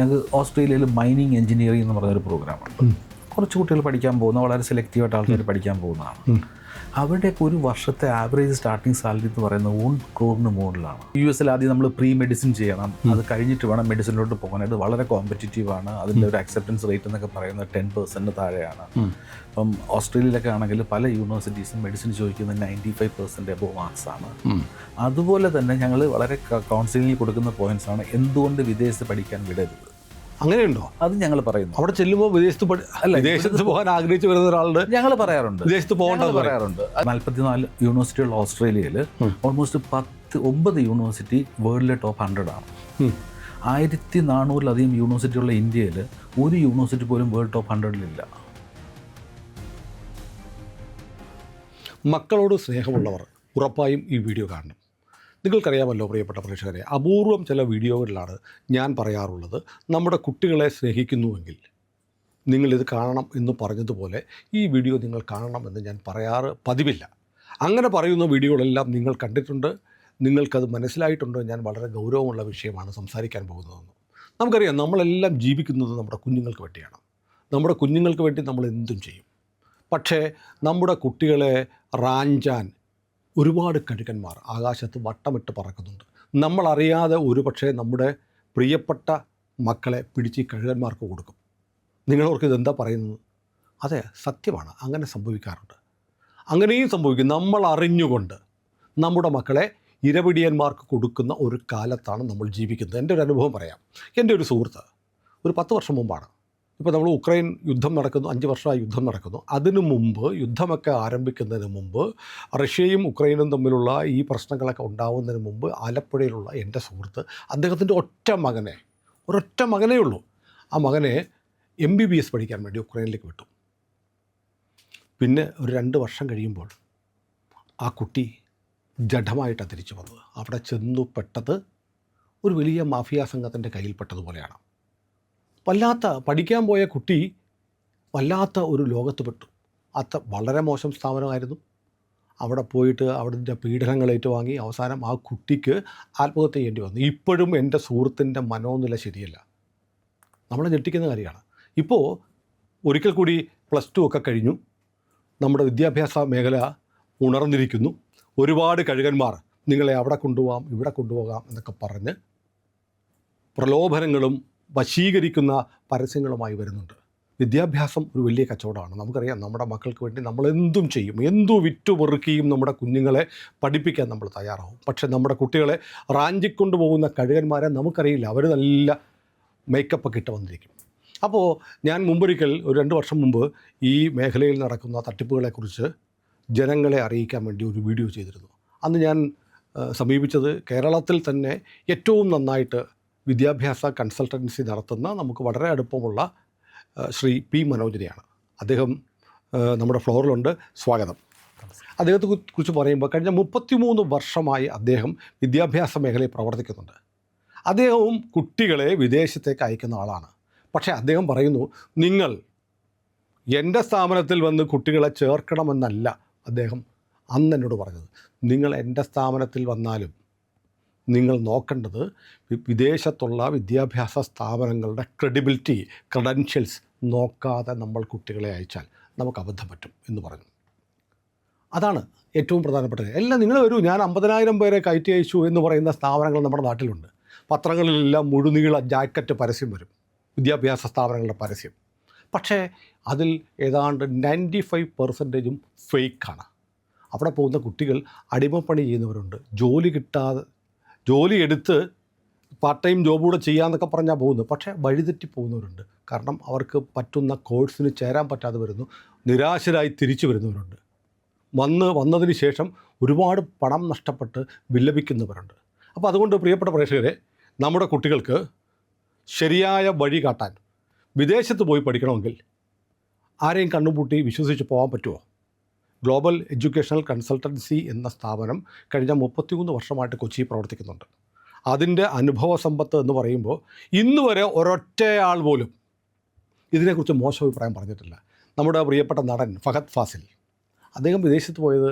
ഞങ്ങൾക്ക് ഓസ്ട്രേലിയയിൽ mining engineering എന്ന് പറഞ്ഞൊരു പ്രോഗ്രാമുണ്ട്. കുറച്ച് കുട്ടികൾ പഠിക്കാൻ പോകുന്ന, വളരെ സെലക്റ്റീവായിട്ട് ആൾക്കാർ പഠിക്കാൻ പോകുന്നതാണ്. അവരുടെയൊക്കെ ഒരു വർഷത്തെ ആവറേജ് സ്റ്റാർട്ടിംഗ് സാലറി എന്ന് പറയുന്നത് 1 crore മുകളിലാണ്. US ആദ്യം നമ്മൾ പ്രീ മെഡിസിൻ ചെയ്യണം, അത് കഴിഞ്ഞിട്ട് വേണം മെഡിസിനിലോട്ട് പോകാനായിട്ട്. വളരെ കോമ്പറ്റീറ്റീവാണ്. അതിൻ്റെ ഒരു അക്സെപ്റ്റൻസ് റേറ്റ് എന്നൊക്കെ പറയുന്നത് 10% താഴെയാണ്. അപ്പം ഓസ്ട്രേലിയയിലൊക്കെ ആണെങ്കിൽ പല യൂണിവേഴ്സിറ്റീസും മെഡിസിൻ ചോദിക്കുന്നത് 95% എബോവ് മാർക്സാണ്. അതുപോലെ തന്നെ ഞങ്ങൾ വളരെ കൗൺസിലിംഗിൽ കൊടുക്കുന്ന പോയിന്റ്സാണ് എന്തുകൊണ്ട് വിദേശത്ത് പഠിക്കാൻ വിടരുത്. അങ്ങനെയുണ്ടോ? അത് ഞങ്ങൾ പറയുന്നു. അവിടെ ചെല്ലുമ്പോൾ വിദേശത്ത് പോകാൻ ആഗ്രഹിച്ചു വരുന്ന ഒരാളുടെ ഞങ്ങൾ പറയാറുണ്ട്, വിദേശത്ത് പോകേണ്ടത് പറയാറുണ്ട്. 44 യൂണിവേഴ്സിറ്റിയുള്ള ഓസ്ട്രേലിയയിൽ ഓൾമോസ്റ്റ് 9 യൂണിവേഴ്സിറ്റി വേൾഡിലെ ടോപ്പ് 100 ആണ്. 1400-ലധികം യൂണിവേഴ്സിറ്റിയുള്ള ഇന്ത്യയിൽ ഒരു യൂണിവേഴ്സിറ്റി പോലും വേൾഡ് ടോപ്പ് 100-ലില്ല. മക്കളോട് സ്നേഹമുള്ളവർ ഉറപ്പായും ഈ വീഡിയോ കാണണം. നിങ്ങൾക്കറിയാമല്ലോ പ്രിയപ്പെട്ട പ്രേക്ഷകരെ, അപൂർവം ചില വീഡിയോകളിലാണ് ഞാൻ പറയാറുള്ളത്, നമ്മുടെ കുട്ടികളെ സ്നേഹിക്കുന്നുവെങ്കിൽ നിങ്ങളിത് കാണണം എന്ന് പറഞ്ഞതുപോലെ ഈ വീഡിയോ നിങ്ങൾ കാണണമെന്ന് ഞാൻ പറയാറ് പതിവില്ല. അങ്ങനെ പറയുന്ന വീഡിയോകളെല്ലാം നിങ്ങൾ കണ്ടിട്ടുണ്ട്, നിങ്ങൾക്കത് മനസ്സിലായിട്ടുണ്ടോ? ഞാൻ വളരെ ഗൗരവമുള്ള വിഷയമാണ് സംസാരിക്കാൻ പോകുന്നതെന്ന്. നമുക്കറിയാം, നമ്മളെല്ലാം ജീവിക്കുന്നത് നമ്മുടെ കുഞ്ഞുങ്ങൾക്ക് വേണ്ടിയാണ്. നമ്മുടെ കുഞ്ഞുങ്ങൾക്ക് വേണ്ടി നമ്മൾ എന്തും ചെയ്യും. പക്ഷേ നമ്മുടെ കുട്ടികളെ റാഞ്ചാൻ ഒരുപാട് കഴുകന്മാർ ആകാശത്ത് വട്ടമിട്ട് പറക്കുന്നുണ്ട്. നമ്മളറിയാതെ ഒരുപക്ഷെ നമ്മുടെ പ്രിയപ്പെട്ട മക്കളെ പിടിച്ച് കഴുകന്മാർക്ക് കൊടുക്കും. നിങ്ങളവർക്ക് ഇതെന്താ പറയുന്നത്? അതെ, സത്യമാണ്, അങ്ങനെ സംഭവിക്കാറുണ്ട്. അങ്ങനെയും സംഭവിക്കും. നമ്മൾ അറിഞ്ഞുകൊണ്ട് നമ്മുടെ മക്കളെ ഇരപിടിയന്മാർക്ക് കൊടുക്കുന്ന ഒരു കാലത്താണ് നമ്മൾ ജീവിക്കുന്നത്. എൻ്റെ ഒരു അനുഭവം പറയാം. എൻ്റെ ഒരു സുഹൃത്ത് ഒരു 10 വർഷം മുമ്പാണ്, ഇപ്പോൾ നമ്മൾ ഉക്രൈൻ യുദ്ധം നടക്കുന്നു, 5 വർഷമായി യുദ്ധം നടക്കുന്നു. അതിനു മുമ്പ്, യുദ്ധമൊക്കെ ആരംഭിക്കുന്നതിന് മുമ്പ്, റഷ്യയും ഉക്രൈനും തമ്മിലുള്ള ഈ പ്രശ്നങ്ങളൊക്കെ ഉണ്ടാവുന്നതിന് മുമ്പ് ആലപ്പുഴയിലുള്ള എൻ്റെ സുഹൃത്ത് അദ്ദേഹത്തിൻ്റെ ഒരൊറ്റ മകനേ ഉള്ളൂ. ആ മകനെ MBBS പഠിക്കാൻ വേണ്ടി ഉക്രൈനിലേക്ക് വിട്ടു. പിന്നെ ഒരു 2 വർഷം കഴിയുമ്പോൾ ആ കുട്ടി ജഡമായിട്ടാണ് തിരിച്ചു വന്നത്. അവിടെ ചെന്നു പെട്ടത് ഒരു വലിയ മാഫിയ സംഘത്തിൻ്റെ കയ്യിൽപ്പെട്ടതുപോലെയാണ്. പഠിക്കാൻ പോയ കുട്ടി വല്ലാത്ത ഒരു ലോകത്ത് പെട്ടു. വളരെ മോശം സ്ഥാപനമായിരുന്നു. അവിടെ പോയിട്ട് അവിടുത്തെ പീഡനങ്ങൾ ഏറ്റുവാങ്ങി അവസാനം ആ കുട്ടിക്ക് ആത്മഹത്യ ചെയ്യേണ്ടി വന്നു. ഇപ്പോഴും എൻ്റെ സുഹൃത്തിൻ്റെ മനോനില ശരിയല്ല. നമ്മളെ ഞെട്ടിക്കുന്ന കാര്യമാണ്. ഇപ്പോൾ ഒരിക്കൽ കൂടി +2 ഒക്കെ കഴിഞ്ഞു. നമ്മുടെ വിദ്യാഭ്യാസ മേഖല ഉണർന്നിരിക്കുന്നു. ഒരുപാട് കഴുകന്മാർ നിങ്ങളെ അവിടെ കൊണ്ടുപോകാം, ഇവിടെ കൊണ്ടുപോകാം എന്നൊക്കെ പറഞ്ഞ് പ്രലോഭനങ്ങളും വശീകരിക്കുന്ന പരസ്യങ്ങളുമായി വരുന്നുണ്ട്. വിദ്യാഭ്യാസം ഒരു വലിയ കച്ചവടമാണ്. നമുക്കറിയാം, നമ്മുടെ മക്കൾക്ക് വേണ്ടി നമ്മൾ എന്തും ചെയ്യും, വിറ്റുപെറുക്കിയും നമ്മുടെ കുഞ്ഞുങ്ങളെ പഠിപ്പിക്കാൻ നമ്മൾ തയ്യാറാവും. പക്ഷേ നമ്മുടെ കുട്ടികളെ റാഞ്ചിക്കൊണ്ടു പോകുന്ന കഴുകന്മാരെ നമുക്കറിയില്ല. അവർ നല്ല മേക്കപ്പൊക്കെ ഇട്ട് വന്നിരിക്കും. അപ്പോൾ ഞാൻ മുമ്പൊരിക്കൽ ഒരു 2 വർഷം മുമ്പ് ഈ മേഖലയിൽ നടക്കുന്ന തട്ടിപ്പുകളെക്കുറിച്ച് ജനങ്ങളെ അറിയിക്കാൻ വേണ്ടി ഒരു വീഡിയോ ചെയ്തിരുന്നു. അന്ന് ഞാൻ സമീപിച്ചത് കേരളത്തിൽ തന്നെ ഏറ്റവും നന്നായിട്ട് വിദ്യാഭ്യാസ കൺസൾട്ടൻസി നടത്തുന്ന, നമുക്ക് വളരെ അടുപ്പമുള്ള ശ്രീ P. മനോജിനെയാണ്. അദ്ദേഹം നമ്മുടെ ഫ്ലോറിലുണ്ട്. സ്വാഗതം. അദ്ദേഹത്തെ കുറിച്ച് പറയുമ്പോൾ കഴിഞ്ഞ 33 വർഷമായി അദ്ദേഹം വിദ്യാഭ്യാസ മേഖലയിൽ പ്രവർത്തിക്കുന്നുണ്ട്. അദ്ദേഹവും കുട്ടികളെ വിദേശത്തേക്ക് അയക്കുന്ന ആളാണ്. പക്ഷേ അദ്ദേഹം പറയുന്നു, നിങ്ങൾ എൻ്റെ സ്ഥാപനത്തിൽ വന്ന് കുട്ടികളെ ചേർക്കണമെന്നല്ല അദ്ദേഹം അന്ന് എന്നോട് പറഞ്ഞത്. നിങ്ങൾ എൻ്റെ സ്ഥാപനത്തിൽ വന്നാലും നിങ്ങൾ നോക്കേണ്ടത് വിദേശത്തുള്ള വിദ്യാഭ്യാസ സ്ഥാപനങ്ങളുടെ ക്രെഡൻഷ്യൽസ് നോക്കാതെ നമ്മൾ കുട്ടികളെ അയച്ചാൽ നമുക്ക് അബദ്ധം പറ്റും എന്ന് പറഞ്ഞു. അതാണ് ഏറ്റവും പ്രധാനപ്പെട്ടത്. എല്ലാം നിങ്ങൾ വരൂ, ഞാൻ 50,000 പേരെ കയറ്റി അയച്ചു എന്ന് പറയുന്ന സ്ഥാപനങ്ങൾ നമ്മുടെ നാട്ടിലുണ്ട്. പത്രങ്ങളിലെല്ലാം മുഴുനീള ജാക്കറ്റ് പരസ്യം വരും, വിദ്യാഭ്യാസ സ്ഥാപനങ്ങളുടെ പരസ്യം. പക്ഷേ അതിൽ ഏതാണ്ട് 95% ഫേക്കാണ്. അവിടെ പോകുന്ന കുട്ടികൾ അടിമപ്പണി ചെയ്യുന്നവരുണ്ട്. ജോലി എടുത്ത് പാർട്ട് ടൈം ജോബ് കൂടെ ചെയ്യാമെന്നൊക്കെ പറഞ്ഞാൽ പോകുന്നു. പക്ഷേ വഴിതെറ്റി പോകുന്നവരുണ്ട്. കാരണം അവർക്ക് പറ്റുന്ന കോഴ്സിന് ചേരാൻ പറ്റാതെ വരുന്നു. നിരാശരായി തിരിച്ചു വരുന്നവരുണ്ട്. വന്നതിന് ശേഷം ഒരുപാട് പണം നഷ്ടപ്പെട്ട് വിലപിക്കുന്നവരുണ്ട്. അപ്പോൾ അതുകൊണ്ട് പ്രിയപ്പെട്ട പ്രേക്ഷകരെ, നമ്മുടെ കുട്ടികൾക്ക് ശരിയായ വഴി കാട്ടാൻ വിദേശത്ത് പോയി പഠിക്കണമെങ്കിൽ ആരെയും കണ്ണുപൂട്ടി വിശ്വസിച്ച് പോകാൻ പറ്റുമോ? ഗ്ലോബൽ എഡ്യൂക്കേഷണൽ കൺസൾട്ടൻസി എന്ന സ്ഥാപനം കഴിഞ്ഞ 33 വർഷമായിട്ട് കൊച്ചിയിൽ പ്രവർത്തിക്കുന്നുണ്ട്. അതിൻ്റെ അനുഭവ സമ്പത്ത് എന്ന് പറയുമ്പോൾ ഇന്ന് വരെ ഒരൊറ്റയാൾ പോലും ഇതിനെക്കുറിച്ച് മോശം അഭിപ്രായം പറഞ്ഞിട്ടില്ല. നമ്മുടെ പ്രിയപ്പെട്ട നടൻ ഫഹദ് ഫാസിൽ, അദ്ദേഹം വിദേശത്ത് പോയത്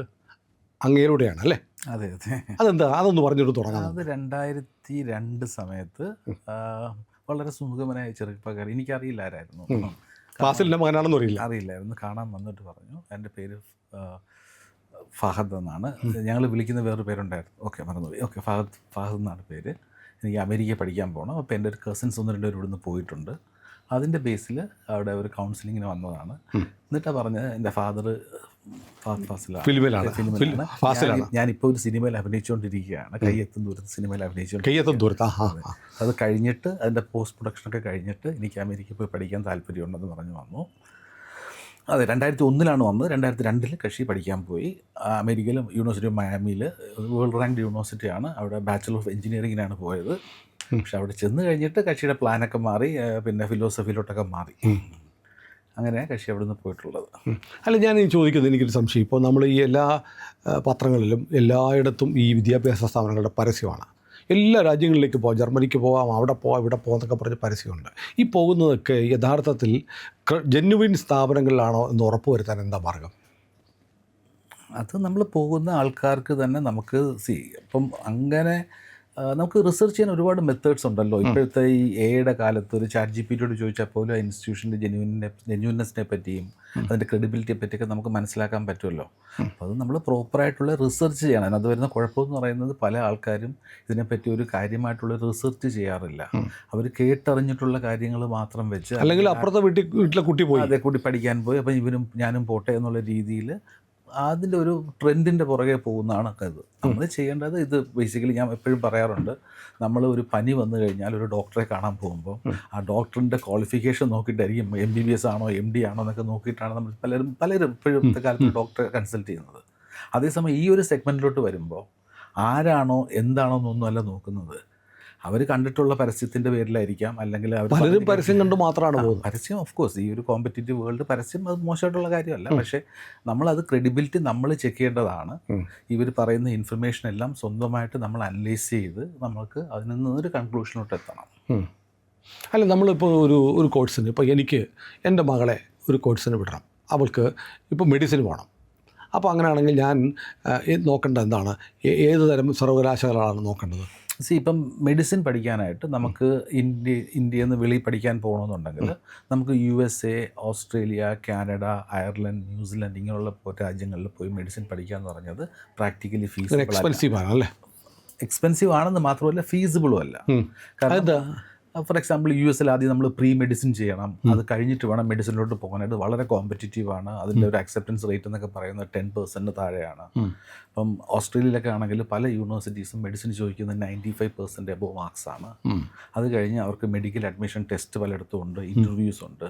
അങ്ങേലൂടെയാണ് അല്ലേ? അതെ അതെ. അതെന്താ, അതൊന്ന് പറഞ്ഞിട്ട് തുടങ്ങാം. അത് 2002 സമയത്ത് വളരെ സുമുഖമനായ ചെറുപ്പക്കാരൻ, എനിക്കറിയില്ല ആരായിരുന്നു, ഫാസിലിൻ്റെ മകനാണെന്ന് അറിയില്ല. അറിയില്ലായിരുന്നു. കാണാൻ വന്നിട്ട് പറഞ്ഞു എൻ്റെ പേര് ഫഹദ് എന്നാണ്, ഞങ്ങൾ വിളിക്കുന്ന വേറൊരു പേരുണ്ടായിരുന്നു, ഓക്കെ മറന്നുപോയി, ഓക്കെ ഫഹദ് എന്നാണ് പേര്, എനിക്ക് അമേരിക്കയിൽ പഠിക്കാൻ പോകണം, അപ്പോൾ എൻ്റെ ഒരു കസിൻസ് 1-2 പേര് ഇവിടുന്ന് പോയിട്ടുണ്ട്, അതിൻ്റെ ബേസിൽ അവിടെ ഒരു കൗൺസിലിങ്ങിന് വന്നതാണ്. എന്നിട്ടാണ് പറഞ്ഞത് എൻ്റെ ഫാദർ ഫാസിലാണ്, ഞാനിപ്പോൾ ഒരു സിനിമയിൽ അഭിനയിച്ചുകൊണ്ടിരിക്കുകയാണ്, കയ്യെത്തും ദൂരത്ത് സിനിമയിൽ അഭിനയിച്ചുകൊണ്ടിരിക്കുകയാണ്, അത് കഴിഞ്ഞിട്ട് അതിൻ്റെ പോസ്റ്റ് പ്രൊഡക്ഷനൊക്കെ കഴിഞ്ഞിട്ട് എനിക്ക് അമേരിക്കയിൽ പോയി പഠിക്കാൻ താല്പര്യമുണ്ടെന്ന് പറഞ്ഞു വന്നു. അതെ, 2001 വന്നത്. 2002 കക്ഷി പഠിക്കാൻ പോയി അമേരിക്കയിലും, യൂണിവേഴ്സിറ്റി ഓഫ് മയാമിയിൽ, വേൾഡ് റാങ്ക്ഡ് യൂണിവേഴ്സിറ്റിയാണ്, അവിടെ ബാച്ചലർ ഓഫ് എഞ്ചിനീയറിങ്ങിനാണ് പോയത്. പക്ഷെ അവിടെ ചെന്ന് കഴിഞ്ഞിട്ട് കക്ഷിയുടെ പ്ലാനൊക്കെ മാറി, പിന്നെ ഫിലോസഫിയിലോട്ടൊക്കെ മാറി, അങ്ങനെ കക്ഷി അവിടെ നിന്ന് പോയിട്ടുള്ളത്. അല്ല, ഞാൻ ചോദിക്കുന്നത്, എനിക്കൊരു സംശയം, ഇപ്പോൾ നമ്മൾ ഈ എല്ലാ പത്രങ്ങളിലും എല്ലായിടത്തും ഈ വിദ്യാഭ്യാസ സ്ഥാപനങ്ങളുടെ പരസ്യമാണ്. എല്ലാ രാജ്യങ്ങളിലേക്ക് പോകാം, ജർമ്മനിക്ക് പോകാം, അവിടെ പോകാം, ഇവിടെ പോകാം എന്നൊക്കെ പറഞ്ഞ് പരസ്യമുണ്ട്. ഈ പോകുന്നതൊക്കെ യഥാർത്ഥത്തിൽ ജെന്യുവിൻ സ്ഥാപനങ്ങളിലാണോ എന്ന് ഉറപ്പ് വരുത്താൻ എന്താ മാർഗം? അത് നമ്മൾ പോകുന്ന ആൾക്കാർക്ക് തന്നെ നമുക്ക് അപ്പം അങ്ങനെ നമുക്ക് റിസർച്ച് ചെയ്യാൻ ഒരുപാട് മെത്തേഡ്സ് ഉണ്ടല്ലോ. ഇപ്പോഴത്തെ ഈ എയുടെ കാലത്ത് ഒരു ChatGPT ചോദിച്ചാൽ പോലും ആ ഇൻസ്റ്റിറ്റ്യൂഷൻ്റെ ജെന്യുവിനെസ്സിനെ പറ്റിയും അതിൻ്റെ ക്രെഡിബിലിറ്റിയെ പറ്റിയൊക്കെ നമുക്ക് മനസ്സിലാക്കാൻ പറ്റുമല്ലോ. അപ്പോൾ അത് നമ്മൾ പ്രോപ്പറായിട്ടുള്ള റിസർച്ച് ചെയ്യണം. അതിനകത്ത് വരുന്ന കുഴപ്പമെന്ന് പറയുന്നത് പല ആൾക്കാരും ഇതിനെപ്പറ്റി ഒരു കാര്യമായിട്ടുള്ള റിസർച്ച് ചെയ്യാറില്ല. അവർ കേട്ടറിഞ്ഞിട്ടുള്ള കാര്യങ്ങൾ മാത്രം വെച്ച്, അല്ലെങ്കിൽ അപ്പുറത്തെ വീട്ടിലെ കുട്ടി പോയി, അതേ കുട്ടി പഠിക്കാൻ പോയി, അപ്പം ഇവനും ഞാനും പോട്ടെ എന്നുള്ള രീതിയിൽ അതിൻ്റെ ഒരു ട്രെൻഡിൻ്റെ പുറകെ പോകുന്നതാണ് ഇത്. നമ്മൾ ചെയ്യേണ്ടത് ഇത് ബേസിക്കലി ഞാൻ എപ്പോഴും പറയാറുണ്ട്, നമ്മൾ ഒരു പനി വന്നു കഴിഞ്ഞാൽ ഒരു ഡോക്ടറെ കാണാൻ പോകുമ്പോൾ ആ ഡോക്ടറിൻ്റെ ക്വാളിഫിക്കേഷൻ നോക്കിയിട്ടായിരിക്കും MBBS ആണോ MD ആണോ എന്നൊക്കെ നോക്കിയിട്ടാണ് നമ്മൾ പലരും ഇപ്പോഴത്തെ കാലത്ത് ഡോക്ടറെ കൺസൾട്ട് ചെയ്യുന്നത്. അതേസമയം ഈ ഒരു സെഗ്മെൻറ്റിലോട്ട് വരുമ്പോൾ ആരാണോ എന്താണോ എന്നൊന്നും അല്ല നോക്കുന്നത്. അവർ കണ്ടിട്ടുള്ള പരസ്യത്തിൻ്റെ പേരിലായിരിക്കാം, അല്ലെങ്കിൽ പലരും പരസ്യം കണ്ട് മാത്രമാണ് പോകുന്നത്. പരസ്യം ഓഫ് കോഴ്സ് ഈ ഒരു കോമ്പറ്റീറ്റീവ് വേൾഡ് പരസ്യം അത് മോശമായിട്ടുള്ള കാര്യമല്ല. പക്ഷേ നമ്മളത് ക്രെഡിബിലിറ്റി നമ്മൾ ചെക്ക് ചെയ്യേണ്ടതാണ്. ഇവർ പറയുന്ന ഇൻഫർമേഷൻ എല്ലാം സ്വന്തമായിട്ട് നമ്മൾ അനലൈസ് ചെയ്ത് നമുക്ക് അതിൽ നിന്നൊരു കൺക്ലൂഷനിലോട്ട് എത്തണം. അല്ല, നമ്മളിപ്പോൾ ഒരു കോഴ്സിന്, ഇപ്പോൾ എനിക്ക് എൻ്റെ മകളെ ഒരു കോഴ്സിന് വിടണം, അവൾക്ക് ഇപ്പോൾ മെഡിസിൻ വേണം. അപ്പോൾ അങ്ങനെയാണെങ്കിൽ ഞാൻ നോക്കേണ്ടത് എന്താണ്, ഏത് തരം സർവകലാശാലകളാണ് നോക്കേണ്ടത്? ഇപ്പം മെഡിസിൻ പഠിക്കാനായിട്ട് നമുക്ക് ഇന്ത്യയിൽ നിന്ന് വെളിയിൽ പഠിക്കാൻ പോകണമെന്നുണ്ടെങ്കിൽ നമുക്ക് USA, Australia, Canada, Ireland, New Zealand ഇങ്ങനെയുള്ള രാജ്യങ്ങളിൽ പോയി മെഡിസിൻ പഠിക്കുക എന്ന് പറഞ്ഞത് പ്രാക്ടിക്കലി എക്സ്പെൻസീവ് ആണെന്ന് മാത്രമല്ല ഫീസിബിളും അല്ല. കാരണം ഫോർ എക്സാമ്പിൾ US ആദ്യം നമ്മൾ പ്രീ മെഡിസിൻ ചെയ്യണം, അത് കഴിഞ്ഞിട്ട് വേണം മെഡിസിനിലോട്ട് പോകാനായിട്ട്. വളരെ കോമ്പറ്റീറ്റീവാണ്. അതിൻ്റെ ഒരു അക്സെപ്റ്റൻസ് റേറ്റ് എന്നൊക്കെ പറയുന്നത് 10% താഴെയാണ്. അപ്പം ഓസ്ട്രേലിയയിലൊക്കെ ആണെങ്കിൽ പല യൂണിവേഴ്സിറ്റീസും മെഡിസിൻ ചോദിക്കുന്നത് 95% എബോവ് മാർക്സാണ്. അത് കഴിഞ്ഞ് അവർക്ക് മെഡിക്കൽ അഡ്മിഷൻ ടെസ്റ്റ് പലയിടത്തും ഉണ്ട്, ഇൻ്റർവ്യൂസ് ഉണ്ട്.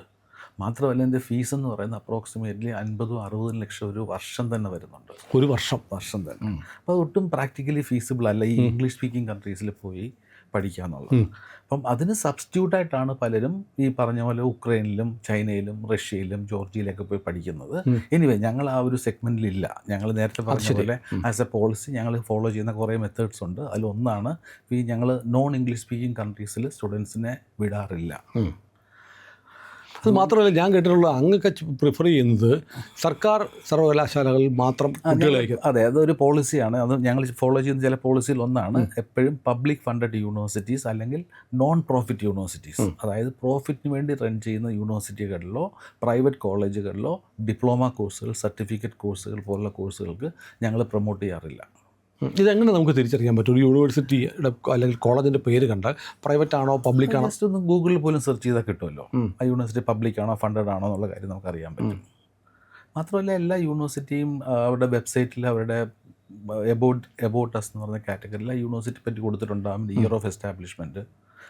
മാത്രമല്ല എൻ്റെ ഫീസ് എന്ന് പറയുന്നത് അപ്രോക്സിമേറ്റ്ലി 50-60 ലക്ഷം ഒരു വർഷം തന്നെ വരുന്നുണ്ട്. ഒരു വർഷം തന്നെ. അപ്പോൾ അത് ഒട്ടും പ്രാക്ടിക്കലി ഫീസിബിൾ അല്ല ഈ ഇംഗ്ലീഷ് സ്പീക്കിംഗ് കൺട്രീസിൽ പോയി പഠിക്കുക എന്നുള്ളത്. അപ്പം അതിന് സബ്സ്റ്റിറ്റ്യൂട്ടായിട്ടാണ് പലരും ഈ പറഞ്ഞ പോലെ ഉക്രൈനിലും ചൈനയിലും റഷ്യയിലും ജോർജിയയിലൊക്കെ പോയി പഠിക്കുന്നത്. എനിവേ ഞങ്ങൾ ആ ഒരു സെഗ്മെൻറ്റിലില്ല. ഞങ്ങൾ നേരത്തെ പറഞ്ഞ പോലെ ആസ് എ പോളിസി ഞങ്ങൾ ഫോളോ ചെയ്യുന്ന കുറേ മെത്തേഡ്സ് ഉണ്ട്. അതിലൊന്നാണ് ഈ ഞങ്ങൾ നോൺ ഇംഗ്ലീഷ് സ്പീക്കിംഗ് കൺട്രീസിൽ സ്റ്റുഡൻസിനെ വിടാറില്ല. അത് മാത്രമല്ല, ഞാൻ കേട്ടിട്ടുള്ള അങ്ങൊക്കെ പ്രിഫർ ചെയ്യുന്നത് സർക്കാർ സർവകലാശാലകളിൽ മാത്രം കുട്ടികളായിരിക്കും. അതെ, അതൊരു പോളിസിയാണ്. അത് ഞങ്ങൾ ഫോളോ ചെയ്യുന്ന ചില പോളിസിയിൽ ഒന്നാണ് എപ്പോഴും പബ്ലിക് ഫണ്ടഡ് യൂണിവേഴ്സിറ്റീസ് അല്ലെങ്കിൽ നോൺ പ്രോഫിറ്റ് യൂണിവേഴ്സിറ്റീസ്, അതായത് പ്രോഫിറ്റിന് വേണ്ടി റൺ ചെയ്യുന്ന യൂണിവേഴ്സിറ്റികളിലോ പ്രൈവറ്റ് കോളേജുകളിലോ ഡിപ്ലോമ കോഴ്സുകൾ, സർട്ടിഫിക്കറ്റ് കോഴ്സുകൾ പോലുള്ള കോഴ്സുകൾക്ക് ഞങ്ങൾ പ്രൊമോട്ട് ചെയ്യാറില്ല. ഇതെങ്ങനെ നമുക്ക് തിരിച്ചറിയാൻ പറ്റും? ഒരു യൂണിവേഴ്സിറ്റിയുടെ അല്ലെങ്കിൽ കോളേജിൻ്റെ പേര് കണ്ട് പ്രൈവറ്റ് ആണോ പബ്ലിക് ആണോ? ജസ്റ്റ് ഒന്ന് ഗൂഗിളിൽ പോലും സെർച്ച് ചെയ്താൽ കിട്ടുമല്ലോ ആ യൂണിവേഴ്സിറ്റി പബ്ലിക് ആണോ ഫണ്ടഡ് ആണോ എന്നുള്ള കാര്യം നമുക്കറിയാൻ പറ്റും. മാത്രമല്ല എല്ലാ യൂണിവേഴ്സിറ്റിയും അവരുടെ വെബ്സൈറ്റിൽ അവരുടെ എബൌട്ട് അസ് എന്ന് പറഞ്ഞ കാറ്റഗറിയിൽ യൂണിവേഴ്സിറ്റി പറ്റി കൊടുത്തിട്ടുണ്ടാകും, ഇയർ ഓഫ് എസ്റ്റാബ്ലിഷ്മെൻറ്റ്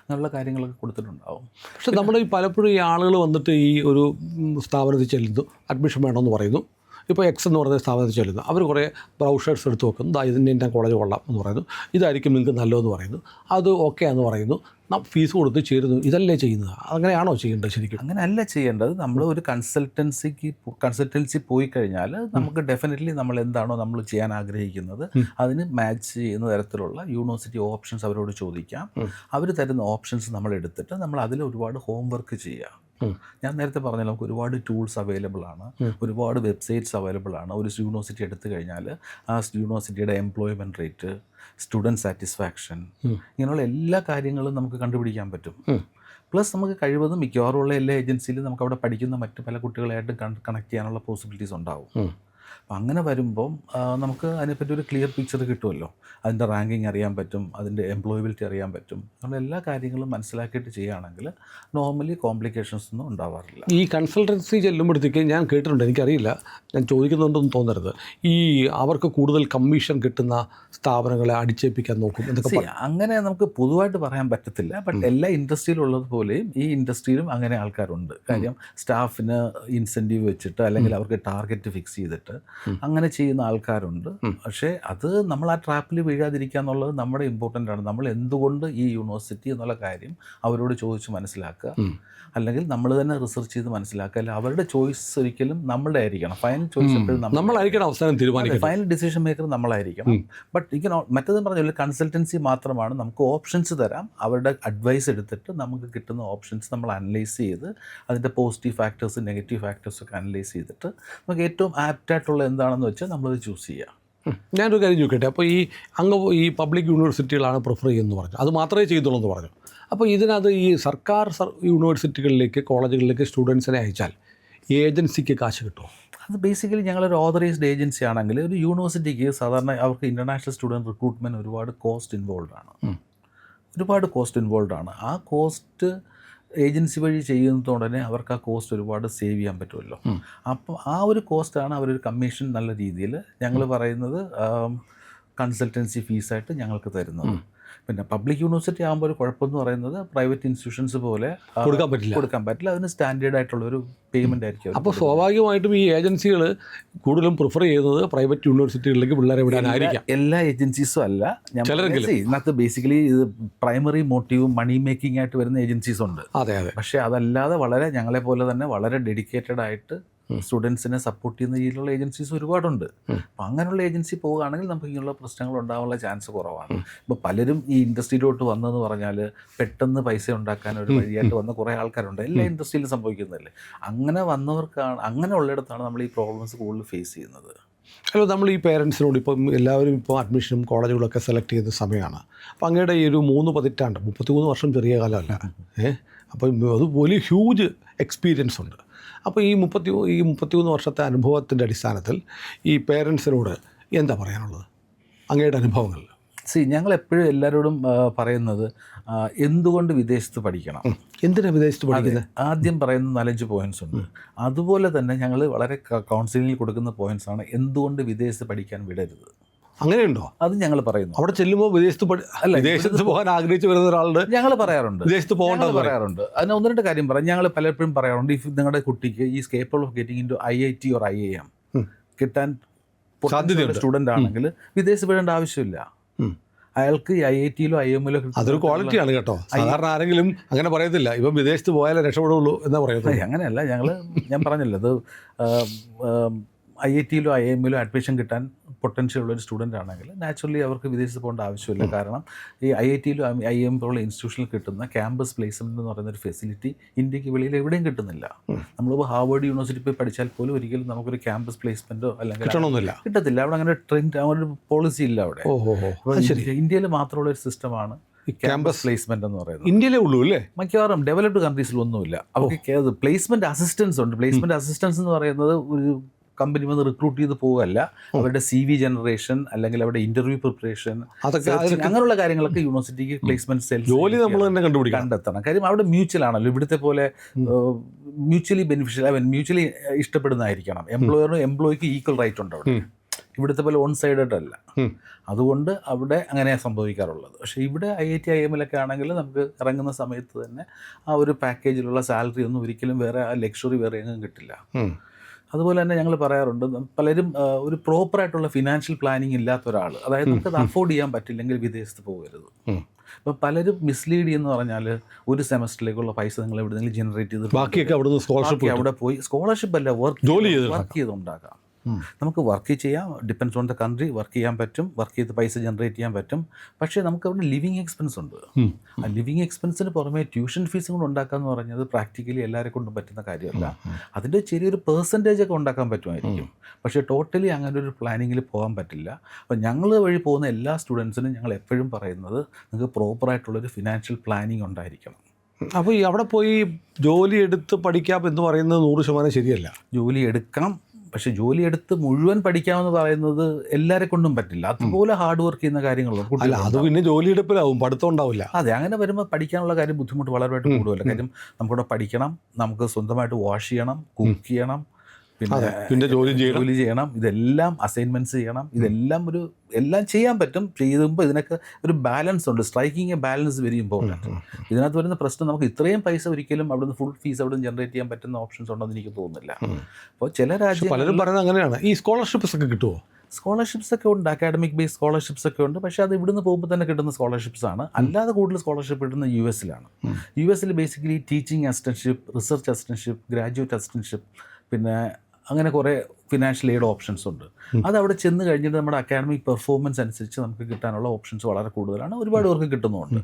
അങ്ങനെയുള്ള കാര്യങ്ങളൊക്കെ കൊടുത്തിട്ടുണ്ടാവും. പക്ഷെ നമ്മുടെ ഈ പലപ്പോഴും ഈ ആളുകൾ വന്നിട്ട് ഈ ഒരു സ്ഥാപനത്തിൽ ചെല്ലുന്നു, അഡ്മിഷൻ വേണമെന്ന് പറയുന്നു. ഇപ്പോൾ എക്സ് എന്ന് പറയുന്ന സ്ഥാപനത്തിൽ ചെല്ലുന്നു, അവർ കുറേ ബ്രൗഷേഴ്സ് എടുത്ത് വെക്കുന്നു, ഇതിൻ്റെ എൻ്റെ കോളേജ് കൊള്ളാം എന്ന് പറയുന്നു, ഇതായിരിക്കും നിങ്ങൾക്ക് നല്ലതെന്ന് പറയുന്നു, അത് ഓക്കെ എന്ന് പറയുന്നു, ഫീസ് കൊടുത്ത് ചേരുന്നു. ഇതല്ലേ ചെയ്യുന്നത്? അങ്ങനെയാണോ ചെയ്യേണ്ടത്? ശരിക്കും അങ്ങനെയല്ല ചെയ്യേണ്ടത്. നമ്മൾ ഒരു കൺസൾട്ടൻസി പോയി കഴിഞ്ഞാൽ നമുക്ക് ഡെഫിനറ്റ്ലി നമ്മൾ എന്താണോ നമ്മൾ ചെയ്യാൻ ആഗ്രഹിക്കുന്നത് അതിന് മാച്ച് ചെയ്യുന്ന തരത്തിലുള്ള യൂണിവേഴ്സിറ്റി ഓപ്ഷൻസ് അവരോട് ചോദിക്കാം. അവർ തരുന്ന ഓപ്ഷൻസ് നമ്മൾ എടുത്തിട്ട് നമ്മൾ അതിൽ ഒരുപാട് ഹോംവർക്ക് ചെയ്യുക. ഞാൻ നേരത്തെ പറഞ്ഞാൽ നമുക്ക് ഒരുപാട് ടൂൾസ് അവൈലബിൾ ആണ്, ഒരുപാട് വെബ്സൈറ്റ്സ് അവൈലബിൾ ആണ്. ഒരു യൂണിവേഴ്സിറ്റി എടുത്തു കഴിഞ്ഞാൽ ആ യൂണിവേഴ്സിറ്റിയുടെ എംപ്ലോയ്മെൻറ്റ് റേറ്റ്, സ്റ്റുഡൻറ്റ് സാറ്റിസ്ഫാക്ഷൻ, ഇങ്ങനെയുള്ള എല്ലാ കാര്യങ്ങളും നമുക്ക് കണ്ടുപിടിക്കാൻ പറ്റും. പ്ലസ് നമുക്ക് കഴിവതും മിക്കവാറും ഉള്ള എല്ലാ ഏജൻസിയിലും നമുക്ക് അവിടെ പഠിക്കുന്ന മറ്റ് പല കുട്ടികളായിട്ട് കണക്ട് ചെയ്യാനുള്ള പോസിബിലിറ്റീസ് ഉണ്ടാവും. അപ്പം അങ്ങനെ വരുമ്പം നമുക്ക് അതിനെപ്പറ്റി ഒരു ക്ലിയർ പിക്ചർ കിട്ടുമല്ലോ. അതിൻ്റെ റാങ്കിങ് അറിയാൻ പറ്റും, അതിൻ്റെ എംപ്ലോയബിലിറ്റി അറിയാൻ പറ്റും. അങ്ങനെ എല്ലാ കാര്യങ്ങളും മനസ്സിലാക്കിയിട്ട് ചെയ്യുകയാണെങ്കിൽ നോർമലി കോംപ്ലിക്കേഷൻസ് ഒന്നും ഉണ്ടാവാറില്ല. ഈ കൺസൾട്ടൻസി ചെല്ലുമ്പോഴത്തേക്ക് ഞാൻ കേട്ടിട്ടുണ്ട്, എനിക്കറിയില്ല, ഞാൻ ചോദിക്കുന്നുണ്ടെന്ന് തോന്നരുത്, ഈ അവർക്ക് കൂടുതൽ കമ്മീഷൻ കിട്ടുന്ന സ്ഥാപനങ്ങളെ അടിച്ചേൽപ്പിക്കാൻ നോക്കും എന്നൊക്കെ. അങ്ങനെ നമുക്ക് പൊതുവായിട്ട് പറയാൻ പറ്റത്തില്ല. ബട്ട് എല്ലാ ഇൻഡസ്ട്രിയിലുള്ളതുപോലെയും ഈ ഇൻഡസ്ട്രിയിലും അങ്ങനെ ആൾക്കാരുണ്ട്. കാര്യം സ്റ്റാഫിന് ഇൻസെൻറ്റീവ് വെച്ചിട്ട് അല്ലെങ്കിൽ അവർക്ക് ടാർഗറ്റ് ഫിക്സ് ചെയ്തിട്ട് അങ്ങനെ ചെയ്യുന്ന ആൾക്കാരുണ്ട്. പക്ഷേ അത് നമ്മൾ ആ ട്രാപ്പിൽ വീഴാതിരിക്കുക എന്നുള്ളത് നമ്മുടെ ഇമ്പോർട്ടൻ്റ് ആണ്. നമ്മൾ എന്തുകൊണ്ട് ഈ യൂണിവേഴ്സിറ്റി എന്നുള്ള കാര്യം അവരോട് ചോദിച്ച് മനസ്സിലാക്കുക, അല്ലെങ്കിൽ നമ്മൾ തന്നെ റിസർച്ച് ചെയ്ത് മനസ്സിലാക്കുക. അല്ലെങ്കിൽ അവരുടെ ചോയ്സ് ഒരിക്കലും നമ്മളുടെ ആയിരിക്കണം. ഫൈനൽ ചോയ്സ് എപ്പോഴും നമ്മളായിരിക്കണം അവസാനം തീരുമാനിക്കുക. ഫൈനൽ ഡിസിഷൻ മേക്കർ നമ്മളായിരിക്കണം. ബട്ട് മറ്റേത് പറഞ്ഞാൽ കൺസൾട്ടൻസി മാത്രമാണ്. നമുക്ക് ഓപ്ഷൻസ് തരാം, അവരുടെ അഡ്വൈസ് എടുത്തിട്ട് നമുക്ക് കിട്ടുന്ന ഓപ്ഷൻസ് നമ്മൾ അനലൈസ് ചെയ്ത് അതിൻ്റെ പോസിറ്റീവ് ഫാക്ടേഴ്സ് നെഗറ്റീവ് ഫാക്ടേഴ്സൊക്കെ അനലൈസ് ചെയ്തിട്ട് നമുക്ക് ഏറ്റവും ആപ്റ്റായിട്ടുള്ള എന്താണെന്ന് വെച്ചാൽ നമ്മളത് ചൂസ് ചെയ്യുക. ഞാനൊരു കാര്യം ചോദിക്കട്ടെ, അപ്പോൾ ഈ പബ്ലിക് യൂണിവേഴ്സിറ്റികളാണ് പ്രിഫർ ചെയ്യുമെന്ന് പറഞ്ഞു, അത് മാത്രമേ ചെയ്തുള്ളൂ എന്ന് പറഞ്ഞു. അപ്പോൾ ഇതിനകത്ത് ഈ സർക്കാർ യൂണിവേഴ്സിറ്റികളിലേക്ക് കോളേജുകളിലേക്ക് സ്റ്റുഡൻസിനെ അയച്ചാൽ ഏജൻസിക്ക് കാശ് കിട്ടുമോ? അത് ബേസിക്കലി ഞങ്ങളൊരു ഓതറൈസ്ഡ് ഏജൻസി ആണെങ്കിൽ ഒരു യൂണിവേഴ്സിറ്റിക്ക് സാധാരണ അവർക്ക് ഇൻ്റർനാഷണൽ സ്റ്റുഡൻറ്റ് റിക്രൂട്ട്മെൻറ്റ് ഒരുപാട് കോസ്റ്റ് ഇൻവോൾവ് ആണ്. ആ കോസ്റ്റ് ഏജൻസി വഴി ചെയ്യുന്നതോടെ അവർക്ക് ആ കോസ്റ്റ് ഒരുപാട് സേവ് ചെയ്യാൻ പറ്റുമല്ലോ. അപ്പം ആ ഒരു കോസ്റ്റാണ് അവരൊരു കമ്മീഷൻ നല്ല രീതിയിൽ ഞങ്ങൾ പറയുന്നത് കൺസൾട്ടൻസി ഫീസായിട്ട് ഞങ്ങൾക്ക് തരുന്നത്. പിന്നെ പബ്ലിക് യൂണിവേഴ്സിറ്റി ആകുമ്പോൾ ഒരു കുഴപ്പമെന്ന് പറയുന്നത് പ്രൈവറ്റ് ഇൻസ്റ്റിറ്റ്യൂഷൻസ് പോലെ കൊടുക്കാൻ പറ്റില്ല. അതിന് സ്റ്റാൻഡേർഡ് ആയിട്ടുള്ളൊരു പേയ്മെൻ്റ് ആയിരിക്കും. അപ്പോൾ സ്വാഭാവികമായിട്ടും ഈ ഏജൻസികൾ കൂടുതലും പ്രിഫർ ചെയ്യുന്നത് പ്രൈവറ്റ് യൂണിവേഴ്സിറ്റികളിലേക്ക് പിള്ളേരെ വിടാനായിരിക്കാം. എല്ലാ ഏജൻസീസും അല്ല, ഇതിനകത്ത് ബേസിക്കലി ഇത് പ്രൈമറി മോട്ടീവ് മണി മേക്കിംഗ് ആയിട്ട് വരുന്ന ഏജൻസീസ് ഉണ്ട്. അതെ. പക്ഷേ അതല്ലാതെ വളരെ ഞങ്ങളെ പോലെ തന്നെ വളരെ ഡെഡിക്കേറ്റഡ് ആയിട്ട് സ്റ്റുഡൻസിനെ സപ്പോർട്ട് ചെയ്യുന്ന രീതിയിലുള്ള ഏജൻസീസ് ഒരുപാടുണ്ട്. അപ്പം അങ്ങനെയുള്ള ഏജൻസി പോവുകയാണെങ്കിൽ നമുക്ക് ഇങ്ങനെയുള്ള പ്രശ്നങ്ങൾ ഉണ്ടാകാനുള്ള ചാൻസ് കുറവാണ്. ഇപ്പോൾ പലരും ഈ ഇൻഡസ്ട്രിയിലോട്ട് വന്നതെന്ന് പറഞ്ഞാൽ പെട്ടെന്ന് പൈസ ഉണ്ടാക്കാൻ ഒരു വഴിയായിട്ട് വന്ന കുറേ ആൾക്കാരുണ്ട്. എല്ലാ ഇൻഡസ്ട്രിയിലും സംഭവിക്കുന്നതല്ലേ. അങ്ങനെ വന്നവർക്കാണ്, അങ്ങനെ ഉള്ളിടത്താണ് നമ്മൾ ഈ പ്രോബ്ലംസ് കൂടുതൽ ഫേസ് ചെയ്യുന്നത്. അല്ല, നമ്മൾ ഈ പേരൻസിനോട് ഇപ്പം എല്ലാവരും ഇപ്പോൾ അഡ്മിഷനും കോളേജുകളൊക്കെ സെലക്ട് ചെയ്യുന്ന സമയമാണ്. അപ്പം അങ്ങയുടെ ഈ ഒരു 3 പതിറ്റാണ്ട് 33 വർഷം ചെറിയ കാലമല്ല, അപ്പം അത് വലിയ ഹ്യൂജ് എക്സ്പീരിയൻസ് ഉണ്ട്. അപ്പോൾ ഈ 33 വർഷത്തെ അനുഭവത്തിൻ്റെ അടിസ്ഥാനത്തിൽ ഈ പേരൻസിനോട് എന്താ പറയാനുള്ളത്, അങ്ങയുടെ അനുഭവങ്ങൾ? ഞങ്ങളെപ്പോഴും എല്ലാവരോടും പറയുന്നത് എന്തുകൊണ്ട് വിദേശത്ത് പഠിക്കണം, എന്തിനാണ് വിദേശത്ത് പഠിക്കുന്നത് ആദ്യം പറയുന്ന 4-5 പോയിൻറ്റ്സ് ഉണ്ട്. അതുപോലെ തന്നെ ഞങ്ങൾ വളരെ കൗൺസിലിങ്ങിൽ കൊടുക്കുന്ന പോയിൻറ്റ്സാണ് എന്തുകൊണ്ട് വിദേശത്ത് പഠിക്കാൻ വിടരുത്. അങ്ങനെയുണ്ടോ? അത് ഞങ്ങൾ പറയുന്നു. അവിടെ ചെല്ലുമ്പോൾ വിദേശത്ത് പോകാൻ ആഗ്രഹിച്ച് വരുന്ന ഒരാളുടെ ഞങ്ങൾ പറയാറുണ്ട്, വിദേശത്ത് പോകേണ്ടത് പറയാറുണ്ട്. അതിന് 1-2 കാര്യം പറയാം. ഞങ്ങൾ പലപ്പോഴും പറയാറുണ്ട്, ഇഫ് നിങ്ങളുടെ കുട്ടിക്ക് is capable of getting into IIT or IIM കിട്ടാൻ സാധ്യതയുള്ള സ്റ്റുഡൻ്റ് ആണെങ്കിൽ വിദേശത്ത് വിടേണ്ട ആവശ്യമില്ല. അയാൾക്ക് ഈ IIT-യിലോ IIM-ലോ അതൊരു ക്വാളിറ്റിയാണ് കേട്ടോ. സാധാരണ ആരെങ്കിലും അങ്ങനെ പറയത്തില്ല, ഇപ്പം വിദേശത്ത് പോയാലേ രക്ഷപ്പെടുള്ളൂ എന്നാ പറയുന്നത്. അങ്ങനെയല്ല, ഞാൻ പറഞ്ഞല്ലോ, അത് IIT-യിലോ IIM-ലോ അഡ്മിഷൻ കിട്ടാൻ പൊട്ടൻഷ്യൽ ഉള്ളൊരു സ്റ്റുഡൻ്റ് ആണെങ്കിൽ നാച്ചുറലി അവർക്ക് വിദേശത്ത് പോകേണ്ട ആവശ്യമില്ല. കാരണം ഈ IIT-യിലോ IIM പോലുള്ള ഇൻസ്റ്റിറ്റ്യൂഷനിൽ കിട്ടുന്ന ക്യാമ്പസ് പ്ലേസ്മെൻറ്റ് എന്ന് പറയുന്നൊരു ഫെസിലിറ്റി ഇന്ത്യക്ക് വെളിയിൽ എവിടെയും കിട്ടുന്നില്ല. നമ്മളിപ്പോൾ ഹാർവേഡ് യൂണിവേഴ്സിറ്റി പോയി പഠിച്ചാൽ പോലും ഒരിക്കലും നമുക്കൊരു ക്യാമ്പസ് പ്ലേസ്മെൻറ്റോ അല്ലെങ്കിൽ കിട്ടത്തില്ല. അവിടെ അങ്ങനെ ട്രെൻഡ് ഒരു പോളിസി ഇല്ല അവിടെ. ഇന്ത്യയിൽ മാത്രമുള്ള ഒരു സിസ്റ്റമാണ് ക്യാമ്പസ് പ്ലേസ്മെന്റ് എന്ന് പറയുന്നത്. ഇന്ത്യയിലേ ഉള്ളൂ അല്ലേ? മിക്കവാറും ഡെവലപ്ഡ് കൺട്രീസിലൊന്നുമില്ല. അവർക്ക് പ്ലേസ്മെന്റ് അസിസ്റ്റൻസ് ഉണ്ട്. പ്ലേസ്മെന്റ് അസിസ്റ്റൻസ് എന്ന് പറയുന്നത് ഒരു കമ്പനി വന്ന് റിക്രൂട്ട് ചെയ്ത് പോവുകയല്ല, അവരുടെ CV ജനറേഷൻ അല്ലെങ്കിൽ അവരുടെ ഇന്റർവ്യൂ പ്രിപ്പറേഷൻ അങ്ങനെയുള്ള കാര്യങ്ങളൊക്കെ യൂണിവേഴ്സിറ്റിക്ക് പ്ലേസ്മെന്റ് സെൽ ജോലി നമ്മൾ തന്നെ കണ്ടെത്തണം. കാര്യം അവിടെ മ്യൂച്വൽ ആണല്ലോ. ഇവിടുത്തെ പോലെ മ്യൂച്വലി ബെനിഫിഷ്യൽ മ്യൂച്വലി ഇഷ്ടപ്പെടുന്നതായിരിക്കണം. എംപ്ലോയറിനും എംപ്ലോയിക്ക് ഈക്വൽ റൈറ്റ് ഉണ്ട് അവിടെ. ഇവിടുത്തെ പോലെ ഓൺ സൈഡഡ് അല്ല. അതുകൊണ്ട് അവിടെ അങ്ങനെ സംഭവിക്കാറുള്ളത്. പക്ഷേ ഇവിടെ IIT IIM-ലൊക്കെ ആണെങ്കിൽ നമുക്ക് ഇറങ്ങുന്ന സമയത്ത് തന്നെ ആ ഒരു പാക്കേജിലുള്ള സാലറി ഒന്നും ഒരിക്കലും വേറെ ആ ലക്ഷറി വേറെ എങ്ങും കിട്ടില്ല. അതുപോലെ തന്നെ ഞങ്ങൾ പറയാറുണ്ട്, പലരും ഒരു പ്രോപ്പറായിട്ടുള്ള ഫിനാൻഷ്യൽ പ്ലാനിങ് ഇല്ലാത്ത ഒരാൾ, അതായത് നമുക്കത് അഫോർഡ് ചെയ്യാൻ പറ്റില്ലെങ്കിൽ വിദേശത്ത് പോകരുത്. ഇപ്പം പലരും മിസ്ലീഡ് എന്ന് പറഞ്ഞാൽ ഒരു സെമസ്റ്ററിലേക്കുള്ള പൈസ നിങ്ങൾ എവിടെയെങ്കിലും ജനറേറ്റ് ചെയ്ത് ബാക്കിയൊക്കെ അവിടെ പോയി സ്കോളർഷിപ്പ് അല്ല വർക്ക് ചെയ്തുണ്ടാക്കാം. നമുക്ക് വർക്ക് ചെയ്യാം, depends on the country, work ചെയ്യാൻ പറ്റും, വർക്ക് ചെയ്ത് പൈസ ജനറേറ്റ് ചെയ്യാൻ പറ്റും. പക്ഷേ നമുക്ക് അവിടെ ലിവിങ് എക്സ്പെൻസ് ഉണ്ട്. ആ ലിവിങ് എക്സ്പെൻസിന് പുറമെ ട്യൂഷൻ ഫീസും കൂടെ ഉണ്ടാക്കാമെന്ന് പറഞ്ഞത് പ്രാക്ടിക്കലി എല്ലാവരെ കൊണ്ടും പറ്റുന്ന കാര്യമല്ല. അതിൻ്റെ ചെറിയൊരു പെർസെൻറ്റേജ് ഒക്കെ ഉണ്ടാക്കാൻ പറ്റുമായിരിക്കും, പക്ഷേ ടോട്ടലി അങ്ങനെ ഒരു പ്ലാനിങ്ങിൽ പോകാൻ പറ്റില്ല. അപ്പോൾ ഞങ്ങൾ വഴി പോകുന്ന എല്ലാ സ്റ്റുഡൻസിനും ഞങ്ങൾ എപ്പോഴും പറയുന്നത് നിങ്ങൾക്ക് പ്രോപ്പറായിട്ടുള്ളൊരു ഫിനാൻഷ്യൽ പ്ലാനിങ് ഉണ്ടായിരിക്കണം. അപ്പോൾ ഈ അവിടെ പോയി ജോലി എടുത്ത് പഠിക്കാം എന്ന് പറയുന്നത് 100% ശരിയല്ല. ജോലി എടുക്കാം, പക്ഷെ ജോലി എടുത്ത് മുഴുവൻ പഠിക്കാമെന്ന് പറയുന്നത് എല്ലാവരെ കൊണ്ടും പറ്റില്ല. അതുപോലെ ഹാർഡ് വർക്ക് ചെയ്യുന്ന കാര്യങ്ങളുണ്ട്. അല്ല, അത് പിന്നെ ജോലിയെടുപ്പിലാവും, പഠിത്തം ഉണ്ടാവില്ല. അതെ, അങ്ങനെ വരുമ്പോൾ പഠിക്കാനുള്ള കാര്യം ബുദ്ധിമുട്ട് വളരെയായിട്ട് കൂടുതലല്ല. കാര്യം നമുക്കിവിടെ പഠിക്കണം, നമുക്ക് സ്വന്തമായിട്ട് വാഷ് ചെയ്യണം, കുക്ക് ചെയ്യണം, പിന്നെ ജോലി ചെയ്യണം, ഇതെല്ലാം അസൈൻമെൻറ്റ്സ് ചെയ്യണം, എല്ലാം ചെയ്യാൻ പറ്റും. ചെയ്യുമ്പോൾ ഇതിനൊക്കെ ഒരു ബാലൻസ് ഉണ്ട്. Striking A balance very important. ഇതിനകത്ത് വരുന്ന പ്രശ്നം, നമുക്ക് ഇത്രയും പൈസ ഒരിക്കലും അവിടുന്ന് ഫുൾ ഫീസ് അവിടെ ജനറേറ്റ് ചെയ്യാൻ പറ്റുന്ന ഓപ്ഷൻസ് ഉണ്ടെന്ന് എനിക്ക് തോന്നുന്നില്ല. അപ്പോൾ ചില രാജ്യം പലരും പറയുന്നത് അങ്ങനെയാണ്. ഈ സ്കോളർഷിപ്സ് ഒക്കെ കിട്ടുമോ? സ്കോളർഷിപ്സ് ഒക്കെ ഉണ്ട്, അക്കാഡമിക് ബേസ് സ്കോളർഷിപ്സ് ഒക്കെ ഉണ്ട്. പക്ഷേ അത് ഇവിടുന്ന് പോകുമ്പോൾ തന്നെ കിട്ടുന്ന സ്കോളർഷിപ്സ് ആണ്. അല്ലാതെ കൂടുതൽ സ്കോളർഷിപ്പ് കിട്ടുന്ന US-ലാണ്. US-ൽ basically teaching assistantship, research assistantship, graduate assistantship, പിന്നെ അങ്ങനെ കുറേ ഫിനാൻഷ്യൽ എയ്ഡ് ഓപ്ഷൻസ് ഉണ്ട്. അത് അവിടെ ചെന്ന് കഴിഞ്ഞിട്ട് നമ്മുടെ അക്കാഡമിക് പെർഫോമൻസ് അനുസരിച്ച് നമുക്ക് കിട്ടാനുള്ള ഓപ്ഷൻസ് വളരെ കൂടുതലാണ്. ഒരുപാട് പേർക്ക് കിട്ടുന്നുമുണ്ട്.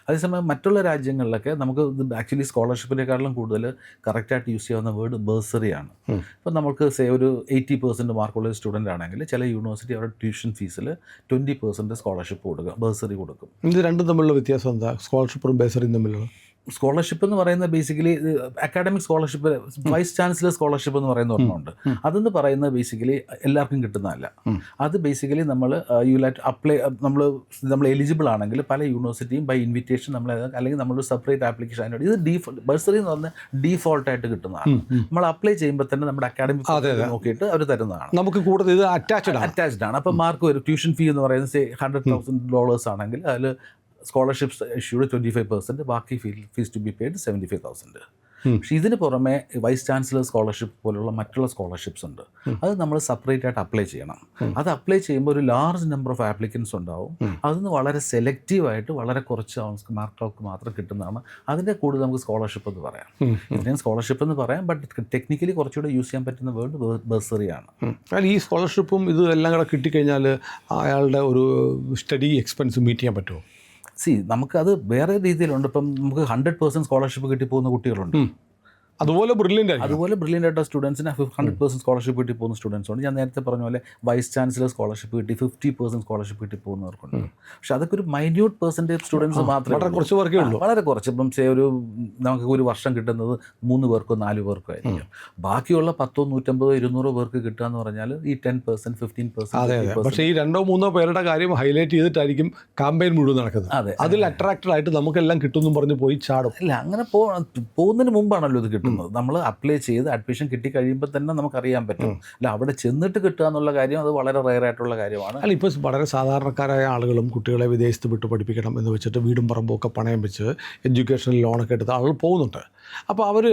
അതേസമയം മറ്റുള്ള രാജ്യങ്ങളിലൊക്കെ നമുക്ക് ഇത് ആക്ച്വലി സ്കോളർഷിപ്പിനേക്കാളും കൂടുതൽ കറക്റ്റായിട്ട് യൂസ് ചെയ്യാവുന്ന വേർഡ് ബേഴ്സറിയാണ്. ഇപ്പം നമുക്ക് ഒരു 80% മാർക്കുള്ള സ്റ്റുഡൻ്റ് ആണെങ്കിൽ ചില യൂണിവേഴ്സിറ്റി അവരുടെ ട്യൂഷൻ ഫീസിൽ 20% സ്കോളർഷിപ്പ് കൊടുക്കും, ബേഴ്സറി കൊടുക്കും. ഇത് രണ്ടും തമ്മിലുള്ള വ്യത്യാസം എന്താ, സ്കോളർഷിപ്പും ബേഴ്സറിയും തമ്മിലുള്ള? സ്കോളർഷിപ്പ് എന്ന് പറയുന്നത് basically academic scholarship, vice chancellor scholarship എന്ന് പറയുന്ന ഒരെണ്ണമുണ്ട്. അതെന്ന് പറയുന്നത് ബേസിക്കലി എല്ലാവർക്കും കിട്ടുന്നതല്ല. അത് ബേസിക്കലി നമ്മൾ അപ്ലൈ നമ്മൾ എലിജിബിൾ ആണെങ്കിൽ പല യൂണിവേഴ്സിറ്റിയും ബൈ ഇൻവിറ്റേഷൻ അല്ലെങ്കിൽ നമ്മളൊരു സെപ്പറേറ്റ് ആപ്ലിക്കേഷൻ അതിനോട് ഇത് ബേഴ്സറി എന്ന് പറഞ്ഞാൽ ഡീഫോൾട്ടായിട്ട് കിട്ടുന്നതാണ്. നമ്മൾ അപ്ലൈ ചെയ്യുമ്പോൾ തന്നെ നമ്മുടെ അക്കാഡമിക് നോക്കിയിട്ട് അവർ തരുന്നതാണ്. നമുക്ക് കൂടുതൽ ഇത് അറ്റാച്ച്ഡ് ആണ്. അപ്പോൾ മാർക്ക് വരും. ട്യൂഷൻ ഫീ എന്ന് പറയുന്നത് $100,000 ആണെങ്കിൽ അതിൽ സ്കോളർഷിപ്സ് ഇഷ്യൂഡ് 25%, ബാക്കി ഫീസ് ടു ബി പെയ്ഡ് 75,000. പക്ഷേ ഇതിന് പുറമെ വൈസ് ചാൻസലർ സ്കോളർഷിപ്പ് പോലുള്ള മറ്റുള്ള സ്കോളർഷിപ്സ് ഉണ്ട്. അത് നമ്മൾ സെപ്പറേറ്റ് ആയിട്ട് അപ്ലൈ ചെയ്യണം. അത് അപ്ലൈ ചെയ്യുമ്പോൾ ഒരു ലാർജ് നമ്പർ ഓഫ് ആപ്ലിക്കൻസ് ഉണ്ടാവും. അതിന് വളരെ സെലക്റ്റീവായിട്ട് വളരെ കുറച്ച് മാർക്കുകൾക്ക് മാത്രം കിട്ടുന്നതാണ്. അതിൻ്റെ കൂടുതൽ നമുക്ക് സ്കോളർഷിപ്പ് എന്ന് പറയാം. ഇതിനെ സ്കോളർഷിപ്പ് എന്ന് പറയാം, ബട്ട് ടെക്നിക്കലി കുറച്ചുകൂടെ യൂസ് ചെയ്യാൻ പറ്റുന്ന വേർഡ് ബേഴ്സറിയാണ്. അല്ല, ഈ സ്കോളർഷിപ്പും ഇത് എല്ലാം കൂടെ കിട്ടിക്കഴിഞ്ഞാൽ അയാളുടെ ഒരു സ്റ്റഡി എക്സ്പെൻസ് മീറ്റ് ചെയ്യാൻ പറ്റുമോ? നമുക്കത് വേറെ രീതിയിലുണ്ട്. ഇപ്പം നമുക്ക് 100% സ്കോളർഷിപ്പ് കിട്ടി പോകുന്ന കുട്ടികളുണ്ട്. അതുപോലെ ബ്രില്യൻ്റ് ആയിട്ടുള്ള സ്റ്റുഡൻസിന് 100% സ്കോളർഷിപ്പ് കിട്ടി പോകുന്ന സ്റ്റുഡൻസ് ഉണ്ട്. ഞാൻ നേരത്തെ പറഞ്ഞ പോലെ വൈസ് ചാൻസലർ സ്കോളർഷിപ്പ് കിട്ടി 50% സ്കോളർഷിപ്പ് കിട്ടി പോകുന്നവർക്കുണ്ട്. പക്ഷെ അതൊക്കെ ഒരു മൈന്യൂട്ട് പെർസെൻറ്റേജ് സ്റ്റുഡൻസ് മാത്രമേ, വളരെ കുറച്ച്. ഇപ്പം നമുക്ക് ഒരു വർഷം കിട്ടുന്നത് 3 പേർക്കോ 4 പേർക്കോ ആയിരിക്കും. ബാക്കിയുള്ള 10, 150, 200 പേർക്ക് കിട്ടുക എന്ന് പറഞ്ഞാൽ ഈ 10%, 15%. പക്ഷേ ഈ 2-3 പേരുടെ കാര്യം ഹൈലൈറ്റ് ചെയ്തിട്ടായിരിക്കും ക്യാമ്പയിൻ മുഴുവൻ നടക്കുന്നത്. അതെ, അതിൽ അട്രാക്റ്റഡ് ആയിട്ട് നമുക്കെല്ലാം കിട്ടുമെന്നും പറഞ്ഞ് പോയി ചാടും. അല്ല, അങ്ങനെ പോകുന്നതിന് മുമ്പാണല്ലോ ഇത് കിട്ടുന്നത്. നമ്മൾ അപ്ലൈ ചെയ്ത് അഡ്മിഷൻ കിട്ടി കഴിയുമ്പോൾ തന്നെ നമുക്കറിയാൻ പറ്റും. അല്ല, അവിടെ ചെന്നിട്ട് കിട്ടുക എന്നുള്ള കാര്യം അത് വളരെ റെയർ ആയിട്ടുള്ള കാര്യമാണ്. അല്ല, ഇപ്പോൾ വളരെ സാധാരണക്കാരായ ആളുകളും കുട്ടികളെ വിദേശത്ത് വിട്ട് പഠിപ്പിക്കണം എന്ന് വെച്ചിട്ട് വീടും പറമ്പും ഒക്കെ പണയം വെച്ച് എഡ്യൂക്കേഷണൽ ലോണൊക്കെ എടുത്ത് ആളുകൾ പോകുന്നുണ്ട്. അപ്പോൾ അവർ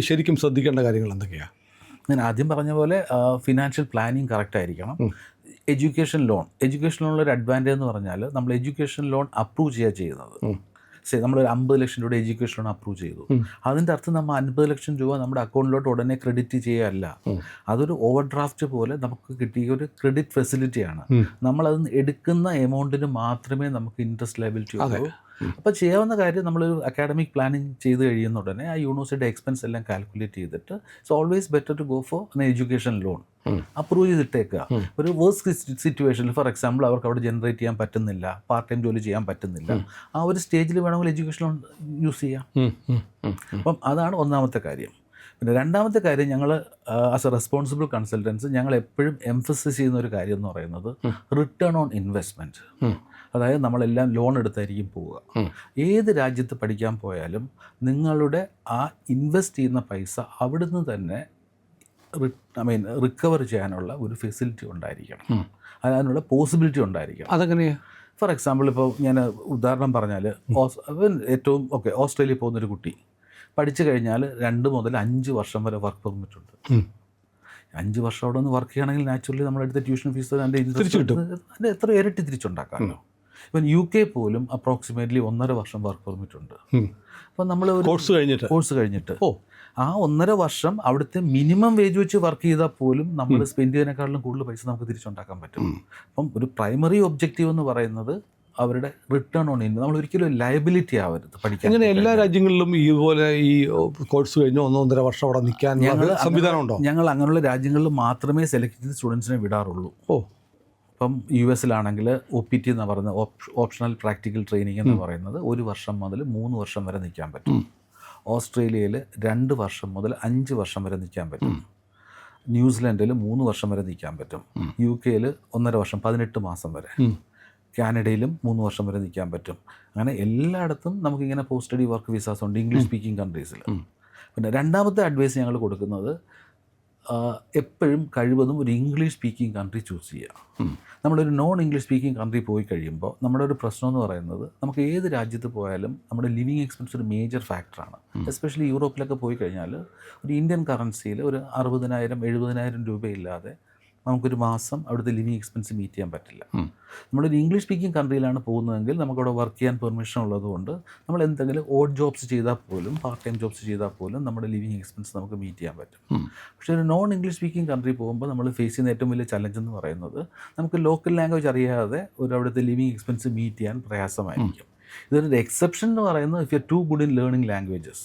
ശരിക്കും ശ്രദ്ധിക്കേണ്ട കാര്യങ്ങൾ എന്തൊക്കെയാണ്? ഞാൻ ആദ്യം പറഞ്ഞ പോലെ ഫിനാൻഷ്യൽ പ്ലാനിങ് കറക്റ്റ് ആയിരിക്കണം. എഡ്യൂക്കേഷൻ ലോണിലൊരു അഡ്വാൻറ്റേജ് എന്ന് പറഞ്ഞാൽ നമ്മൾ എഡ്യൂക്കേഷൻ ലോൺ അപ്രൂവ് ചെയ്യുന്നത്. നമ്മളൊരു 50 ലക്ഷം രൂപയുടെ എഡ്യൂക്കേഷൻ ലോൺ അപ്രൂവ് ചെയ്തു. അതിൻ്റെ അർത്ഥം നമ്മൾ 50 ലക്ഷം രൂപ നമ്മുടെ അക്കൗണ്ടിലോട്ട് ഉടനെ ക്രെഡിറ്റ് ചെയ്യുകയല്ല. അതൊരു ഓവർ ഡ്രാഫ്റ്റ് പോലെ നമുക്ക് കിട്ടിയ ഒരു ക്രെഡിറ്റ് ഫെസിലിറ്റിയാണ്. നമ്മളത് എടുക്കുന്ന എമൗണ്ടിന് മാത്രമേ നമുക്ക് ഇൻട്രസ്റ്റ് ലയബിലിറ്റി ഉള്ളൂ. അപ്പോൾ ചെയ്യാവുന്ന കാര്യം നമ്മളൊരു അക്കാഡമിക് പ്ലാനിങ് ചെയ്ത് കഴിയുന്ന ഉടനെ ആ യൂണിവേഴ്സിറ്റിയുടെ എക്സ്പെൻസ് എല്ലാം കാൽക്കുലേറ്റ് ചെയ്തിട്ട് it's always better to go for an education loan. Approve ചെയ്തിട്ടേക്കുക. ഒരു വേഴ്സ്റ്റ് സിറ്റുവേഷനിൽ, ഫോർ എക്സാമ്പിൾ, അവർക്ക് അവിടെ ജനറേറ്റ് ചെയ്യാൻ പറ്റുന്നില്ല, പാർട്ട് ടൈം ജോലി ചെയ്യാൻ പറ്റുന്നില്ല, ആ ഒരു സ്റ്റേജിൽ വേണമെങ്കിൽ എഡ്യൂക്കേഷൻ ലോൺ യൂസ് ചെയ്യാം. അപ്പം അതാണ് ഒന്നാമത്തെ കാര്യം. പിന്നെ രണ്ടാമത്തെ കാര്യം, ഞങ്ങൾ ആസ് എ റെസ്പോൺസിബിൾ കൺസൾട്ടൻസ് ഞങ്ങൾ എപ്പോഴും എംഫസിസ് ചെയ്യുന്ന ഒരു കാര്യം എന്ന് പറയുന്നത് റിട്ടേൺ ഓൺ ഇൻവെസ്റ്റ്മെൻറ്റ്. അതായത് നമ്മളെല്ലാം ലോൺ എടുത്തായിരിക്കും പോവുക. ഏത് രാജ്യത്ത് പഠിക്കാൻ പോയാലും നിങ്ങളുടെ ആ ഇൻവെസ്റ്റ് ചെയ്യുന്ന പൈസ അവിടുന്ന് തന്നെ റിക്കവർ ചെയ്യാനുള്ള ഒരു ഫെസിലിറ്റി ഉണ്ടായിരിക്കണം, അതിനുള്ള പോസിബിലിറ്റി ഉണ്ടായിരിക്കണം. അതെങ്ങനെയാണ്? ഫോർ എക്സാമ്പിൾ, ഇപ്പോൾ ഞാൻ ഉദാഹരണം പറഞ്ഞാൽ, ഏറ്റവും ഓസ്ട്രേലിയ പോകുന്നൊരു കുട്ടി പഠിച്ചു കഴിഞ്ഞാൽ 2 മുതൽ 5 വർഷം വരെ വർക്ക് പെർമിറ്റ് ഉണ്ട്. 5 വർഷം അവിടെ നിന്ന് വർക്ക് ചെയ്യുകയാണെങ്കിൽ നാച്ചുറലി നമ്മളെടുത്ത ട്യൂഷൻ ഫീസ് അതിൻ്റെ ഇൻട്രസ്റ്റ് അതിൻ്റെ എത്ര ഇരട്ടി തിരിച്ചുണ്ടാക്കാമല്ലോ. ഇപ്പം UK പോലും അപ്രോക്സിമേറ്റ്ലി 1.5 വർഷം വർക്ക് പെർമിറ്റ് ഉണ്ട്. അപ്പം നമ്മൾ കോഴ്സ് കഴിഞ്ഞിട്ട് ആ 1.5 വർഷം അവിടുത്തെ മിനിമം വേജ് വെച്ച് വർക്ക് ചെയ്താൽ പോലും നമ്മൾ സ്പെൻഡ് ചെയ്യുന്നതിനേക്കാളും കൂടുതൽ പൈസ നമുക്ക് തിരിച്ചുണ്ടാക്കാൻ പറ്റും. അപ്പം ഒരു പ്രൈമറി ഒബ്ജക്റ്റീവ് എന്ന് പറയുന്നത് അവരുടെ റിട്ടേൺ ഓൺ ഇൻകം. നമ്മൾ ഒരിക്കലും ലയബിലിറ്റി ആവരുത് പഠിക്കാൻ. അങ്ങനെ എല്ലാ രാജ്യങ്ങളിലും ഇതുപോലെ ഈ കോഴ്സ് കഴിഞ്ഞ് 1.5 വർഷം അവിടെ നിൽക്കാൻ സംവിധാനം ഉണ്ടോ? ഞങ്ങൾ അങ്ങനെയുള്ള രാജ്യങ്ങളിൽ മാത്രമേ സെലക്ട് ചെയ്ത് സ്റ്റുഡൻസിനെ വിടാറുള്ളൂ. ഇപ്പം US-ലാണെങ്കിൽ OPT എന്ന് പറയുന്നത് ഓപ്ഷണൽ പ്രാക്ടിക്കൽ ട്രെയിനിങ് എന്ന് പറയുന്നത് 1 വർഷം മുതൽ 3 വർഷം വരെ നിൽക്കാൻ പറ്റും. ഓസ്ട്രേലിയയിൽ 2 വർഷം മുതൽ 5 വർഷം വരെ നിൽക്കാൻ പറ്റും. ന്യൂസിലൻഡിൽ 3 വർഷം വരെ നിൽക്കാൻ പറ്റും. UK 1.5 വർഷം 18 മാസം വരെ. കാനഡയിലും 3 വർഷം വരെ നിൽക്കാൻ പറ്റും. അങ്ങനെ എല്ലായിടത്തും നമുക്കിങ്ങനെ പോസ്റ്റ് സ്റ്റഡി വർക്ക് വിസാസ് ഉണ്ട് ഇംഗ്ലീഷ് സ്പീക്കിംഗ് കൺട്രീസിൽ. പിന്നെ രണ്ടാമത്തെ അഡ്വൈസ് ഞങ്ങൾ കൊടുക്കുന്നത് എപ്പോഴും കഴിവതും ഒരു ഇംഗ്ലീഷ് സ്പീക്കിംഗ് കൺട്രി ചൂസ് ചെയ്യുക. നമ്മളൊരു നോൺ ഇംഗ്ലീഷ് സ്പീക്കിംഗ് കൺട്രി പോയി കഴിയുമ്പോൾ നമ്മുടെ ഒരു പ്രശ്നം എന്ന് പറയുന്നത് നമുക്ക് ഏത് രാജ്യത്ത് പോയാലും നമ്മുടെ ലിവിങ് എക്സ്പെൻസ് ഒരു മേജർ ഫാക്ടറാണ്. എസ്പെഷ്യലി യൂറോപ്പിലൊക്കെ പോയി കഴിഞ്ഞാൽ ഒരു ഇന്ത്യൻ കറൻസിയിൽ ഒരു 60,000-70,000 രൂപയില്ലാതെ നമുക്കൊരു മാസം അവിടുത്തെ ലിവിങ് എക്സ്പെൻസ് മീറ്റ് ചെയ്യാൻ പറ്റില്ല. നമ്മളൊരു ഇംഗ്ലീഷ് സ്പീക്കിംഗ് കൺട്രിയിലാണ് പോകുന്നതെങ്കിൽ നമുക്കവിടെ വർക്ക് ചെയ്യാൻ പെർമിഷൻ ഉള്ളതുകൊണ്ട് നമ്മൾ എന്തെങ്കിലും ഓഡ് ജോബ്സ് ചെയ്താൽ പോലും പാർട്ട് ടൈം ജോബ്സ് ചെയ്താൽ പോലും നമ്മുടെ ലിവിങ് എക്സ്പെൻസ് നമുക്ക് മീറ്റ് ചെയ്യാൻ പറ്റും. പക്ഷേ ഒരു നോൺ ഇംഗ്ലീഷ് സ്പീക്കിംഗ് കൺട്രി പോകുമ്പോൾ നമ്മൾ ഫേസ് ചെയ്യുന്ന ഏറ്റവും വലിയ ചലഞ്ച് എന്ന് പറയുന്നത് നമുക്ക് ലോക്കൽ ലാംഗ്വേജ് അറിയാതെ ഒരു അവിടുത്തെ ലിവിങ് എക്സ്പെൻസ് മീറ്റ് ചെയ്യാൻ പ്രയാസമായിരിക്കും. ഇതൊരു എക്സെപ്ഷൻ എന്ന് പറയുന്നത് if you are too good in learning languages.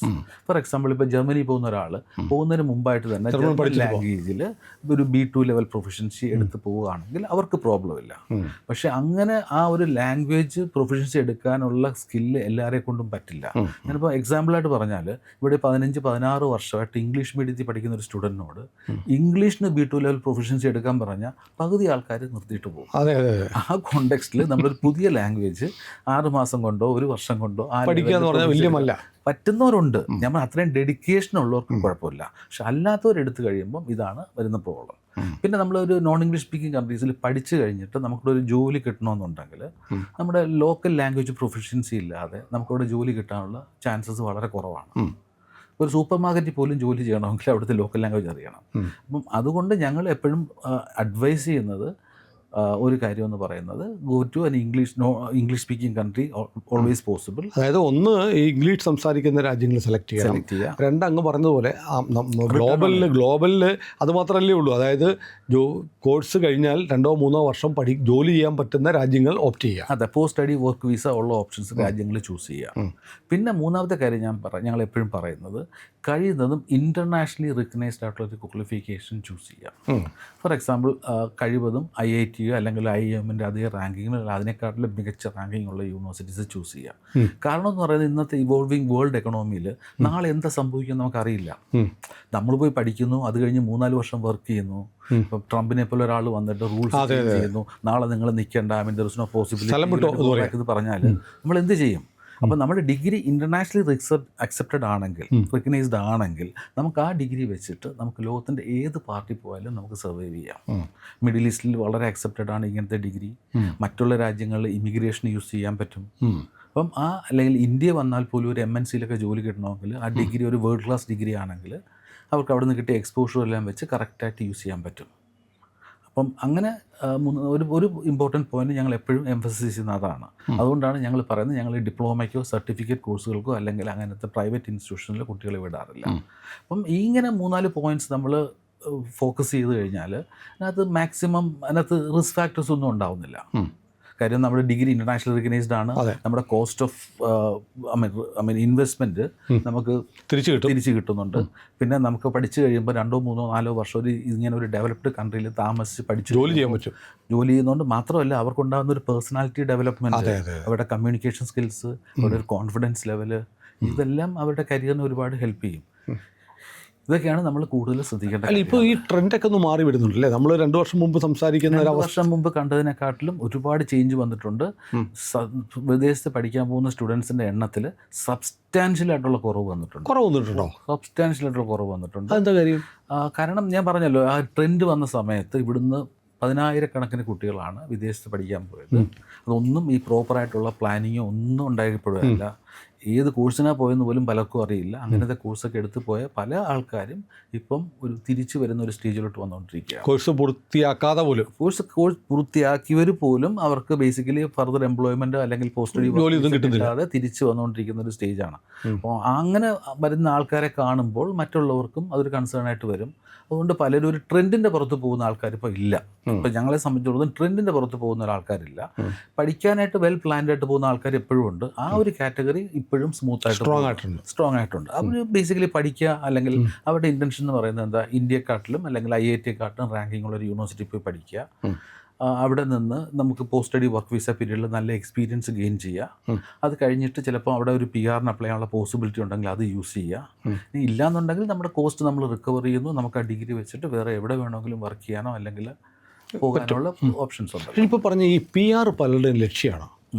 For example ഇപ്പോൾ ജർമ്മനി പോകുന്ന ഒരാൾ പോകുന്നതിന് മുമ്പായിട്ട് തന്നെ ജർമ്മൻ ലാംഗ്വേജിൽ ഒരു B2 ലെവൽ പ്രൊഫഷൻസി എടുത്ത് പോവുകയാണെങ്കിൽ അവർക്ക് പ്രോബ്ലം ഇല്ല. പക്ഷേ അങ്ങനെ ആ ഒരു ലാംഗ്വേജ് പ്രൊഫഷൻസി എടുക്കാനുള്ള സ്കില്ല് എല്ലാവരെ കൊണ്ടും പറ്റില്ല. ഞാനിപ്പോൾ എക്സാമ്പിളായിട്ട് പറഞ്ഞാൽ ഇവിടെ 15-16 വർഷമായിട്ട് ഇംഗ്ലീഷ് മീഡിയത്തിൽ പഠിക്കുന്ന ഒരു സ്റ്റുഡൻറ്റിനോട് ഇംഗ്ലീഷിന് B2 ലെവൽ പ്രൊഫഷൻസി എടുക്കാൻ പറഞ്ഞാൽ പകുതി ആൾക്കാർ നിർത്തിയിട്ട് പോകും. ആ കോണ്ടെക്സ്റ്റിൽ നമ്മളൊരു പുതിയ ലാംഗ്വേജ് 6 മാസം കൊണ്ടോ 1 വർഷം കൊണ്ടോ പറ്റുന്നവരുണ്ട്. നമ്മൾ അത്രയും ഡെഡിക്കേഷൻ ഉള്ളവർക്ക് കുഴപ്പമില്ല. പക്ഷെ അല്ലാത്തവരെടുത്ത് കഴിയുമ്പം ഇതാണ് വരുന്ന പ്രോബ്ലം. പിന്നെ നമ്മളൊരു നോൺ ഇംഗ്ലീഷ് സ്പീക്കിംഗ് കൺട്രീസിൽ പഠിച്ചു കഴിഞ്ഞിട്ട് നമുക്കൊരു ജോലി കിട്ടണമെന്നുണ്ടെങ്കിൽ നമ്മുടെ ലോക്കൽ ലാംഗ്വേജ് പ്രൊഫഷൻസി ഇല്ലാതെ നമുക്കവിടെ ജോലി കിട്ടാനുള്ള ചാൻസസ് വളരെ കുറവാണ്. ഒരു സൂപ്പർ മാർക്കറ്റിൽ പോലും ജോലി ചെയ്യണമെങ്കിൽ അവിടുത്തെ ലോക്കൽ ലാംഗ്വേജ് അറിയണം. അപ്പം അതുകൊണ്ട് ഞങ്ങൾ എപ്പോഴും അഡ്വൈസ് ചെയ്യുന്നത് ഒരു കാര്യം എന്ന് പറയുന്നത് go to an English speaking country always possible. അതായത് ഒന്ന് ഇംഗ്ലീഷ് സംസാരിക്കുന്ന രാജ്യങ്ങൾ സെലക്ട് ചെയ്യുക. രണ്ട് അങ്ങ് പറഞ്ഞതുപോലെ ഗ്ലോബലിൽ അത് മാത്രമല്ലേ ഉള്ളൂ. അതായത് കോഴ്സ് കഴിഞ്ഞാൽ 2-3 വർഷം ജോലി ചെയ്യാൻ പറ്റുന്ന രാജ്യങ്ങൾ ഓപ്റ്റ് ചെയ്യുക. അതെ, പോസ്റ്റ് സ്റ്റഡി വർക്ക് വിസ ഉള്ള ഓപ്ഷൻസ് രാജ്യങ്ങൾ ചൂസ് ചെയ്യുക. പിന്നെ മൂന്നാമത്തെ കാര്യം ഞങ്ങൾ എപ്പോഴും പറയുന്നത് കഴിയുന്നതും ഇൻ്റർനാഷണലി റിക്കഗ്നൈസ്ഡ് ആയിട്ടുള്ള ഒരു ക്വാളിഫിക്കേഷൻ ചൂസ് ചെയ്യുക. ഫോർ എക്സാമ്പിൾ കഴിവതും IIT അല്ലെങ്കിൽ IIM അതേ റാങ്കിങ്ങിൽ അതിനെക്കാട്ടിലും മികച്ച റാങ്കിങ് ഉള്ള യൂണിവേഴ്സിറ്റീസ് ചൂസ് ചെയ്യുക. കാരണം എന്ന് പറയുന്നത് ഇന്നത്തെ ഇവോൾവിംഗ് വേൾഡ് എക്കണോമിയിൽ നാളെ എന്താ സംഭവിക്കുമെന്ന് നമുക്കറിയില്ല. നമ്മൾ പോയി പഠിക്കുന്നു, അത് കഴിഞ്ഞ് 3-4 വർഷം വർക്ക് ചെയ്യുന്നു. ഇപ്പം ട്രംപിനെ പോലെ ഒരാൾ വന്നിട്ട് റൂൾസ് ചെയ്യുന്നു, നാളെ നിങ്ങൾ നിൽക്കേണ്ട, ദർ ഇസ് നോ പോസിബിലിറ്റി പറഞ്ഞാൽ നമ്മൾ എന്ത് ചെയ്യും? അപ്പോൾ നമ്മുടെ ഡിഗ്രി ഇൻ്റർനാഷണലി അക്സെപ്റ്റഡ് ആണെങ്കിൽ, റിക്കഗ്നൈസ്ഡ് ആണെങ്കിൽ നമുക്ക് ആ ഡിഗ്രി വെച്ചിട്ട് നമുക്ക് ലോകത്തിൻ്റെ ഏത് പാർട്ടി പോയാലും നമുക്ക് സർവൈവ് ചെയ്യാം. മിഡിൽ ഈസ്റ്റിൽ വളരെ അക്സെപ്റ്റഡ് ആണ് ഇങ്ങനത്തെ ഡിഗ്രി. മറ്റുള്ള രാജ്യങ്ങളിൽ ഇമിഗ്രേഷൻ യൂസ് ചെയ്യാൻ പറ്റും. അപ്പം അല്ലെങ്കിൽ ഇന്ത്യ വന്നാൽ പോലും ഒരു MNCയിലൊക്കെ ജോലി കിട്ടണമെങ്കിൽ ആ ഡിഗ്രി ഒരു വേൾഡ് ക്ലാസ് ഡിഗ്രി ആണെങ്കിൽ അവർക്ക് അവിടെ നിന്ന് കിട്ടിയ എക്സ്പോഷർ എല്ലാം വെച്ച് കറക്റ്റായിട്ട് യൂസ് ചെയ്യാൻ പറ്റും. അപ്പം അങ്ങനെ ഒരു ഇമ്പോർട്ടൻറ്റ് പോയിന്റ് ഞങ്ങൾ എപ്പോഴും എംഫസൈസ് ചെയ്യുന്ന അതാണ്. അതുകൊണ്ടാണ് ഞങ്ങൾ പറയുന്നത് ഞങ്ങൾ ഡിപ്ലോമയ്ക്കോ സർട്ടിഫിക്കറ്റ് കോഴ്സുകൾക്കോ അല്ലെങ്കിൽ അങ്ങനത്തെ പ്രൈവറ്റ് ഇൻസ്റ്റിറ്റ്യൂഷനിൽ കുട്ടികളെ വിടാറില്ല. അപ്പം ഇങ്ങനെ 3-4 പോയിന്റ്സ് നമ്മൾ ഫോക്കസ് ചെയ്ത് കഴിഞ്ഞാൽ അതിനകത്ത് മാക്സിമം അതിനകത്ത് റിസ്ക് ഫാക്ടേഴ്സ് ഒന്നും ഉണ്ടാവുന്നില്ല. കാര്യം നമ്മുടെ ഡിഗ്രി ഇൻ്റർനാഷണൽ റിക്കഗ്നൈസ്ഡ് ആണ്. നമ്മുടെ കോസ്റ്റ് ഓഫ് ഇൻവെസ്റ്റ്മെൻറ്റ് നമുക്ക് തിരിച്ച് കിട്ടുന്നുണ്ട്. പിന്നെ നമുക്ക് പഠിച്ചു കഴിയുമ്പോൾ 2-3-4 വർഷം ഇങ്ങനെ ഒരു ഡെവലപ്ഡ് കൺട്രിയിൽ താമസിച്ച് പഠിച്ച് ജോലി ചെയ്യാൻ പറ്റും. ജോലി ചെയ്യുന്നതുകൊണ്ട് മാത്രമല്ല അവർക്കുണ്ടാകുന്ന ഒരു പേഴ്സണാലിറ്റി ഡെവലപ്മെൻറ്റ്, അവരുടെ കമ്മ്യൂണിക്കേഷൻ സ്കിൽസ്, അവരുടെ ഒരു കോൺഫിഡൻസ് ലെവല്, ഇതെല്ലാം അവരുടെ കരിയറിന് ഒരുപാട് ഹെൽപ്പ് ചെയ്യും. ഇതൊക്കെയാണ് നമ്മൾ കൂടുതൽ ശ്രദ്ധിക്കേണ്ടത്. അല്ല, ഇപ്പോൾ ഈ ട്രെൻഡൊക്കെ ഒന്ന് മാറി വരുന്നുണ്ടല്ലേ? നമ്മൾ 2 വർഷം മുമ്പ് സംസാരിക്കുന്ന 2 വർഷം മുമ്പ് കണ്ടതിനെക്കാട്ടിലും ഒരുപാട് ചേഞ്ച് വന്നിട്ടുണ്ട്. വിദേശത്ത് പഠിക്കാൻ പോകുന്ന സ്റ്റുഡൻസിൻ്റെ എണ്ണത്തിൽ സബ്സ്റ്റാൻഷ്യൽ ആയിട്ടുള്ള കുറവ് വന്നിട്ടുണ്ടോ? സബ്സ്റ്റാൻഷ്യൽ ആയിട്ടുള്ള കുറവ് വന്നിട്ടുണ്ട്. എന്താ കാര്യം? കാരണം ഞാൻ പറഞ്ഞല്ലോ, ആ ട്രെൻഡ് വന്ന സമയത്ത് ഇവിടുന്ന് 10,000-കണക്കിന് കുട്ടികളാണ് വിദേശത്ത് പഠിക്കാൻ പോയത്. അതൊന്നും ഈ പ്രോപ്പറായിട്ടുള്ള പ്ലാനിങ്ങോ ഒന്നും ഉണ്ടായപ്പോഴല്ല. ഏത് കോഴ്സിനാണ് പോയെന്ന് പോലും പലർക്കും അറിയില്ല. അങ്ങനത്തെ കോഴ്സൊക്കെ എടുത്ത് പോയ പല ആൾക്കാരും ഇപ്പം ഒരു തിരിച്ചു വരുന്ന ഒരു സ്റ്റേജിലോട്ട് വന്നുകൊണ്ടിരിക്കുക. കോഴ്സ് പൂർത്തിയാക്കാതെ പോലും കോഴ്സ് പൂർത്തിയാക്കിയവർ പോലും അവർക്ക് ബേസിക്കലി ഫർദർ എംപ്ലോയ്മെൻറ്റ് അല്ലെങ്കിൽ പോസ്റ്റ് സ്റ്റഡി കിട്ടാതെ തിരിച്ചു വന്നുകൊണ്ടിരിക്കുന്ന ഒരു സ്റ്റേജാണ്. അപ്പോൾ അങ്ങനെ വരുന്ന ആൾക്കാരെ കാണുമ്പോൾ മറ്റുള്ളവർക്കും അതൊരു കൺസേൺ ആയിട്ട് വരും. അതുകൊണ്ട് പലരും ഒരു ട്രെൻഡിൻ്റെ പുറത്ത് പോകുന്ന ആൾക്കാർ ഇപ്പോൾ ഇല്ല. ഇപ്പം ഞങ്ങളെ സംബന്ധിച്ചിടത്തോളം ട്രെൻഡിൻ്റെ പുറത്ത് പോകുന്ന ഒരാൾക്കാരില്ല. പഠിക്കാനായിട്ട് വെൽ പ്ലാൻഡ് ആയിട്ട് പോകുന്ന ആൾക്കാർ എപ്പോഴും ഉണ്ട്. ആ ഒരു കാറ്റഗറി ഇപ്പോഴും സ്ട്രോങ് ആയിട്ടുണ്ട്. അവർ ബേസിക്കലി പഠിക്കുക, അല്ലെങ്കിൽ അവരുടെ ഇൻറ്റൻഷൻ എന്ന് പറയുന്നത് എന്താ, ഇന്ത്യക്കാട്ടിലും അല്ലെങ്കിൽ IIT റാങ്കിങ് ഉള്ള ഒരു യൂണിവേഴ്സിറ്റി പോയി പഠിക്കുക, അവിടെ നിന്ന് നമുക്ക് പോസ്റ്റ് സ്റ്റഡി വർക്ക് വിസ പീരീഡിൽ നല്ല എക്സ്പീരിയൻസ് ഗെയിൻ ചെയ്യുക. അത് കഴിഞ്ഞിട്ട് ചിലപ്പോൾ അവിടെ ഒരു PR അപ്ലൈ ചെയ്യാനുള്ള പോസിബിലിറ്റി ഉണ്ടെങ്കിൽ അത് യൂസ് ചെയ്യുക. ഇല്ലാന്നുണ്ടെങ്കിൽ നമ്മുടെ കോസ്റ്റ് നമ്മൾ റിക്കവർ ചെയ്യുന്നു. നമുക്ക് ആ ഡിഗ്രി വെച്ചിട്ട് വേറെ എവിടെ വേണമെങ്കിലും വർക്ക് ചെയ്യാനോ അല്ലെങ്കിൽ പോകാനുള്ള ഓപ്ഷൻസ് ഉണ്ട്. ഇപ്പോൾ പറഞ്ഞ ഈ PR പലരുടെയും ലക്ഷ്യമാണ്.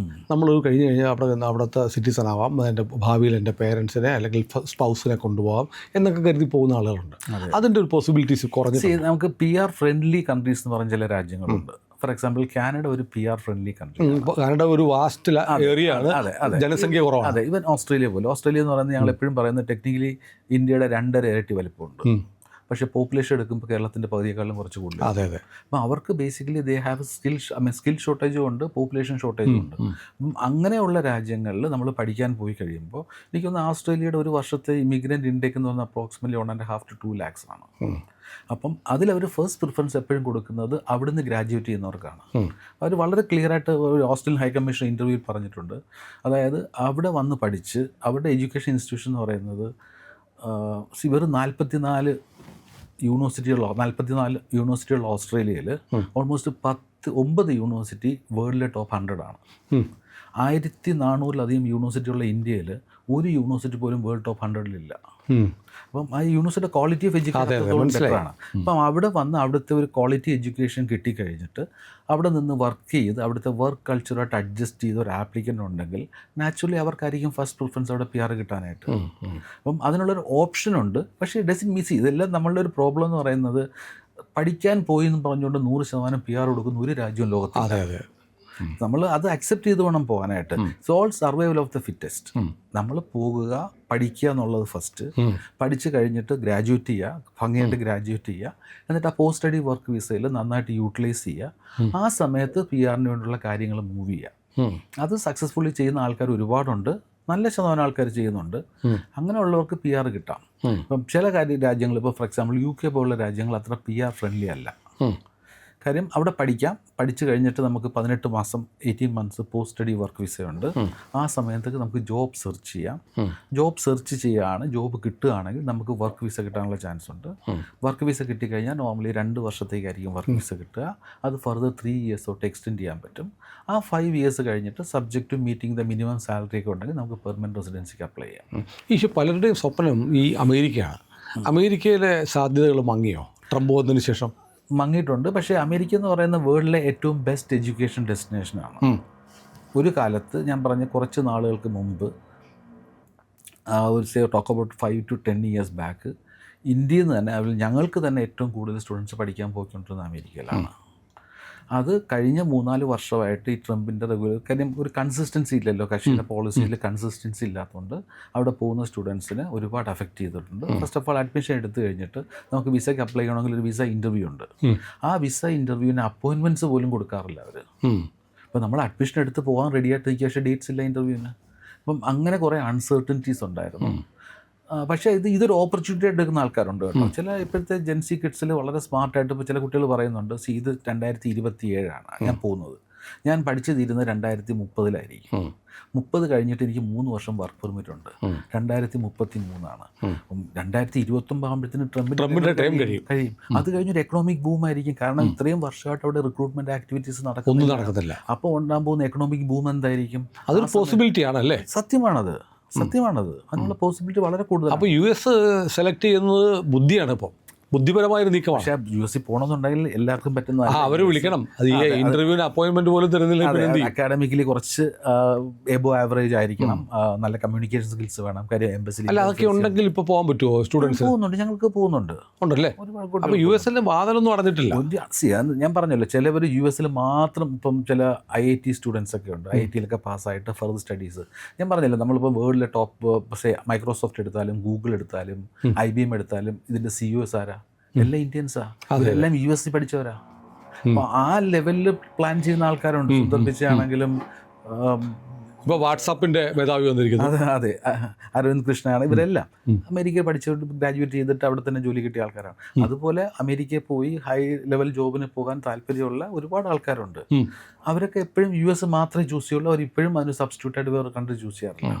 നമ്മൾ കഴിഞ്ഞ് കഴിഞ്ഞാൽ അവിടുത്തെ സിറ്റിസൺ ആവാം, എൻ്റെ ഭാവിയിൽ എൻ്റെ പേരൻസിനെ അല്ലെങ്കിൽ സ്പൗസിനെ കൊണ്ടുപോകാം എന്നൊക്കെ കരുതി പോകുന്ന ആളുകളുണ്ട്. അതിൻ്റെ ഒരു പോസിബിലിറ്റീസ് കുറഞ്ഞ് നമുക്ക് PR ഫ്രണ്ട്ലി കൺട്രീസ് എന്ന് പറഞ്ഞ ചില രാജ്യങ്ങളുണ്ട്. ഫോർ എക്സാമ്പിൾ കാനഡ ഒരു PR ഫ്രണ്ട്ലി കൺട്രി. കാനഡ ഒരു വാസ്റ്റ് ഏരിയ ആണ്, ജനസംഖ്യ കുറവാണ്. അതെ, ഈവൻ ഓസ്ട്രേലിയ പോലെ. ഓസ്ട്രേലിയ എന്ന് പറയുന്നത് ഞങ്ങൾ എപ്പോഴും പറയുന്നത് ടെക്നിക്കലി ഇന്ത്യയുടെ 2.5 ഇരട്ടി വലിപ്പമുണ്ട്. പക്ഷേ പോപ്പുലേഷൻ എടുക്കുമ്പോൾ കേരളത്തിൻ്റെ പകുതിയേക്കാളും കുറച്ച് കൂടുതൽ. അതെ അതെ. അപ്പം അവർക്ക് ബേസിക്കലി ദേ ഹാവ് സ്കിൽ ഷോർട്ടേജും ഉണ്ട്, പോപ്പുലേഷൻ ഷോർട്ടേജും ഉണ്ട്. അപ്പം അങ്ങനെയുള്ള രാജ്യങ്ങളിൽ നമ്മൾ പഠിക്കാൻ പോയി കഴിയുമ്പോൾ എനിക്കൊന്ന് ഓസ്ട്രേലിയയുടെ ഒരു വർഷത്തെ ഇമിഗ്രൻ്റ് ഇൻടേക്ക് എന്ന് പറഞ്ഞാൽ അപ്രോക്സിമറ്റ്ലി 1.5 to 2 lakhs ആണ്. അപ്പം അതിലവർ ഫസ്റ്റ് പ്രിഫറൻസ് എപ്പോഴും കൊടുക്കുന്നത് അവിടുന്ന് ഗ്രാജുവേറ്റ് ചെയ്യുന്നവർക്കാണ്. അവർ വളരെ ക്ലിയർ ആയിട്ട് ഒരു ഓസ്ട്രേലിയൻ ഹൈക്കമ്മീഷൻ ഇൻ്റർവ്യൂവിൽ പറഞ്ഞിട്ടുണ്ട്. അതായത് അവിടെ വന്ന് പഠിച്ച് അവരുടെ എഡ്യൂക്കേഷൻ ഇൻസ്റ്റിറ്റ്യൂഷൻ എന്ന് പറയുന്നത് വെറും 44 യൂണിവേഴ്സിറ്റിയുള്ള ഓസ്ട്രേലിയയിൽ ഓൾമോസ്റ്റ് 9 യൂണിവേഴ്സിറ്റി വേൾഡിലെ ടോപ്പ് 100 ആണ്. 1400-ലധികം യൂണിവേഴ്സിറ്റിയുള്ള ഇന്ത്യയിൽ ഒരു യൂണിവേഴ്സിറ്റി പോലും വേൾഡ് ടോപ്പ് 100-ലില്ല. അപ്പം ആ യൂണിവേഴ്സിറ്റിയുടെ ക്വാളിറ്റി ഓഫ് എഡ്യൂക്കേഷൻ ബെറ്ററാണ്. അപ്പം അവിടെ വന്ന് അവിടുത്തെ ഒരു ക്വാളിറ്റി എഡ്യൂക്കേഷൻ കിട്ടിക്കഴിഞ്ഞിട്ട് അവിടെ നിന്ന് വർക്ക് ചെയ്ത് അവിടുത്തെ വർക്ക് കൾച്ചറായിട്ട് അഡ്ജസ്റ്റ് ചെയ്ത ഒരു ആപ്ലിക്കൻ്റ് ഉണ്ടെങ്കിൽ നാച്ചുറലി അവർക്കായിരിക്കും ഫസ്റ്റ് പ്രിഫറൻസ് അവിടെ PR കിട്ടാനായിട്ട്. അപ്പം അതിനുള്ളൊരു ഓപ്ഷനുണ്ട്. പക്ഷേ ഡസൻ മിസ് ഇതെല്ലാം നമ്മളുടെ ഒരു പ്രോബ്ലം എന്ന് പറയുന്നത് പഠിക്കാൻ പോയി എന്ന് പറഞ്ഞുകൊണ്ട് 100% PR കൊടുക്കുന്ന ഒരു രാജ്യവും ലോകത്തിൽ. അതെ അതെ. നമ്മൾ അത് അക്സെപ്റ്റ് ചെയ്ത് വേണം പോകാനായിട്ട്. It's all survival of the fittest. നമ്മൾ പോകുക, പഠിക്കുക എന്നുള്ളത് ഫസ്റ്റ്. പഠിച്ച് കഴിഞ്ഞിട്ട് ഗ്രാജുവേറ്റ് ചെയ്യുക, ഭംഗിയായിട്ട് ഗ്രാജുവേറ്റ് ചെയ്യുക. എന്നിട്ട് ആ പോസ്റ്റ് സ്റ്റഡി വർക്ക് വിസയിൽ നന്നായിട്ട് യൂട്ടിലൈസ് ചെയ്യുക. ആ സമയത്ത് PR-ന് വേണ്ടിയുള്ള കാര്യങ്ങൾ മൂവ് ചെയ്യുക. അത് സക്സസ്ഫുള്ളി ചെയ്യുന്ന ആൾക്കാർ ഒരുപാടുണ്ട്. നല്ല ശതമാനം ആൾക്കാർ ചെയ്യുന്നുണ്ട്. അങ്ങനെയുള്ളവർക്ക് PR കിട്ടാം. ഇപ്പം ചില രാജ്യങ്ങൾ, ഇപ്പോൾ ഫോർ എക്സാമ്പിൾ UK പോലുള്ള രാജ്യങ്ങൾ അത്ര PR ഫ്രണ്ട്ലി അല്ല. കാര്യം അവിടെ പഠിച്ചു കഴിഞ്ഞിട്ട് നമുക്ക് 18 മാസം 18 months പോസ്റ്റ് സ്റ്റഡി വർക്ക് വിസയുണ്ട്. ആ സമയത്തേക്ക് നമുക്ക് ജോബ് സെർച്ച് ചെയ്യാം. ജോബ് സെർച്ച് ചെയ്യുകയാണ്, ജോബ് കിട്ടുകയാണെങ്കിൽ നമുക്ക് വർക്ക് വിസ കിട്ടാനുള്ള ചാൻസ് ഉണ്ട്. വർക്ക് വിസ കിട്ടിക്കഴിഞ്ഞാൽ നോർമലി 2 വർഷത്തേക്കായിരിക്കും വർക്ക് വിസ കിട്ടുക. അത് ഫർദർ 3 years തൊട്ട് എക്സ്റ്റെൻഡ് ചെയ്യാൻ പറ്റും. ആ 5 years കഴിഞ്ഞിട്ട് subject to meeting the minimum salary ഒക്കെ ഉണ്ടെങ്കിൽ നമുക്ക് പെർമനൻറ്റ് റെസിഡൻസിക്ക് അപ്ലൈ ചെയ്യാം. ഈ പലരുടെയും സ്വപ്നം ഈ അമേരിക്കയാണ്. അമേരിക്കയിലെ സാധ്യതകൾ മങ്ങിയോ ട്രംപ് വന്നതിന് ശേഷം? മങ്ങിയിട്ടുണ്ട്. പക്ഷേ അമേരിക്ക എന്ന് പറയുന്ന വേൾഡിലെ ഏറ്റവും ബെസ്റ്റ് എഡ്യൂക്കേഷൻ ഡെസ്റ്റിനേഷനാണ്. ഒരു കാലത്ത് ഞാൻ പറഞ്ഞ കുറച്ച് നാളുകൾക്ക് മുമ്പ് ഒരു talk about 5 to 10 years back ഇന്ത്യയിൽ നിന്ന് തന്നെ ഞങ്ങൾക്ക് തന്നെ ഏറ്റവും കൂടുതൽ സ്റ്റുഡൻസ് പഠിക്കാൻ പോയിക്കൊണ്ടിരുന്നത് അമേരിക്കയിലാണ്. അത് കഴിഞ്ഞ 3-4 വർഷമായിട്ട് ഈ ട്രംപിൻ്റെ കാര്യം ഒരു കൺസിസ്റ്റൻസി ഇല്ലല്ലോ, കക്ഷിയുടെ പോളിസിയിൽ കൺസിസ്റ്റൻസി ഇല്ലാത്തതുകൊണ്ട് അവിടെ പോകുന്ന സ്റ്റുഡൻസിനെ ഒരുപാട് അഫക്റ്റ് ചെയ്തിട്ടുണ്ട്. ഫസ്റ്റ് ഓഫ് ഓൾ അഡ്മിഷൻ എടുത്തു കഴിഞ്ഞിട്ട് നമുക്ക് വിസയ്ക്ക് അപ്ലൈ ചെയ്യണമെങ്കിൽ ഒരു വിസ ഇൻ്റർവ്യൂ ഉണ്ട്. ആ വിസ ഇൻ്റർവ്യൂവിന് അപ്പോയിൻമെൻറ്റ്സ് പോലും കൊടുക്കാറില്ല അവർ. ഇപ്പോൾ നമ്മൾ അഡ്മിഷൻ എടുത്ത് പോകാൻ റെഡി ആയിട്ട് നിൽക്കുക, പക്ഷേ ഡേറ്റ്സ് ഇല്ല ഇൻ്റർവ്യൂവിന്. അപ്പം അങ്ങനെ കുറേ അൺസർട്ടനിറ്റീസ് ഉണ്ടായിരുന്നു. പക്ഷേ ഇതൊരു ഓപ്പർച്യൂണിറ്റി എടുക്കുന്ന ആൾക്കാരുണ്ട് കേട്ടോ. ചില ഇപ്പോഴത്തെ ജെൻസി കിഡ്സിൽ വളരെ സ്മാർട്ടായിട്ട് ഇപ്പോൾ ചില കുട്ടികൾ പറയുന്നുണ്ട്, ഇത് 2027 ഞാൻ പോകുന്നത്, ഞാൻ പഠിച്ചു തീരുന്നത് 2030-ലായിരിക്കും. 30 കഴിഞ്ഞിട്ട് എനിക്ക് 3 വർഷം വർക്ക് പെർമിറ്റ് ഉണ്ട്. 2033 2029 ആകുമ്പോഴത്തേന് ട്രംപിൻ്റെ ടൈം കഴിയും. അത് കഴിഞ്ഞൊരു എക്കണോമിക് ബൂം ആയിരിക്കും. കാരണം ഇത്രയും വർഷമായിട്ട് അവിടെ റിക്രൂട്ട്മെൻറ്റ് ആക്ടിവിറ്റീസ് നടക്കുന്നില്ല. അപ്പോൾ ഉണ്ടാകാൻ പോകുന്ന എക്കണോമിക് ബൂം എന്തായിരിക്കും? അതൊരു പോസിബിലിറ്റി ആണല്ലേ? സത്യമാണത്. അതിനുള്ള പോസിബിലിറ്റി വളരെ കൂടുതൽ. അപ്പോൾ US സെലക്ട് ചെയ്യുന്നത് ബുദ്ധിയാണ്, ഇപ്പോൾ ബുദ്ധിപരമായൊരു നീക്കമാണ്. പക്ഷേ US പോകണമെന്നുണ്ടെങ്കിൽ എല്ലാവർക്കും പറ്റുന്ന അവർ വിളിക്കണം. അത് ഈ ഇന്റർവ്യൂവിന് അപ്പോയിൻമെന്റ് പോലും തരുന്നില്ല. അക്കാഡമിക്കലി കുറച്ച് എബോ ആവറേജ് ആയിരിക്കണം, നല്ല കമ്മ്യൂണിക്കേഷൻ സ്കിൽസ് വേണം. കാര്യം എംബസിൽ അല്ല, അതൊക്കെ ഉണ്ടെങ്കിൽ ഇപ്പോൾ പോകാൻ പറ്റുമോ? സ്റ്റുഡൻസ് പോകുന്നുണ്ട്, ഞങ്ങൾക്ക് പോകുന്നുണ്ട്. ഉണ്ടല്ലേ? അപ്പോൾ US വാതിലൊന്നും അടഞ്ഞിട്ടില്ല. ഞാൻ പറഞ്ഞല്ലോ, ചിലവർ US മാത്രം. ഇപ്പം ചില IIT സ്റ്റുഡൻസ് ഒക്കെ ഉണ്ട്, IIT-ലൊക്കെ പാസ്സായിട്ട് ഫർദർ സ്റ്റഡീസ്. ഞാൻ പറഞ്ഞല്ലോ, നമ്മളിപ്പോൾ വേൾഡിലെ ടോപ്പ് മൈക്രോസോഫ്റ്റ് എടുത്താലും ഗൂഗിൾ എടുത്താലും IBM എടുത്താലും ഇതിൻ്റെ CEOs ആരാ? എല്ലാം ഇന്ത്യൻസാ, എല്ലാം US പഠിച്ചവരാ. അപ്പോൾ ആ ലെവലിൽ പ്ലാൻ ചെയ്യുന്ന ആൾക്കാരുണ്ട്. സുന്ദർ പിച്ചയാണെങ്കിലും ഇപ്പോൾ വാട്സാപ്പിൻ്റെ മേധാവി വന്നിരിക്കുന്നത്, അതെ, അരവിന്ദ് കൃഷ്ണയാണ്. ഇവരെല്ലാം അമേരിക്കയിൽ പഠിച്ചിട്ട് ഗ്രാജുവേറ്റ് ചെയ്തിട്ട് അവിടെ തന്നെ ജോലി കിട്ടിയ ആൾക്കാരാണ്. അതുപോലെ അമേരിക്കയിൽ പോയി ഹൈ ലെവൽ ജോബിന് പോകാൻ താല്പര്യമുള്ള ഒരുപാട് ആൾക്കാരുണ്ട്. അവരൊക്കെ എപ്പോഴും US മാത്രമേ ചൂസ് ചെയ്യുള്ളൂ. അവർ ഇപ്പോഴും അതിന് സബ്സ്റ്റിറ്റ്യൂട്ടായിട്ട് വേറെ കൺട്രി ചൂസ് ചെയ്യാറില്ല.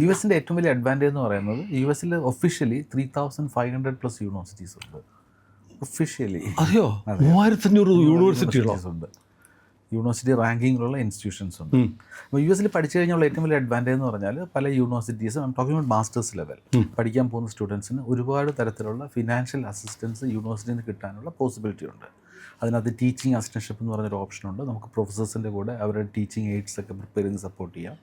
US-ന്റെ ഏറ്റവും വലിയ അഡ്വാൻറ്റേജ് എന്ന് പറയുന്നത് US-ൽ ഒഫീഷ്യലി 3500+ യൂണിവേഴ്സിറ്റീസ് ഉണ്ട്. ഒഫീഷ്യലി. അതെയോ? 3500 യൂണിവേഴ്സിറ്റികളുണ്ട്. യൂണിവേഴ്സിറ്റി റാങ്കിങ്ങിലുള്ള ഇൻസ്റ്റിറ്റ്യൂഷൻസ് ഉണ്ട്. അപ്പോൾ യു എസിൽ പഠിച്ചു കഴിഞ്ഞുള്ള ഏറ്റവും വലിയ അഡ്വാൻറ്റേജ് എന്ന് പറഞ്ഞാൽ പല യൂണിവേഴ്സിറ്റീസും ടോക്കിംഗ് അബൌട്ട് മാസ്റ്റേഴ്സ് ലെവൽ പഠിക്കാൻ പോകുന്ന സ്റ്റുഡൻസിന് ഒരുപാട് തരത്തിലുള്ള ഫിനാൻഷ്യൽ അസിസ്റ്റൻസ് യൂണിവേഴ്സിറ്റിയിൽ നിന്ന് കിട്ടാനുള്ള പോസിബിലിറ്റി ഉണ്ട്. അതിനകത്ത് ടീച്ചിങ് അസിസ്റ്റൻഷിപ്പ് എന്ന് പറഞ്ഞൊരു ഓപ്ഷനുണ്ട്. നമുക്ക് പ്രൊഫസേഴ്സിൻ്റെ കൂടെ അവരുടെ ടീച്ചിങ് എയ്ഡ്സ് ഒക്കെ പ്രിപ്പയർ ചെയ്ത് സപ്പോർട്ട് ചെയ്യാം.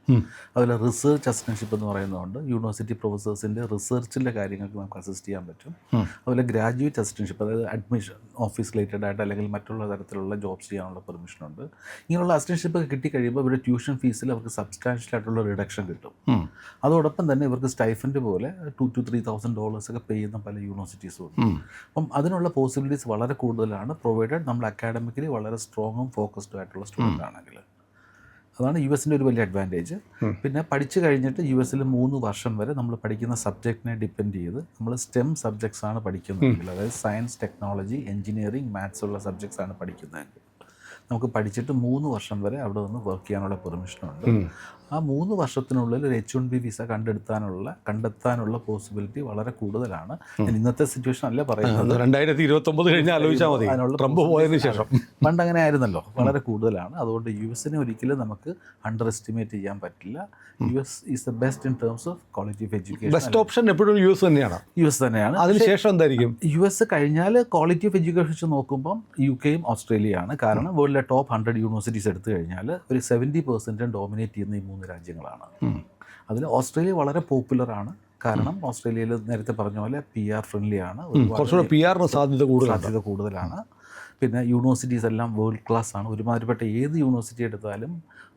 അതുപോലെ റിസർച്ച് അസിസ്റ്റൻഷിപ്പ് എന്ന് പറയുന്നതുകൊണ്ട് യൂണിവേഴ്സിറ്റി പ്രൊഫസേഴ്സിൻ്റെ റിസർച്ചിൻ്റെ കാര്യങ്ങൾക്ക് നമുക്ക് അസിസ്റ്റ് ചെയ്യാൻ പറ്റും. അതുപോലെ ഗ്രാജുവേറ്റ് അസിസ്റ്റൻഷിപ്പ്, അതായത് അഡ്മിഷൻ ഓഫീസ് റിലേറ്റഡ് ആയിട്ട് അല്ലെങ്കിൽ മറ്റുള്ള തരത്തിലുള്ള ജോബ്സ് ചെയ്യാനുള്ള പെർമിഷനുണ്ട്. ഇങ്ങനെയുള്ള അസിസ്റ്റൻഷിപ്പ് കിട്ടിക്കഴിയുമ്പോൾ ഇവരുടെ ട്യൂഷൻ ഫീസിൽ അവർക്ക് സബ്സ്റ്റാൻഷ്യൽ ആയിട്ടുള്ള റിഡക്ഷൻ കിട്ടും. അതോടൊപ്പം തന്നെ ഇവർക്ക് സ്റ്റൈഫൻഡ് പോലെ $2,000 to $3,000 ഒക്കെ പേ ചെയ്യുന്ന പല യൂണിവേഴ്സിറ്റീസും ഉണ്ട്. അപ്പം അതിനുള്ള പോസിബിലിറ്റീസ് വളരെ കൂടുതലാണ്, പ്രൊവൈഡഡ് നമ്മൾ അക്കാഡമിക്കലി വളരെ സ്ട്രോങ്ങും ഫോക്കസ്ഡും ആയിട്ടുള്ള സ്റ്റുഡൻ്റ് ആണെങ്കിൽ. അതാണ് യു എസിൻ്റെ ഒരു വലിയ അഡ്വാൻറ്റേജ്. പിന്നെ പഠിച്ചു കഴിഞ്ഞിട്ട് യു എസിൽ 3 വർഷം വരെ നമ്മൾ പഠിക്കുന്ന സബ്ജക്റ്റിനെ ഡിപ്പെൻഡ് ചെയ്ത് നമ്മൾ സ്റ്റെം സബ്ജക്ട്സ് ആണ് പഠിക്കുന്നതെങ്കിൽ, അതായത് സയൻസ്, ടെക്നോളജി, എഞ്ചിനീയറിംഗ്, മാത്സ് ഉള്ള സബ്ജക്ട്സ് ആണ് പഠിക്കുന്നതെങ്കിൽ നമുക്ക് പഠിച്ചിട്ട് 3 വർഷം വരെ അവിടെ നിന്ന് വർക്ക് ചെയ്യാനുള്ള പെർമിഷനുണ്ട്. ആ 3 വർഷത്തിനുള്ളിൽ ഒരു H-1B വിസ കണ്ടെത്താനുള്ള പോസിബിലിറ്റി വളരെ കൂടുതലാണ്. ഇന്നത്തെ സിറ്റുവേഷൻ അല്ല പറയുന്നത്, 2029 കഴിഞ്ഞാൽ ആലോചിച്ചാൽ മതി, ട്രംപ് പോയതിന് ശേഷം. പണ്ട് അങ്ങനെ ആയിരുന്നല്ലോ, വളരെ കൂടുതലാണ്. അതുകൊണ്ട് യു എസിനെ ഒരിക്കലും നമുക്ക് അണ്ടർ എസ്റ്റിമേറ്റ് ചെയ്യാൻ പറ്റില്ല. U S is the best in terms of quality of education. Best option എപ്പോഴും യു എസ് തന്നെയാണ്. യു എസ് തന്നെയാണ്. അതിനുശേഷം എന്തായിരിക്കും? യു എസ് കഴിഞ്ഞാൽ ക്വാളിറ്റി ഓഫ് എഡ്യൂക്കേഷൻ വെച്ച് നോക്കുമ്പം UK യും ഓസ്ട്രേലിയയാണ്. കാരണം വേൾഡിലെ ടോപ്പ് 100 യൂണിവേഴ്സിറ്റീസ് എടുത്തു കഴിഞ്ഞാൽ ഒരു 70% ഡോമിനേറ്റ് ചെയ്യുന്ന ഈ 3 രാജ്യങ്ങളാണ്. അതിൽ ഓസ്ട്രേലിയ വളരെ പോപ്പുലറാണ്. കാരണം ഓസ്ട്രേലിയയിൽ നേരത്തെ പറഞ്ഞ പോലെ PR ഫ്രണ്ട്ലി ആണ്, PR സാധ്യത കൂടുതലാണ്. പിന്നെ യൂണിവേഴ്സിറ്റീസ് എല്ലാം വേൾഡ് ക്ലാസ് ആണ്. ഒരുമാതിരിപ്പെട്ട ഏത് യൂണിവേഴ്സിറ്റി എടുത്താലും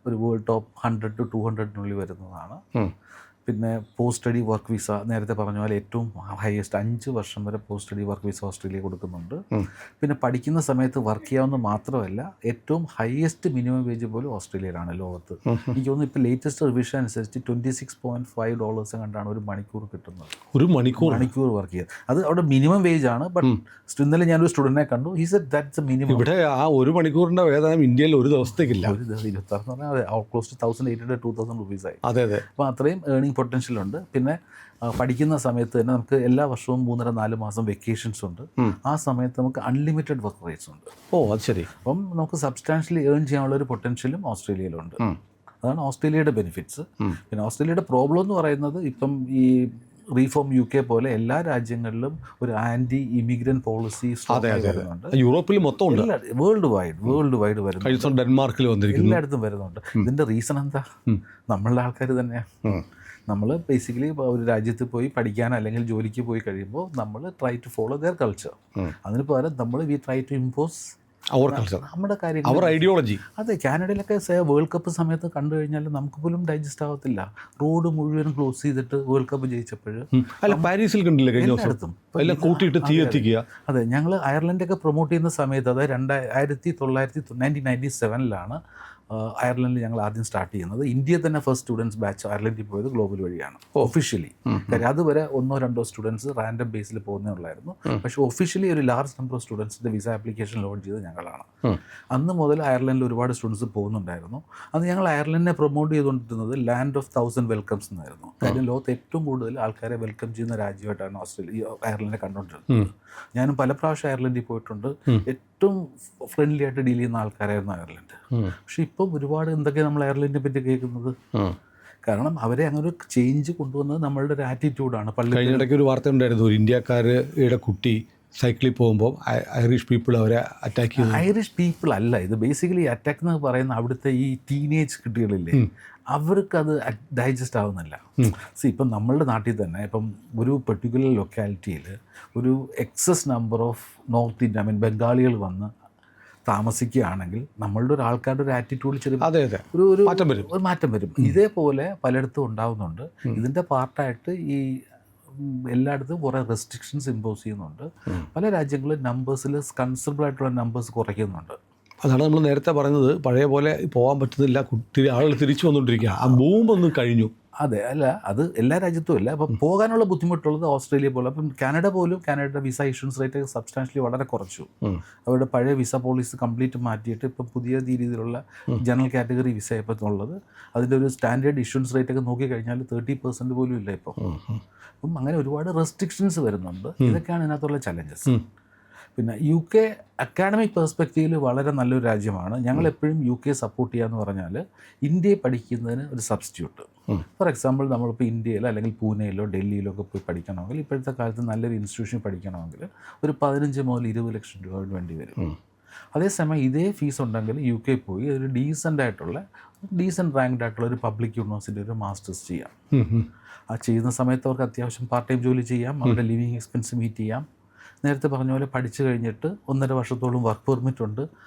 ഒരു വേൾഡ് ടോപ്പ് 100 to 200 വരുന്നതാണ്. പിന്നെ പോസ്റ്റ് സ്റ്റഡി വർക്ക് വിസ നേരത്തെ പറഞ്ഞ പോലെ ഏറ്റവും ഹയസ്റ്റ് 5 വർഷം വരെ post study work visa Australia കൊടുക്കുന്നുണ്ട്. പിന്നെ പഠിക്കുന്ന സമയത്ത് വർക്ക് ചെയ്യാവുന്ന മാത്രമല്ല, ഏറ്റവും ഹയസ്റ്റ് മിനിമം വേജ് പോലും ഓസ്ട്രേലിയയിലാണ് ലോകത്ത്. എനിക്ക് തോന്നുന്നു ഇപ്പോൾ ലേറ്റസ്റ്റ് റിവിഷൻ അനുസരിച്ച് $26.5 കണ്ടാണ് ഒരു മണിക്കൂർ കിട്ടുന്നത്. ഒരു മണിക്കൂർ വർക്ക് ചെയ്യുക. അത് അവിടെ മിനിമം വേജ് ആണ്. ബട്ട് ഇന്നലെ ഞാനൊരു സ്റ്റുഡൻറ്റിനെ കണ്ടു, he said that's A minimum. ഇവിടെ ആ ഒരു മണിക്കൂറിൻ്റെ വേതനം ഇന്ത്യയിൽ ഒരു ദിവസത്തേക്കില്ല. 26 എന്ന് പറഞ്ഞാൽ ക്ലോസ് ടു 1,800 to 2,000 രൂപീസായി. അതെ. അപ്പോൾ അത്രയും ഏർണിംഗ് പൊട്ടൻഷ്യലുണ്ട്. പിന്നെ പഠിക്കുന്ന സമയത്ത് തന്നെ നമുക്ക് എല്ലാ വർഷവും 3-4 മാസം വെക്കേഷൻസ് ഉണ്ട്. ആ സമയത്ത് നമുക്ക് അൺലിമിറ്റഡ് വർക്ക് റേറ്റ്സ് ഉണ്ട്. അത് ശരി. അപ്പം നമുക്ക് സബ്സ്റ്റാൻഷ്യലി ഏൺ ചെയ്യാനുള്ള ഒരു പൊട്ടൻഷ്യലും ഓസ്ട്രേലിയയിലുണ്ട്. അതാണ് ഓസ്ട്രേലിയയുടെ ബെനിഫിറ്റ്സ്. പിന്നെ ഓസ്ട്രേലിയയുടെ പ്രോബ്ലം എന്ന് പറയുന്നത്, ഇപ്പം ഈ റീഫോം UK പോലെ എല്ലാ രാജ്യങ്ങളിലും ഒരു ആൻറ്റി ഇമിഗ്രന്റ് പോളിസി വരുന്നുണ്ട്. യൂറോപ്പിൽ മൊത്തം ഉണ്ട്, വേൾഡ് വൈഡ് വരുന്നുണ്ട്, ഡെൻമാർക്കിൽ എല്ലായിടത്തും വരുന്നുണ്ട്. ഇതിൻ്റെ റീസൺ എന്താ? നമ്മളുടെ ആൾക്കാർ തന്നെയാണ്. നമ്മൾ ബേസിക്കലി ഒരു രാജ്യത്ത് പോയി പഠിക്കാൻ അല്ലെങ്കിൽ ജോലിക്ക് പോയി കഴിയുമ്പോൾ നമ്മൾ try to follow their culture. അതിന് പകരം നമ്മൾ we try to impose our culture, നമ്മുടെ കാര്യം, അവർ ഐഡിയോളജി. അതെ, കാനഡയിലൊക്കെ വേൾഡ് കപ്പ് സമയത്ത് കണ്ടു കഴിഞ്ഞാൽ നമുക്ക് പോലും ഡൈജസ്റ്റ് ആവത്തില്ല. റോഡ് മുഴുവൻ ക്ലോസ് ചെയ്തിട്ട് വേൾഡ് കപ്പ് ജയിച്ചപ്പോൾ അല്ല, പാരീസിൽ കണ്ടില്ല കഴിഞ്ഞ ദിവസം എല്ലാം കൂട്ടിയിട്ട് തീ എത്തിക്കുക. അതെ, ഞങ്ങൾ അയർലൻഡൊക്കെ പ്രൊമോട്ട് ചെയ്യുന്ന സമയത്ത്, അതായത് 1997 അയർലൻഡിൽ ഞങ്ങൾ ആദ്യം സ്റ്റാർട്ട് ചെയ്യുന്നത്. ഇന്ത്യയിൽ തന്നെ ഫസ്റ്റ് സ്റ്റുഡൻസ് ബാച്ച് അയർലൻഡിൽ പോയത് ഗ്ലോബൽ വഴിയാണ് ഒഫീഷ്യലി. കാര്യം അതുവരെ 1-2 സ്റ്റുഡൻസ് റാൻഡം ബേസിൽ പോകുന്നേ ഉള്ളായിരുന്നു. പക്ഷേ ഒഫീഷ്യലി ഒരു ലാർജ് നമ്പർ ഓഫ് സ്റ്റുഡൻസിൻ്റെ വിസ ആപ്ലിക്കേഷൻ ലോഞ്ച് ചെയ്തത് ഞങ്ങളാണ്. അന്ന് മുതൽ അയർലൻഡിൽ ഒരുപാട് സ്റ്റുഡൻസ് പോകുന്നുണ്ടായിരുന്നു. അന്ന് ഞങ്ങൾ അയർലൻഡിനെ പ്രൊമോട്ട് ചെയ്തുകൊണ്ടിരുന്നത് ലാൻഡ് ഓഫ് 1000 വെൽക്കംസ് എന്നായിരുന്നു. കാര്യം ലോകത്ത് ഏറ്റവും കൂടുതൽ ആൾക്കാരെ വെൽക്കം ചെയ്യുന്ന രാജ്യമായിട്ടാണ് അയർലൻഡിനെ കണ്ടുകൊണ്ടിരുന്നത്. ഞാനും പല പ്രാവശ്യം അയർലൻഡിൽ പോയിട്ടുണ്ട്. ഏറ്റവും ഫ്രണ്ട്ലി ആയിട്ട് ഡീൽ ചെയ്യുന്ന ആൾക്കാരായിരുന്നു അയർലൻഡ്. പക്ഷെ ഇപ്പം ഒരുപാട് എന്തൊക്കെയാണ് നമ്മൾ അയർലൻഡിനെ പറ്റി കേൾക്കുന്നത്. കാരണം അവരെ അങ്ങനെ ഒരു ചേഞ്ച് കൊണ്ടുവന്നത് നമ്മളുടെ ഒരു ആറ്റിറ്റ്യൂഡാണ്. കഴിഞ്ഞിടയ്ക്ക് ഒരു വാർത്ത ഉണ്ടായിരുന്നു, ഒരു ഇന്ത്യക്കാരുടെ കുട്ടി സൈക്കിളിൽ പോകുമ്പോൾ ഐറിഷ് പീപ്പിൾ അവരെ അറ്റാക്ക് ചെയ്തു. ഐറിഷ് പീപ്പിൾ അല്ല ഇത്. ബേസിക്കലി അറ്റാക്ക് എന്ന് പറയുന്ന അവിടുത്തെ ഈ ടീനേജ് കുട്ടികളില്ലേ, അവർക്കത് ഡൈജസ്റ്റ് ആവുന്നില്ല. ഇപ്പം നമ്മളുടെ നാട്ടിൽ തന്നെ ഇപ്പം ഒരു പെർട്ടിക്കുലർ ലൊക്കാലിറ്റിയിൽ ഒരു excess number of north India ബംഗാളികൾ വന്ന് താമസിക്കുകയാണെങ്കിൽ നമ്മളുടെ ഒരു ആൾക്കാരുടെ ഒരു ആറ്റിറ്റ്യൂഡിൽ ചെറിയ ഒരു മാറ്റം വരും. ഇതേപോലെ പലയിടത്തും ഉണ്ടാവുന്നുണ്ട്. ഇതിൻ്റെ പാർട്ടായിട്ട് ഈ എല്ലായിടത്തും കുറേ റെസ്ട്രിക്ഷൻസ് ഇമ്പോസ് ചെയ്യുന്നുണ്ട്. പല രാജ്യങ്ങളും നമ്പേഴ്സിൽ കൺസിഡറബിൾ ആയിട്ടുള്ള നമ്പേഴ്സ് കുറയ്ക്കുന്നുണ്ട്. അതാണ് നമ്മൾ നേരത്തെ പറഞ്ഞത്, പഴയ പോലെ പോകാൻ പറ്റുന്നില്ല, ആളുകൾ തിരിച്ചു വന്നുകൊണ്ടിരിക്കുക. ആ ബൂമൊന്ന് കഴിഞ്ഞു. അതെ, അല്ല അത് എല്ലാ രാജ്യത്തും ഇല്ല. അപ്പം പോകാനുള്ള ബുദ്ധിമുട്ടുള്ളത് ഓസ്ട്രേലിയ പോലെ. അപ്പം കാനഡയുടെ വിസ ഇഷ്യൂൻസ് റേറ്റ് സബ്സ്റ്റാൻഷ്യലി വളരെ കുറച്ചു. അവരുടെ പഴയ വിസ പോളിസി കംപ്ലീറ്റ് മാറ്റിയിട്ട് ഇപ്പം പുതിയ രീതിയിലുള്ള ജനറൽ കാറ്റഗറി വിസ ഇപ്പം ഉള്ളത്. അതിൻ്റെ ഒരു സ്റ്റാൻഡേർഡ് ഇഷ്യൂൻസ് റേറ്റ് ഒക്കെ നോക്കിക്കഴിഞ്ഞാൽ 30% പോലും ഇല്ല ഇപ്പോൾ. അപ്പം അങ്ങനെ ഒരുപാട് റെസ്ട്രിക്ഷൻസ് വരുന്നുണ്ട്. ഇതൊക്കെയാണ് ഇതിനകത്തുള്ള ചലഞ്ചസ്. പിന്നെ UK അക്കാഡമിക് പെർസ്പെക്റ്റീവിൽ വളരെ നല്ലൊരു രാജ്യമാണ്. ഞങ്ങളെപ്പോഴും UK സപ്പോർട്ട് ചെയ്യുക എന്ന് പറഞ്ഞാൽ ഇന്ത്യയെ പഠിക്കുന്നതിന് ഒരു സബ്സ്റ്റിറ്റ്യൂട്ട്. ഫോർ എക്സാമ്പിൾ നമ്മളിപ്പോൾ ഇന്ത്യയിലോ അല്ലെങ്കിൽ പൂനെയിലോ ഡൽഹിയിലോ ഒക്കെ പോയി പഠിക്കണമെങ്കിൽ ഇപ്പോഴത്തെ കാലത്ത് നല്ലൊരു ഇൻസ്റ്റിറ്റ്യൂഷനിൽ പഠിക്കണമെങ്കിൽ ഒരു 15 മുതൽ 20 ലക്ഷം രൂപ വേണ്ടി വരും. അതേസമയം ഇതേ ഫീസ് ഉണ്ടെങ്കിൽ UK പോയി ഒരു ഡീസൻ്റ് റാങ്ക്ഡ് ആയിട്ടുള്ള ഒരു പബ്ലിക് യൂണിവേഴ്സിറ്റി ഒരു മാസ്റ്റേഴ്സ് ചെയ്യാം. ആ ചെയ്യുന്ന സമയത്ത് അവർക്ക് അത്യാവശ്യം പാർട്ട് ടൈം ജോലി ചെയ്യാം, അവരുടെ ലിവിങ് എക്സ്പെൻസ് മീറ്റ് ചെയ്യാം. നേരത്തെ പറഞ്ഞ പോലെ പഠിച്ചു കഴിഞ്ഞിട്ട് 1.5 വർഷത്തോളം വർക്ക് പെർമിറ്റ് ഉണ്ട്.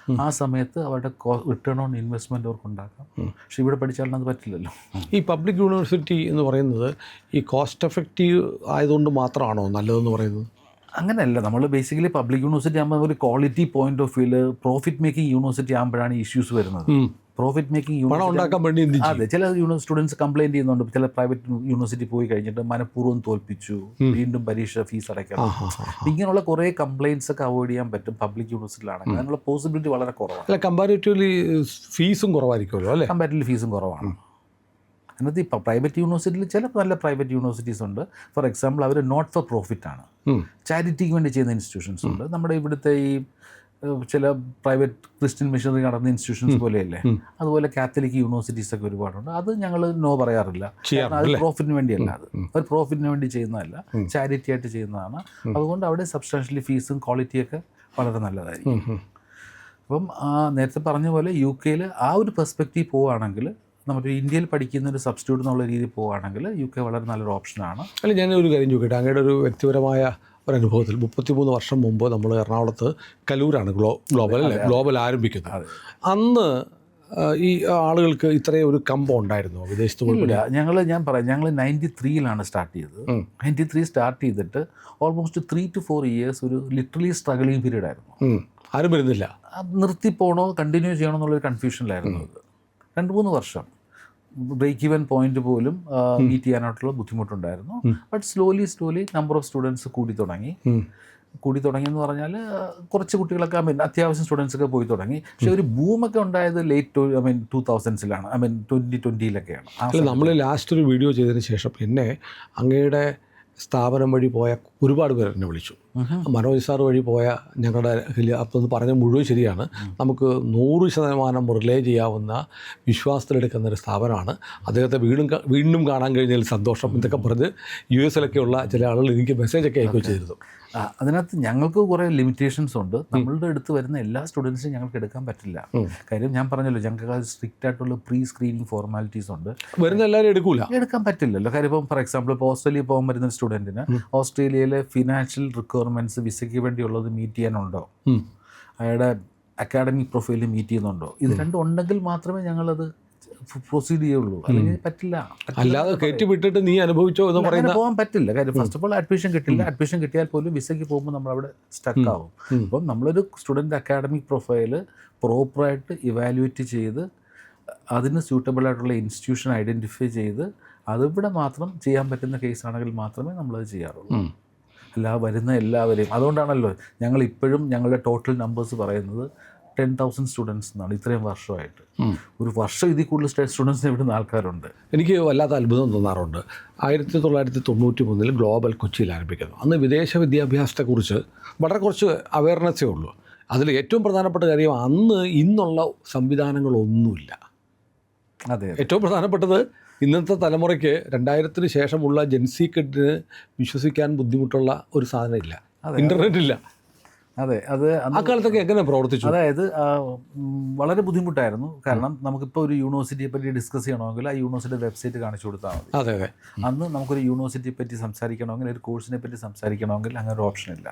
ആ സമയത്ത് അവരുടെ റിട്ടേൺ ഓൺ ഇൻവെസ്റ്റ്മെൻറ്റ് അവർക്ക് ഉണ്ടാക്കാം. പക്ഷേ ഇവിടെ പഠിച്ചാലും അത് പറ്റില്ലല്ലോ. ഈ പബ്ലിക് യൂണിവേഴ്സിറ്റി എന്ന് പറയുന്നത് ഈ കോസ്റ്റ് എഫക്റ്റീവ് ആയതുകൊണ്ട് മാത്രമാണോ നല്ലതെന്ന് പറയുന്നത്? അങ്ങനെയല്ല. നമ്മൾ ബേസിക്കലി പബ്ലിക് യൂണിവേഴ്സിറ്റി ആകുമ്പോൾ ഒരു ക്വാളിറ്റി പോയിന്റ് ഓഫ് വ്യൂവിൽ പ്രോഫിറ്റ് മേക്കിംഗ് യൂണിവേഴ്സിറ്റി ആകുമ്പോഴാണ് ഇഷ്യൂസ് വരുന്നത്. പ്രോഫിറ്റ് മേക്കിംഗ് ഉണ്ടാക്കാൻ വേണ്ടി അതെ, ചില സ്റ്റുഡൻസ് കംപ്ലയിൻറ്റ് ചെയ്യുന്നുണ്ട്. ചില പ്രൈവറ്റ് യൂണിവേഴ്സിറ്റി പോയി കഴിഞ്ഞിട്ട് മനഃപൂർവ്വം തോൽപ്പിച്ചു, വീണ്ടും പരീക്ഷ ഫീസ് അടയ്ക്കണം. ഇങ്ങനെയുള്ള കുറേ കംപ്ലയിൻറ്റ്സ് ഒക്കെ അവോയ്ഡ് ചെയ്യാൻ പറ്റും പബ്ലിക് യൂണിവേഴ്സിറ്റിയിലാണെങ്കിൽ. അതിനുള്ള പോസിബിലിറ്റി വളരെ കുറവാണ്. അല്ല, കമ്പാരിറ്റീവ്ലി ഫീസും കുറവായിരിക്കുമല്ലോ അല്ലേ? കമ്പാരിറ്റീവ്ലി ഫീസും കുറവാണ്. എന്നിട്ട് ഇപ്പോൾ പ്രൈവറ്റ് യൂണിവേഴ്സിറ്റിയിൽ ചില നല്ല പ്രൈവറ്റ് യൂണിവേഴ്സിറ്റീസ് ഉണ്ട്. ഫോർ എക്സാമ്പിൾ അവർ നോട്ട് ഫോർ പ്രോഫിറ്റ് ആണ്, ചാരിറ്റിക്ക് വേണ്ടി ചെയ്യുന്ന ഇൻസ്റ്റിറ്റ്യൂഷൻസ് ഉണ്ട്. നമ്മുടെ ഇവിടുത്തെ ഈ ചില പ്രൈവറ്റ് ക്രിസ്ത്യൻ മിഷണറി നടന്ന ഇൻസ്റ്റിറ്റ്യൂഷൻസ് പോലെയല്ലേ, അതുപോലെ കാത്തലിക് യൂണിവേഴ്സിറ്റീസ് ഒക്കെ ഒരുപാടുണ്ട്. അത് ഞങ്ങൾ നോ പറയാറില്ല. അത് പ്രോഫിറ്റിന് വേണ്ടിയല്ല, അത് അവർ പ്രോഫിറ്റിന് വേണ്ടി ചെയ്യുന്നതല്ല, ചാരിറ്റി ആയിട്ട് ചെയ്യുന്നതാണ്. അതുകൊണ്ട് അവിടെ സബ്സ്റ്റാൻഷ്യലി ഫീസും ക്വാളിറ്റിയൊക്കെ വളരെ നല്ലതായിരിക്കും. അപ്പം നേരത്തെ പറഞ്ഞ പോലെ UK ആ ഒരു പെർസ്പെക്റ്റീവ് പോവുകയാണെങ്കിൽ, നമ്മുടെ ഇന്ത്യയിൽ പഠിക്കുന്ന ഒരു സബ്സ്റ്റിറ്റ്യൂട്ട് എന്നുള്ള രീതിയിൽ പോവുകയാണെങ്കിൽ UK വളരെ നല്ലൊരു ഓപ്ഷനാണ്. അല്ല, ഞാനൊരു കാര്യം ചോദിക്കട്ടെ, അങ്ങയുടെ ഒരു വ്യക്തിപരമായ ഒരനുഭവത്തിൽ 33 വർഷം മുമ്പ് നമ്മൾ എറണാകുളത്ത് കലൂരാണ് ഗ്ലോബൽ ആരംഭിക്കുന്നത്. അന്ന് ഈ ആളുകൾക്ക് ഇത്രയും ഒരു കമ്പം ഉണ്ടായിരുന്നു വിദേശത്ത് പോയി? ഞാൻ പറയാം, ഞങ്ങൾ 93 സ്റ്റാർട്ട് ചെയ്തത്. 93 സ്റ്റാർട്ട് ചെയ്തിട്ട് ഓൾമോസ്റ്റ് 3 to 4 ഇയേഴ്സ് ഒരു ലിറ്ററലി സ്ട്രഗിളിങ് പീരീഡ് ആയിരുന്നു. ആരും വരുന്നില്ല. നിർത്തിപ്പോണോ കണ്ടിന്യൂ ചെയ്യണോ എന്നുള്ളൊരു കൺഫ്യൂഷനിലായിരുന്നു. 2-3 വർഷം ബ്രേക്ക് ഈവൻ പോയിന്റ് പോലും മീറ്റ് ചെയ്യാനായിട്ടുള്ള ബുദ്ധിമുട്ടുണ്ടായിരുന്നു. But slowly number of students കൂടി തുടങ്ങിയെന്ന് പറഞ്ഞാൽ കുറച്ച് കുട്ടികളൊക്കെ അത്യാവശ്യം സ്റ്റുഡൻസ് ഒക്കെ പോയി തുടങ്ങി. പക്ഷേ ഒരു ബൂമൊക്കെ ഉണ്ടായത് ലേറ്റ് 2000s-ലാണ്, 2020-ലൊക്കെയാണ്. അല്ല, നമ്മൾ ലാസ്റ്റ് ഒരു വീഡിയോ ചെയ്തതിന് ശേഷം പിന്നെ അങ്ങയുടെ സ്ഥാപനം വഴി പോയ ഒരുപാട് പേർ എന്നെ വിളിച്ചു. മനോജ് സാർ വഴി പോയ ഞങ്ങളുടെ അപ്പോൾ ഒന്ന് പറഞ്ഞ മുഴുവൻ ശരിയാണ്. നമുക്ക് 100% റിലേ ചെയ്യാവുന്ന വിശ്വാസത്തിലെടുക്കുന്ന ഒരു സ്ഥാപനമാണ്. അദ്ദേഹത്തെ വീണ്ടും കാണാൻ കഴിഞ്ഞതിൽ സന്തോഷം എന്നൊക്കെ പറഞ്ഞ് US-ലൊക്കെയുള്ള ചില ആളുകൾ എനിക്ക് മെസ്സേജൊക്കെ അയക്കുകയും ചെയ്തിരുന്നു. അതിനകത്ത് ഞങ്ങൾക്ക് കുറേ ലിമിറ്റേഷൻസ് ഉണ്ട്. നമ്മളുടെ അടുത്ത് വരുന്ന എല്ലാ സ്റ്റുഡൻസിനും ഞങ്ങൾക്ക് എടുക്കാൻ പറ്റില്ല. കാര്യം ഞാൻ പറഞ്ഞല്ലോ, ഞങ്ങൾക്ക് സ്ട്രിക്റ്റ് ആയിട്ടുള്ള പ്രീ സ്ക്രീനിങ് ഫോർമാലിറ്റീസ് ഉണ്ട്. വരുന്ന എല്ലാവരും എടുക്കാൻ പറ്റില്ലല്ലോ. കാര്യം ഇപ്പം ഫോർ എക്സാമ്പിൾ ഇപ്പോൾ ഓസ്ട്രേലിയ പോകാൻ വരുന്ന സ്റ്റുഡൻറ്റിന് ഓസ്ട്രേലിയയിലെ ഫിനാൻഷ്യൽ റിക്വയർമെൻറ്റ്സ് വിസയ്ക്ക് വേണ്ടിയുള്ളത് മീറ്റ് ചെയ്യാനുണ്ടോ, അയാളുടെ അക്കാഡമിക് പ്രൊഫൈലിൽ മീറ്റ് ചെയ്യുന്നുണ്ടോ, ഇത് രണ്ടും ഉണ്ടെങ്കിൽ മാത്രമേ ഞങ്ങളത് പ്രൊസീഡ് ചെയ്യുള്ളൂ. അല്ലെങ്കിൽ പറ്റില്ല. അല്ലാതെ കയറ്റി വിട്ടിട്ട് നീ അനുഭവിച്ചോ എന്ന് പറയുന്നത് പോകാൻ പറ്റില്ല. കാര്യം ഫസ്റ്റ് ഓഫ് ഓൾ അഡ്മിഷൻ കിട്ടില്ല. അഡ്മിഷൻ കിട്ടിയാൽ പോലും വിസയ്ക്ക് പോകുമ്പോൾ നമ്മളവിടെ സ്റ്റക്ക് ആവും. അപ്പം നമ്മളൊരു സ്റ്റുഡൻറ്റ് അക്കാഡമിക് പ്രൊഫൈല് പ്രോപ്പറായിട്ട് ഇവാലുവേറ്റ് ചെയ്ത് അതിന് സ്യൂട്ടബിൾ ആയിട്ടുള്ള ഇൻസ്റ്റിറ്റ്യൂഷൻ ഐഡൻറ്റിഫൈ ചെയ്ത് അതിവിടെ മാത്രം ചെയ്യാൻ പറ്റുന്ന കേസാണെങ്കിൽ മാത്രമേ നമ്മളത് ചെയ്യാറുള്ളൂ. അല്ല വരുന്ന എല്ലാവരെയും. അതുകൊണ്ടാണല്ലോ ഞങ്ങൾ ഇപ്പോഴും ഞങ്ങളുടെ ടോട്ടൽ നമ്പേഴ്സ് പറയുന്നത് 10,000 സ്റ്റുഡൻസ് എന്നാണ്. ഇത്രയും വർഷമായിട്ട് ഒരു വർഷം ഇതിൽ കൂടുതൽ സ്റ്റുഡൻസിന് ഇവിടുന്ന് ആൾക്കാരുണ്ട്. എനിക്ക് വല്ലാത്ത അത്ഭുതം തോന്നാറുണ്ട്. 1993 ഗ്ലോബൽ കൊച്ചിയിൽ ആരംഭിക്കുന്നു. അന്ന് വിദേശ വിദ്യാഭ്യാസത്തെക്കുറിച്ച് വളരെ കുറച്ച് അവയർനെസ്സേ ഉള്ളൂ. അതിൽ ഏറ്റവും പ്രധാനപ്പെട്ട കാര്യം അന്ന് ഇന്നുള്ള സംവിധാനങ്ങളൊന്നുമില്ല. അതെ, ഏറ്റവും പ്രധാനപ്പെട്ടത് ഇന്നത്തെ തലമുറയ്ക്ക് 2000-ന് ശേഷമുള്ള ജെൻസി കിഡിന് വിശ്വസിക്കാൻ ബുദ്ധിമുട്ടുള്ള ഒരു സാധനമില്ല, ഇൻ്റർനെറ്റ് ഇല്ല. അതെ, അത് ആ കാലത്തൊക്കെ എങ്ങനെ പ്രവർത്തിച്ചു? അതായത് വളരെ ബുദ്ധിമുട്ടായിരുന്നു. കാരണം നമുക്കിപ്പോൾ ഒരു യൂണിവേഴ്സിറ്റിയെ പറ്റി ഡിസ്കസ് ചെയ്യണമെങ്കിൽ ആ യൂണിവേഴ്സിറ്റി വെബ്സൈറ്റ് കാണിച്ചു കൊടുത്താൽ മതി. അതെ. അന്ന് നമുക്കൊരു യൂണിവേഴ്സിറ്റിയെ പറ്റി സംസാരിക്കണമെങ്കിൽ, ഒരു കോഴ്സിനെ പറ്റി സംസാരിക്കണമെങ്കിൽ അങ്ങനെ ഒരു ഓപ്ഷൻ ഇല്ല.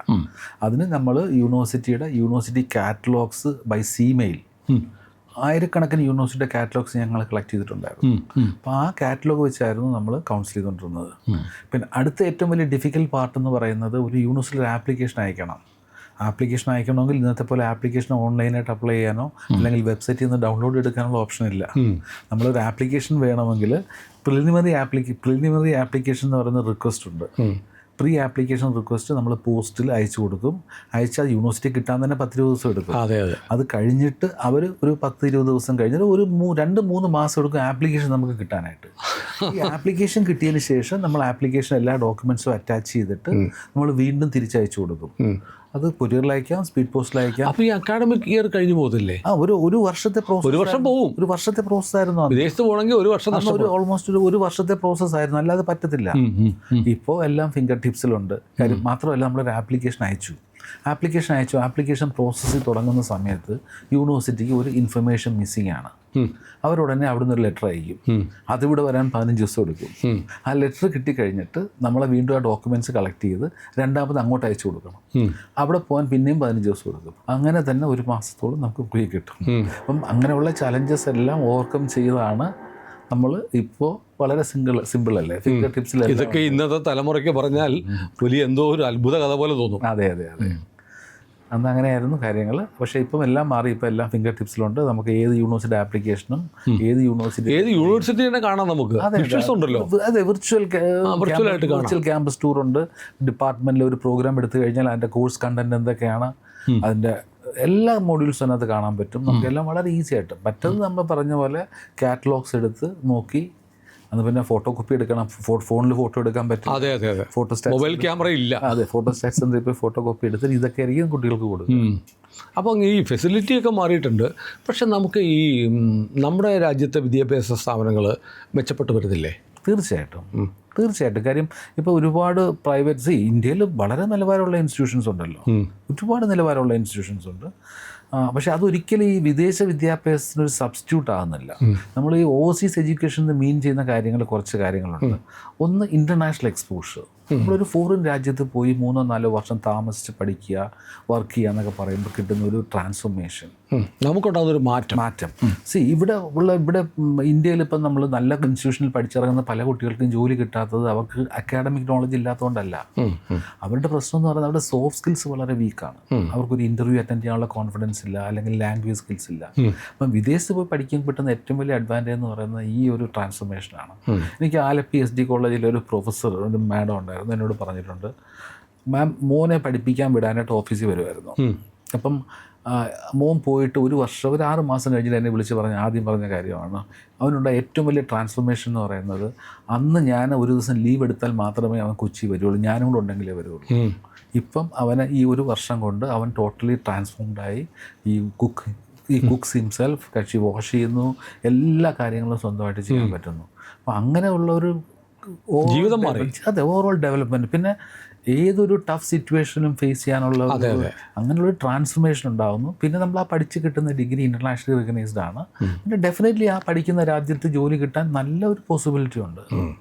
അതിന് നമ്മൾ യൂണിവേഴ്സിറ്റി കാറ്റലോഗ്സ് ബൈ സിമെയിൽ ആയിരക്കണക്കിന് യൂണിവേഴ്സിറ്റിയുടെ കാറ്റലോഗ്സ് ഞങ്ങൾ കളക്ട് ചെയ്തിട്ടുണ്ടായിരുന്നു. അപ്പോൾ ആ കാറ്റലോഗ് വെച്ചായിരുന്നു നമ്മൾ കൗൺസിൽ ചെയ്തുകൊണ്ടിരുന്നത്. പിന്നെ അടുത്ത ഏറ്റവും വലിയ ഡിഫിക്കൽട്ട് പാർട്ട് എന്ന് പറയുന്നത് ഒരു യൂണിവേഴ്സിറ്റി ആപ്ലിക്കേഷൻ അയക്കണം. ആപ്ലിക്കേഷൻ അയക്കണമെങ്കിൽ ഇന്നത്തെ പോലെ ആപ്ലിക്കേഷൻ ഓൺലൈനായിട്ട് അപ്ലൈ ചെയ്യാനോ അല്ലെങ്കിൽ വെബ്സൈറ്റിൽ നിന്ന് ഡൗൺലോഡ് എടുക്കാനുള്ള ഓപ്ഷൻ ഇല്ല. നമ്മളൊരു ആപ്ലിക്കേഷൻ വേണമെങ്കിൽ പ്രിലിമിനറി ആപ്ലിക്കേഷൻ എന്ന് പറയുന്ന റിക്വസ്റ്റ് ഉണ്ട്. പ്രീ ആപ്ലിക്കേഷൻ റിക്വസ്റ്റ് നമ്മൾ പോസ്റ്റിൽ അയച്ചു കൊടുക്കും. അയച്ചാൽ യൂണിവേഴ്സിറ്റി കിട്ടാൻ തന്നെ 10-20 ദിവസം എടുക്കും. അത് കഴിഞ്ഞിട്ട് അവർ ഒരു 10-20 ദിവസം കഴിഞ്ഞിട്ട് ഒരു 2-3 മാസം എടുക്കും ആപ്ലിക്കേഷൻ നമുക്ക് കിട്ടാനായിട്ട്. ഈ ആപ്ലിക്കേഷൻ കിട്ടിയതിന് ശേഷം നമ്മൾ ആപ്ലിക്കേഷൻ എല്ലാ ഡോക്യുമെൻറ്റ്സും അറ്റാച്ച് ചെയ്തിട്ട് നമ്മൾ വീണ്ടും തിരിച്ചയച്ചു കൊടുക്കും. അത് കൊറിയറിലയക്കാം, സ്പീഡ് പോസ്റ്റിലയക്കാം. അപ്പോൾ ഈ അക്കാഡമിക് ഇയർ കഴിഞ്ഞു പോകത്തില്ലേ? ഒരു വർഷത്തെ പ്രോസസ്. ഒരു വർഷം പോവും. ഒരു വർഷത്തെ പ്രോസസ് ആയിരുന്നു. വിദേശത്ത് പോകണമെങ്കിൽ ഒരു വർഷം ഓൾമോസ്റ്റ് ഒരു വർഷത്തെ പ്രോസസ് ആയിരുന്നു, അല്ലാതെ പറ്റത്തില്ല. ഇപ്പോൾ എല്ലാം ഫിംഗർ ടിപ്സിലുണ്ട്. കാര്യം മാത്രമല്ല, നമ്മളൊരു ആപ്ലിക്കേഷൻ അയച്ചു, ആപ്ലിക്കേഷൻ പ്രോസസ്സിൽ തുടങ്ങുന്ന സമയത്ത് യൂണിവേഴ്സിറ്റിക്ക് ഒരു ഇൻഫർമേഷൻ മിസ്സിംഗ് ആണ്. അവരുടനെ അവിടുന്ന് ഒരു ലെറ്റർ അയക്കും. അതിവിടെ വരാൻ 15 ദിവസം എടുക്കും. ആ ലെറ്റർ കിട്ടിക്കഴിഞ്ഞിട്ട് നമ്മളെ വീണ്ടും ആ ഡോക്യുമെൻറ്റ്സ് കളക്ട് ചെയ്ത് രണ്ടാമത് അങ്ങോട്ട് അയച്ചു കൊടുക്കണം. അവിടെ പോകാൻ പിന്നെയും 15 ദിവസം എടുക്കും. അങ്ങനെ തന്നെ ഒരു മാസത്തോളം നമുക്ക് ഫ്രീ കിട്ടും. അപ്പം അങ്ങനെയുള്ള ചലഞ്ചസ് എല്ലാം ഓവർകം ചെയ്താണ് നമ്മൾ ഇപ്പോൾ വളരെ സിമ്പിൾ അല്ലേ ഫിംഗർ ടിപ്സിൽ. ഇതൊക്കെ ഇന്നത്തെ തലമുറയ്ക്ക് പറഞ്ഞാൽ വലിയ എന്തോ ഒരു അത്ഭുത കഥ പോലെ തോന്നും. അതെ. അന്ന് അങ്ങനെയായിരുന്നു കാര്യങ്ങൾ. പക്ഷേ ഇപ്പം എല്ലാം മാറി. ഇപ്പം എല്ലാം ഫിംഗർ ടിപ്സിലുണ്ട്. നമുക്ക് ഏത് യൂണിവേഴ്സിറ്റി ആപ്ലിക്കേഷനും ഏത് യൂണിവേഴ്സിറ്റി തന്നെ കാണാം. നമുക്ക് ഉണ്ടല്ലോ. അതെ, വിർച്വൽ ക്യാമ്പസ് ടൂർ ഉണ്ട്. ഡിപ്പാർട്ട്മെൻറ്റിൽ ഒരു പ്രോഗ്രാം എടുത്തു കഴിഞ്ഞാൽ അതിൻ്റെ കോഴ്സ് കണ്ടന്റ് എന്തൊക്കെയാണ്, അതിൻ്റെ എല്ലാ മോഡ്യൂൾസും അതിനകത്ത് കാണാൻ പറ്റും. നമുക്കെല്ലാം വളരെ ഈസി ആയിട്ട്. മറ്റത് നമ്മൾ പറഞ്ഞ പോലെ കാറ്റലോഗ്സ് എടുത്ത് നോക്കി, അത് പിന്നെ ഫോട്ടോ കോപ്പി എടുക്കണം, ഫോണിൽ ഫോട്ടോ എടുക്കാൻ പറ്റും. അതെ. മൊബൈൽ ക്യാമറ ഇല്ല. അതെ, ഫോട്ടോ സ്റ്റാറ്റ് സെൻ്ററിൽ പോയി ഫോട്ടോ കോപ്പി എടുത്ത് ഇതൊക്കെ ആയിരിക്കും കുട്ടികൾക്ക് കൊടുക്കും. അപ്പം ഈ ഫെസിലിറ്റിയൊക്കെ മാറിയിട്ടുണ്ട്. പക്ഷെ നമുക്ക് ഈ നമ്മുടെ രാജ്യത്തെ വിദ്യാഭ്യാസ സ്ഥാപനങ്ങൾ മെച്ചപ്പെട്ട് വരുന്നില്ലേ? തീർച്ചയായിട്ടും. കാര്യം ഇപ്പോൾ ഒരുപാട് പ്രൈവറ്റ് ഇന്ത്യയിൽ വളരെ നിലവാരമുള്ള ഇൻസ്റ്റിറ്റ്യൂഷൻസ് ഉണ്ടല്ലോ, ഒരുപാട് നിലവാരമുള്ള ഇൻസ്റ്റിറ്റ്യൂഷൻസ് ഉണ്ട്. പക്ഷെ അതൊരിക്കലും ഈ വിദേശ വിദ്യാഭ്യാസത്തിന് ഒരു സബ്സ്റ്റിറ്റ്യൂട്ട് ആകുന്നില്ല. നമ്മൾ ഈ ഓവർസീസ് എഡ്യൂക്കേഷൻ മീൻ ചെയ്യുന്ന കുറച്ച് കാര്യങ്ങളുണ്ട്. ഒന്ന്, ഇൻ്റർനാഷണൽ എക്സ്പോഷർ. നമ്മളൊരു ഫോറിൻ രാജ്യത്ത് പോയി 3-4 വർഷം താമസിച്ച് പഠിക്കുക, വർക്ക് ചെയ്യുക എന്നൊക്കെ പറയുമ്പോൾ കിട്ടുന്ന ഒരു ട്രാൻസ്ഫോർമേഷൻ, നമുക്കുണ്ടാകുന്നൊരു മാറ്റം. ഇവിടെ ഇന്ത്യയിൽ ഇപ്പം നമ്മൾ നല്ല ഇൻസ്റ്റിറ്റ്യൂഷനിൽ പഠിച്ചിറങ്ങുന്ന പല കുട്ടികൾക്കും ജോലി കിട്ടാത്തത് അവർക്ക് അക്കാഡമിക് നോളജ് ഇല്ലാത്തതുകൊണ്ടല്ല. അവരുടെ പ്രശ്നം എന്ന് പറയുന്നത് അവരുടെ സോഫ്റ്റ് സ്കിൽസ് വളരെ വീക്കാണ്. അവർക്കൊരു ഇൻ്റർവ്യൂ അറ്റൻഡ് ചെയ്യാനുള്ള കോൺഫിഡൻസ് ഇല്ല, അല്ലെങ്കിൽ ലാംഗ്വേജ് സ്കിൽസ് ഇല്ല. അപ്പം വിദേശത്ത് പോയി പഠിക്കാൻ പറ്റുന്ന ഏറ്റവും വലിയ അഡ്വാൻറ്റേജ് എന്ന് പറയുന്നത് ഈ ഒരു ട്രാൻസ്ഫോർമേഷനാണ്. എനിക്ക് ആലപ്പി SD കോളേജിലെ ഒരു പ്രൊഫസർ, ഒരു മാഡം ഉണ്ടായിരുന്നു, എന്നോട് പറഞ്ഞിട്ടുണ്ട്, മാം മോനെ പഠിപ്പിക്കാൻ വിടാനായിട്ട് ഓഫീസിൽ വരുമായിരുന്നു. അപ്പം മോൻ പോയിട്ട് ഒരു 6 മാസം കഴിഞ്ഞിട്ട് എന്നെ വിളിച്ച് ആദ്യം പറഞ്ഞ കാര്യമാണ്, അവനുണ്ടായ ഏറ്റവും വലിയ ട്രാൻസ്ഫോർമേഷൻ എന്ന് പറയുന്നത്, അന്ന് ഞാൻ ഒരു ദിവസം ലീവ് എടുത്താൽ മാത്രമേ അവൻ കൊച്ചി വരുള്ളൂ, ഞാനും കൂടെ ഉണ്ടെങ്കിലേ വരുള്ളൂ. ഇപ്പം അവന് ഈ ഒരു വർഷം കൊണ്ട് അവൻ ടോട്ടലി ട്രാൻസ്ഫോംഡായി. ഈ കുക്സ് ഹിംസെൽഫ്, കക്ഷി വാഷ് ചെയ്യുന്നു, എല്ലാ കാര്യങ്ങളും സ്വന്തമായിട്ട് ചെയ്യാൻ പറ്റുന്നു. അപ്പോൾ അങ്ങനെയുള്ള ഒരു ജീവിതം മാറി. അതെ, ഓവറോൾ ഡെവലപ്മെൻറ്റ്. പിന്നെ ഏതൊരു ടഫ് സിറ്റുവേഷനും ഫേസ് ചെയ്യാനുള്ള അങ്ങനെയുള്ളൊരു ട്രാൻസ്ഫോർമേഷൻ ഉണ്ടാകുന്നു. പിന്നെ നമ്മൾ ആ പഠിച്ച് കിട്ടുന്ന ഡിഗ്രി ഇൻ്റർനാഷണലി റിക്കഗ്നൈസ്ഡ് ആണ്. പിന്നെ ഡെഫിനറ്റ്ലി ആ പഠിക്കുന്ന രാജ്യത്ത് ജോലി കിട്ടാൻ നല്ലൊരു പോസിബിലിറ്റി ഉണ്ട്.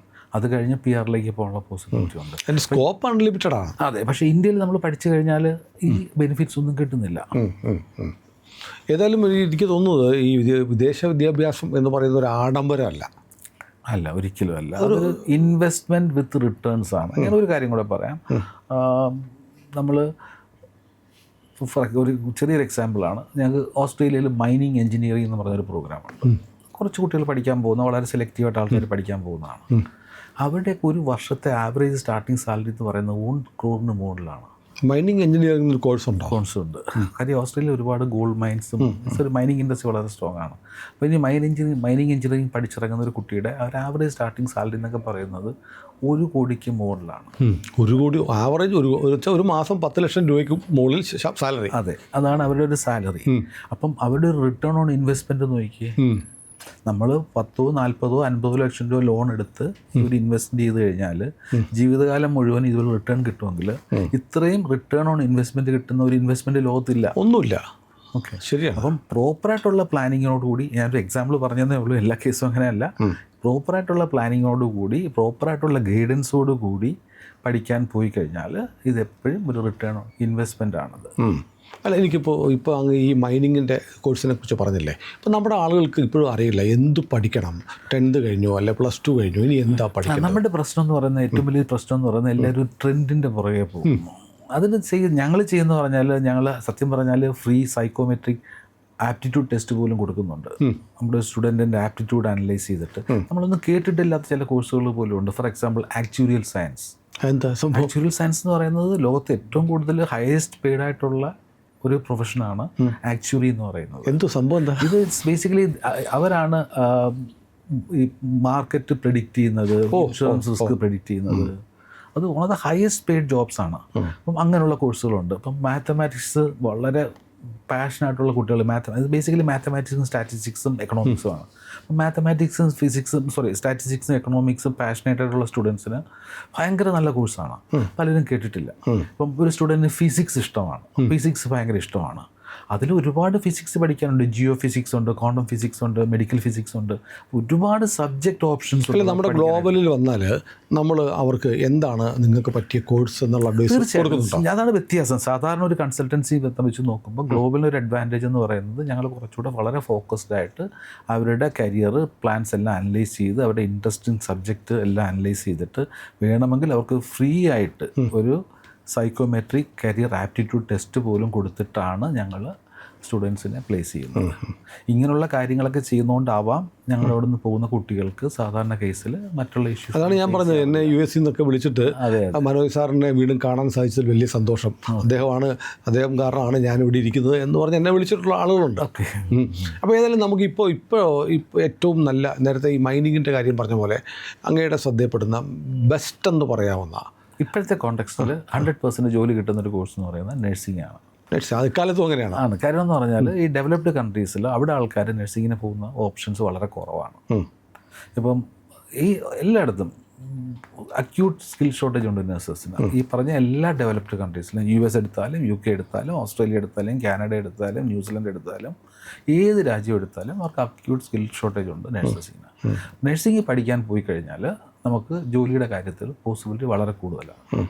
അത് കഴിഞ്ഞ് PR-ലേക്ക് പോകാനുള്ള പോസിബിലിറ്റി ഉണ്ട്. സ്കോപ്പ് അൺലിമിറ്റഡ് ആണ്. അതെ, പക്ഷേ ഇന്ത്യയിൽ നമ്മൾ പഠിച്ചു കഴിഞ്ഞാൽ ഈ ബെനിഫിറ്റ്സ് ഒന്നും കിട്ടുന്നില്ല. ഏതായാലും എനിക്ക് തോന്നുന്നത് ഈ വിദേശ വിദ്യാഭ്യാസം എന്ന് പറയുന്ന ഒരു ആഡംബരമല്ല. ഒരിക്കലും അല്ല. അതൊരു ഇൻവെസ്റ്റ്മെൻറ്റ് വിത്ത് റിട്ടേൺസ് ആണ്. അങ്ങനെ ഒരു കാര്യം കൂടെ പറയാം. നമ്മൾ ഒരു ചെറിയൊരു എക്സാമ്പിളാണ്. ഞങ്ങൾക്ക് ഓസ്ട്രേലിയയിൽ മൈനിങ് എഞ്ചിനീയറിംഗ് എന്ന് പറഞ്ഞൊരു പ്രോഗ്രാമുണ്ട്. കുറച്ച് കുട്ടികൾ പഠിക്കാൻ പോകുന്ന, വളരെ സെലക്റ്റീവായിട്ട് ആൾക്കാർ പഠിക്കാൻ പോകുന്നതാണ്. അവരുടെയൊക്കെ ഒരു വർഷത്തെ ആവറേജ് സ്റ്റാർട്ടിങ് സാലറി എന്ന് പറയുന്നത് 1 crore മുകളിലാണ്. മൈനിങ് എഞ്ചിനീയറിംഗ് കോഴ്സ് ഉണ്ട്. കാര്യം ഓസ്ട്രേലിയ ഒരുപാട് ഗോൾഡ് മൈൻസും ഒരു മൈനിങ് ഇൻഡസ്ട്രി വളരെ സ്ട്രോങ് ആണ്. അപ്പോൾ ഇനി മൈനിങ് എഞ്ചിനീയറിംഗ് പഠിച്ചിറങ്ങുന്ന ഒരു കുട്ടിയുടെ ഒരു ആവറേജ് സ്റ്റാർട്ടിങ് സാലറി എന്നൊക്കെ പറയുന്നത് 1 കോടിക്ക് മുകളിലാണ്. 1 കോടി ആവറേജ് ഒരു മാസം 10 ലക്ഷം രൂപയ്ക്ക് മുകളിൽ സാലറി. അതെ, അതാണ് അവരുടെ ഒരു സാലറി. അപ്പം അവരുടെ ഒരു റിട്ടേൺ ഓൺ ഇൻവെസ്റ്റ്മെൻറ്റ് നോക്കിയേ. നമ്മൾ 10, 40, 50 ലക്ഷം രൂപ ലോൺ എടുത്ത് ഒരു ഇൻവെസ്റ്റ് ചെയ്ത് കഴിഞ്ഞാൽ ജീവിതകാലം മുഴുവൻ ഇതുപോലെ റിട്ടേൺ കിട്ടുമെങ്കിൽ ഇത്രയും റിട്ടേൺ ഓൺ ഇൻവെസ്റ്റ്മെൻറ്റ് കിട്ടുന്ന ഒരു ഇൻവെസ്റ്റ്മെൻറ്റ് ലോകത്തില്ല, ഒന്നുമില്ല. ഓക്കെ, ശരിയാണ്. അപ്പം പ്രോപ്പറായിട്ടുള്ള പ്ലാനിങ്ങിനോടുകൂടി, ഞാനൊരു എക്സാമ്പിൾ പറഞ്ഞതേ ഉള്ളൂ, എല്ലാ കേസും അങ്ങനെയല്ല. പ്രോപ്പറായിട്ടുള്ള പ്ലാനിങ്ങോടുകൂടി, പ്രോപ്പറായിട്ടുള്ള ഗൈഡൻസോടുകൂടി പഠിക്കാൻ പോയി കഴിഞ്ഞാൽ ഇതെപ്പോഴും ഒരു റിട്ടേൺ ഓൺ ഇൻവെസ്റ്റ്മെൻ്റ് ആണത്. അല്ല, ഇപ്പോൾ അങ്ങ് ഈ മൈനിങ്ങിൻ്റെ കോഴ്സിനെ കുറിച്ച് പറഞ്ഞില്ലേ, ഇപ്പോൾ നമ്മുടെ ആളുകൾക്ക് ഇപ്പോഴും അറിയില്ല എന്ത് പഠിക്കണം. 10th കഴിഞ്ഞോ അല്ലെ +2 കഴിഞ്ഞോ, ഇനി എന്താ പഠിക്കണം? നമ്മുടെ പ്രശ്നം എന്ന് പറയുന്നത്, ഏറ്റവും വലിയ പ്രശ്നം എന്ന് പറയുന്നത്, എല്ലാവരും ട്രെൻഡിൻ്റെ പുറകെ പോകും. അതിന് ഞങ്ങൾ ചെയ്യുന്ന പറഞ്ഞാൽ, ഞങ്ങൾ സത്യം പറഞ്ഞാൽ ഫ്രീ സൈക്കോമെട്രിക് ആപ്റ്റിറ്റ്യൂഡ് ടെസ്റ്റ് പോലും കൊടുക്കുന്നുണ്ട്. നമ്മുടെ സ്റ്റുഡൻറ്റിൻ്റെ ആപ്റ്റിറ്റ്യൂഡ് അനലൈസ് ചെയ്തിട്ട് നമ്മളൊന്നും കേട്ടിട്ടില്ലാത്ത ചില കോഴ്സുകൾ പോലും ഉണ്ട്. For example actuarial science. Actuarial science എന്ന് പറയുന്നത് ലോകത്ത് ഏറ്റവും കൂടുതൽ ഹയസ്റ്റ് പെയ്ഡ് ആയിട്ടുള്ള ഒരു പ്രൊഫഷനാണ് ആക്ച്വറി എന്ന് പറയുന്നത്. എന്തോ സംഭവം എന്താ? ഇത് ബേസിക്കലി അവരാണ് ഈ മാർക്കറ്റ് പ്രെഡിക്റ്റ് ചെയ്യുന്നത്, ഇൻഷുറൻസ് റിസ്ക് പ്രെഡിക്റ്റ് ചെയ്യുന്നത്, അത് one of the highest paid ജോബ്സാണ്. അപ്പം അങ്ങനെയുള്ള കോഴ്സുകളുണ്ട്. ഇപ്പം മാത്തമാറ്റിക്സ് വളരെ പാഷനായിട്ടുള്ള കുട്ടികൾ ഇത് ബേസിക്കലി മാത്തമാറ്റിക്സും സ്റ്റാറ്റിസ്റ്റിക്സും എക്കണോമിക്സുമാണ്. അപ്പം മാത്തമാറ്റിക്സും ഫിസിക്സും സ്റ്റാറ്റിസ്റ്റിക്സും എക്കണോമിക്സും പാഷനേറ്റായിട്ടുള്ള സ്റ്റുഡൻസിന് ഭയങ്കര നല്ല കോഴ്സാണ്. പലരും കേട്ടിട്ടില്ല. ഇപ്പം ഒരു സ്റ്റുഡൻറ്റിന് ഫിസിക്സ് ഇഷ്ടമാണ്, ഫിസിക്സ് ഭയങ്കര ഇഷ്ടമാണ്. അതിൽ ഒരുപാട് ഫിസിക്സ് പഠിക്കാനുണ്ട്. ജിയോ ഫിസിക്സ് ഉണ്ട്, ക്വാണ്ടം ഫിസിക്സ് ഉണ്ട്, മെഡിക്കൽ ഫിസിക്സ് ഉണ്ട്, ഒരുപാട് സബ്ജക്റ്റ് ഓപ്ഷൻസ് ഉണ്ട്. നമ്മുടെ ഗ്ലോബലിൽ വന്നാൽ നമ്മൾ അവർക്ക് എന്താണ് നിങ്ങൾക്ക് പറ്റിയ കോഴ്സ് എന്നുള്ള തീർച്ചയായിട്ടും അതാണ് വ്യത്യാസം. സാധാരണ ഒരു കൺസൾട്ടൻസി വെച്ച് നോക്കുമ്പോൾ ഗ്ലോബലിന് ഒരു അഡ്വാൻറ്റേജ് എന്ന് പറയുന്നത് ഞങ്ങൾ കുറച്ചുകൂടെ വളരെ ഫോക്കസ്ഡ് ആയിട്ട് അവരുടെ കരിയർ പ്ലാൻസ് എല്ലാം അനലൈസ് ചെയ്ത് അവരുടെ ഇൻട്രസ്റ്റിംഗ് സബ്ജക്റ്റ് എല്ലാം അനലൈസ് ചെയ്തിട്ട് വേണമെങ്കിൽ അവർക്ക് ഫ്രീ ആയിട്ട് ഒരു സൈക്കോമെട്രിക് കരിയർ ആപ്റ്റിറ്റ്യൂഡ് ടെസ്റ്റ് പോലും കൊടുത്തിട്ടാണ് ഞങ്ങൾ സ്റ്റുഡൻസിനെ പ്ലേസ് ചെയ്യുന്നത്. ഇങ്ങനെയുള്ള കാര്യങ്ങളൊക്കെ ചെയ്യുന്നതുകൊണ്ടാവാം ഞങ്ങളവിടെ നിന്ന് പോകുന്ന കുട്ടികൾക്ക് സാധാരണ കേസിൽ മറ്റുള്ള ഇഷ്യൂസ്. അതാണ് ഞാൻ പറഞ്ഞത്, എന്നെ US നിന്നൊക്കെ വിളിച്ചിട്ട് മനോജ് സാറിനെ വീണ്ടും കാണാൻ സാധിച്ചതിൽ വലിയ സന്തോഷം, അദ്ദേഹം കാരണമാണ് ഞാനിവിടെ ഇരിക്കുന്നത് എന്ന് പറഞ്ഞ് എന്നെ വിളിച്ചിട്ടുള്ള ആളുകളുണ്ട്. അപ്പോൾ ഏതായാലും നമുക്ക് ഇപ്പോൾ ഏറ്റവും നല്ല, നേരത്തെ ഈ മൈനിങ്ങിൻ്റെ കാര്യം പറഞ്ഞ പോലെ അങ്ങയുടെ ശ്രദ്ധയപ്പെടുന്ന ബെസ്റ്റ് എന്ന് പറയാവുന്ന ഇപ്പോഴത്തെ കോണ്ടെക്സ്റ്റിൽ 100% ജോലി കിട്ടുന്നൊരു കോഴ്സ് എന്ന് പറയുന്നത് നഴ്സിംഗ് ആണ്. അക്കാലത്തും അങ്ങനെയാണ്. കാര്യം എന്ന് പറഞ്ഞാൽ ഈ ഡെവലപ്ഡ് കൺട്രീസിൽ അവിടെ ആൾക്കാർ നഴ്സിങ്ങിന് പോകുന്ന ഓപ്ഷൻസ് വളരെ കുറവാണ്. ഇപ്പം ഈ എല്ലായിടത്തും അക്യൂട്ട് സ്കിൽ ഷോർട്ടേജ് ഉണ്ട് നഴ്സസിന്. ഈ പറഞ്ഞ എല്ലാ ഡെവലപ്ഡ് കൺട്രീസിലും US എടുത്താലും UK എടുത്താലും ഓസ്ട്രേലിയ എടുത്താലും കാനഡ എടുത്താലും ന്യൂസിലൻഡ് എടുത്താലും ഏത് രാജ്യം എടുത്താലും അവർക്ക് അക്യൂട്ട് സ്കിൽ ഷോർട്ടേജ് ഉണ്ട് നഴ്സസിന്. നഴ്സിംഗ് പഠിക്കാൻ പോയി കഴിഞ്ഞാൽ നമുക്ക് ജോലിയുടെ കാര്യത്തിൽ പോസിബിലിറ്റി വളരെ കൂടുതലാണ്.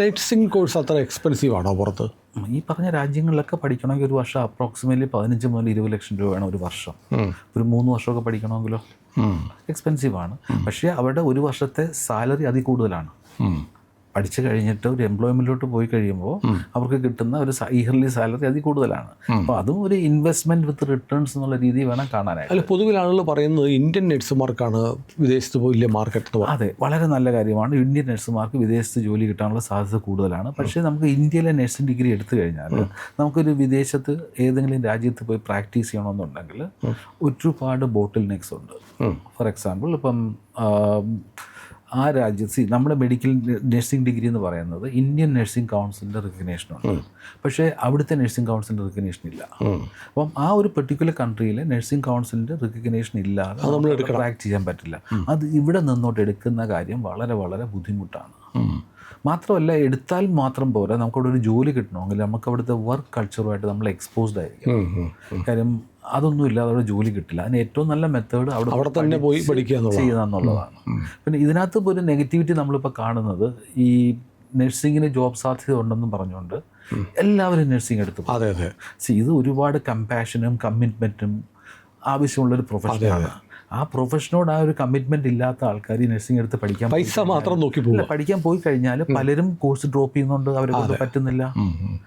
നഴ്സിംഗ് കോഴ്സ് അത്ര എക്സ്പെൻസീവ് ആണോ പുറത്ത്? ഈ പറഞ്ഞ രാജ്യങ്ങളിലൊക്കെ പഠിക്കണമെങ്കിൽ ഒരു വർഷം അപ്രോക്സിമേറ്റ്ലി 15 മുതൽ 20 ലക്ഷം രൂപ വേണം ഒരു വർഷം. ഒരു 3 വർഷമൊക്കെ പഠിക്കണമെങ്കിലോ എക്സ്പെൻസീവാണ്. പക്ഷേ അവരുടെ ഒരു വർഷത്തെ സാലറി അതിൽ കൂടുതലാണ്. പഠിച്ചു കഴിഞ്ഞിട്ട് ഒരു എംപ്ലോയ്മെൻറ്റിലോട്ട് പോയി കഴിയുമ്പോൾ അവർക്ക് കിട്ടുന്ന ഒരു ഇയർലി സാലറി അതിൽ കൂടുതലാണ്. അപ്പോൾ അതും ഒരു ഇൻവെസ്റ്റ്മെൻറ്റ് വിത്ത് റിട്ടേൺസ് എന്നുള്ള രീതി വേണം കാണാനായിട്ട്. അല്ല, പൊതുവിൽ ആളുകൾ പറയുന്നത് ഇന്ത്യൻ നഴ്സുമാർക്കാണ് വിദേശത്ത് വലിയ മാർക്കറ്റ്. അതെ, വളരെ നല്ല കാര്യമാണ്. ഇന്ത്യൻ നഴ്സുമാർക്ക് വിദേശത്ത് ജോലി കിട്ടാനുള്ള സാധ്യത കൂടുതലാണ്. പക്ഷേ നമുക്ക് ഇന്ത്യയിലെ നഴ്സിംഗ് ഡിഗ്രി എടുത്തു കഴിഞ്ഞാൽ നമുക്കൊരു വിദേശത്ത് ഏതെങ്കിലും രാജ്യത്ത് പോയി പ്രാക്ടീസ് ചെയ്യണമെന്നുണ്ടെങ്കിൽ ഒരുപാട് ബോട്ടിൽ നെക്സ് ഉണ്ട്. ഫോർ എക്സാമ്പിൾ ഇപ്പം ആ രാജ്യത്ത് നമ്മുടെ മെഡിക്കൽ നഴ്സിംഗ് ഡിഗ്രി എന്ന് പറയുന്നത് ഇന്ത്യൻ നഴ്സിംഗ് കൗൺസിലിൻ്റെ റിക്കഗ്നേഷനുണ്ട്. പക്ഷേ അവിടുത്തെ നഴ്സിംഗ് കൗൺസിലിൻ്റെ റിക്കഗ്നേഷൻ ഇല്ല. അപ്പം ആ ഒരു പെർട്ടിക്കുലർ കൺട്രിയിലെ നഴ്സിംഗ് കൗൺസിലിൻ്റെ റിക്കഗ്നേഷൻ ഇല്ലാതെ നമ്മൾ പ്രാക്ടീസ് ചെയ്യാൻ പറ്റില്ല. അത് ഇവിടെ നിന്നോട്ട് എടുക്കുന്ന കാര്യം വളരെ വളരെ ബുദ്ധിമുട്ടാണ്. മാത്രമല്ല, എടുത്താൽ മാത്രം പോരാ, നമുക്കവിടെ ഒരു ജോലി കിട്ടണമെങ്കിൽ നമുക്ക് അവിടുത്തെ വർക്ക് കൾച്ചറുമായിട്ട് നമ്മൾ എക്സ്പോസ്ഡ് ആയിരിക്കും. കാര്യം അതൊന്നും ഇല്ലാതെ അവിടെ ജോലി കിട്ടില്ല. അതിന് ഏറ്റവും നല്ല മെത്തേഡ് അവിടെ തന്നെ പോയി പഠിക്കുക ചെയ്യുക എന്നുള്ളതാണ്. പിന്നെ ഇതിനകത്ത് ഒരു നെഗറ്റിവിറ്റി നമ്മളിപ്പോൾ കാണുന്നത്, ഈ നഴ്സിങ്ങിന് ജോബ് സാധ്യത ഉണ്ടെന്നും പറഞ്ഞുകൊണ്ട് എല്ലാവരും നഴ്സിംഗ് എടുത്തു. ഇത് ഒരുപാട് കമ്പാഷനും കമ്മിറ്റ്മെൻറ്റും ആവശ്യമുള്ളൊരു പ്രൊഫഷനാണ്. ആ പ്രൊഫഷനോട് ആ ഒരു കമ്മിറ്റ്മെൻറ്റ് ഇല്ലാത്ത ആൾക്കാർ ഈ നഴ്സിംഗ് എടുത്ത് പഠിക്കാൻ പൈസ മാത്രം നോക്കി പോകും. പഠിക്കാൻ പോയി കഴിഞ്ഞാൽ പലരും കോഴ്സ് ഡ്രോപ്പ് ചെയ്യുന്നുണ്ട്, അവരെ കൊണ്ട് പറ്റുന്നില്ല.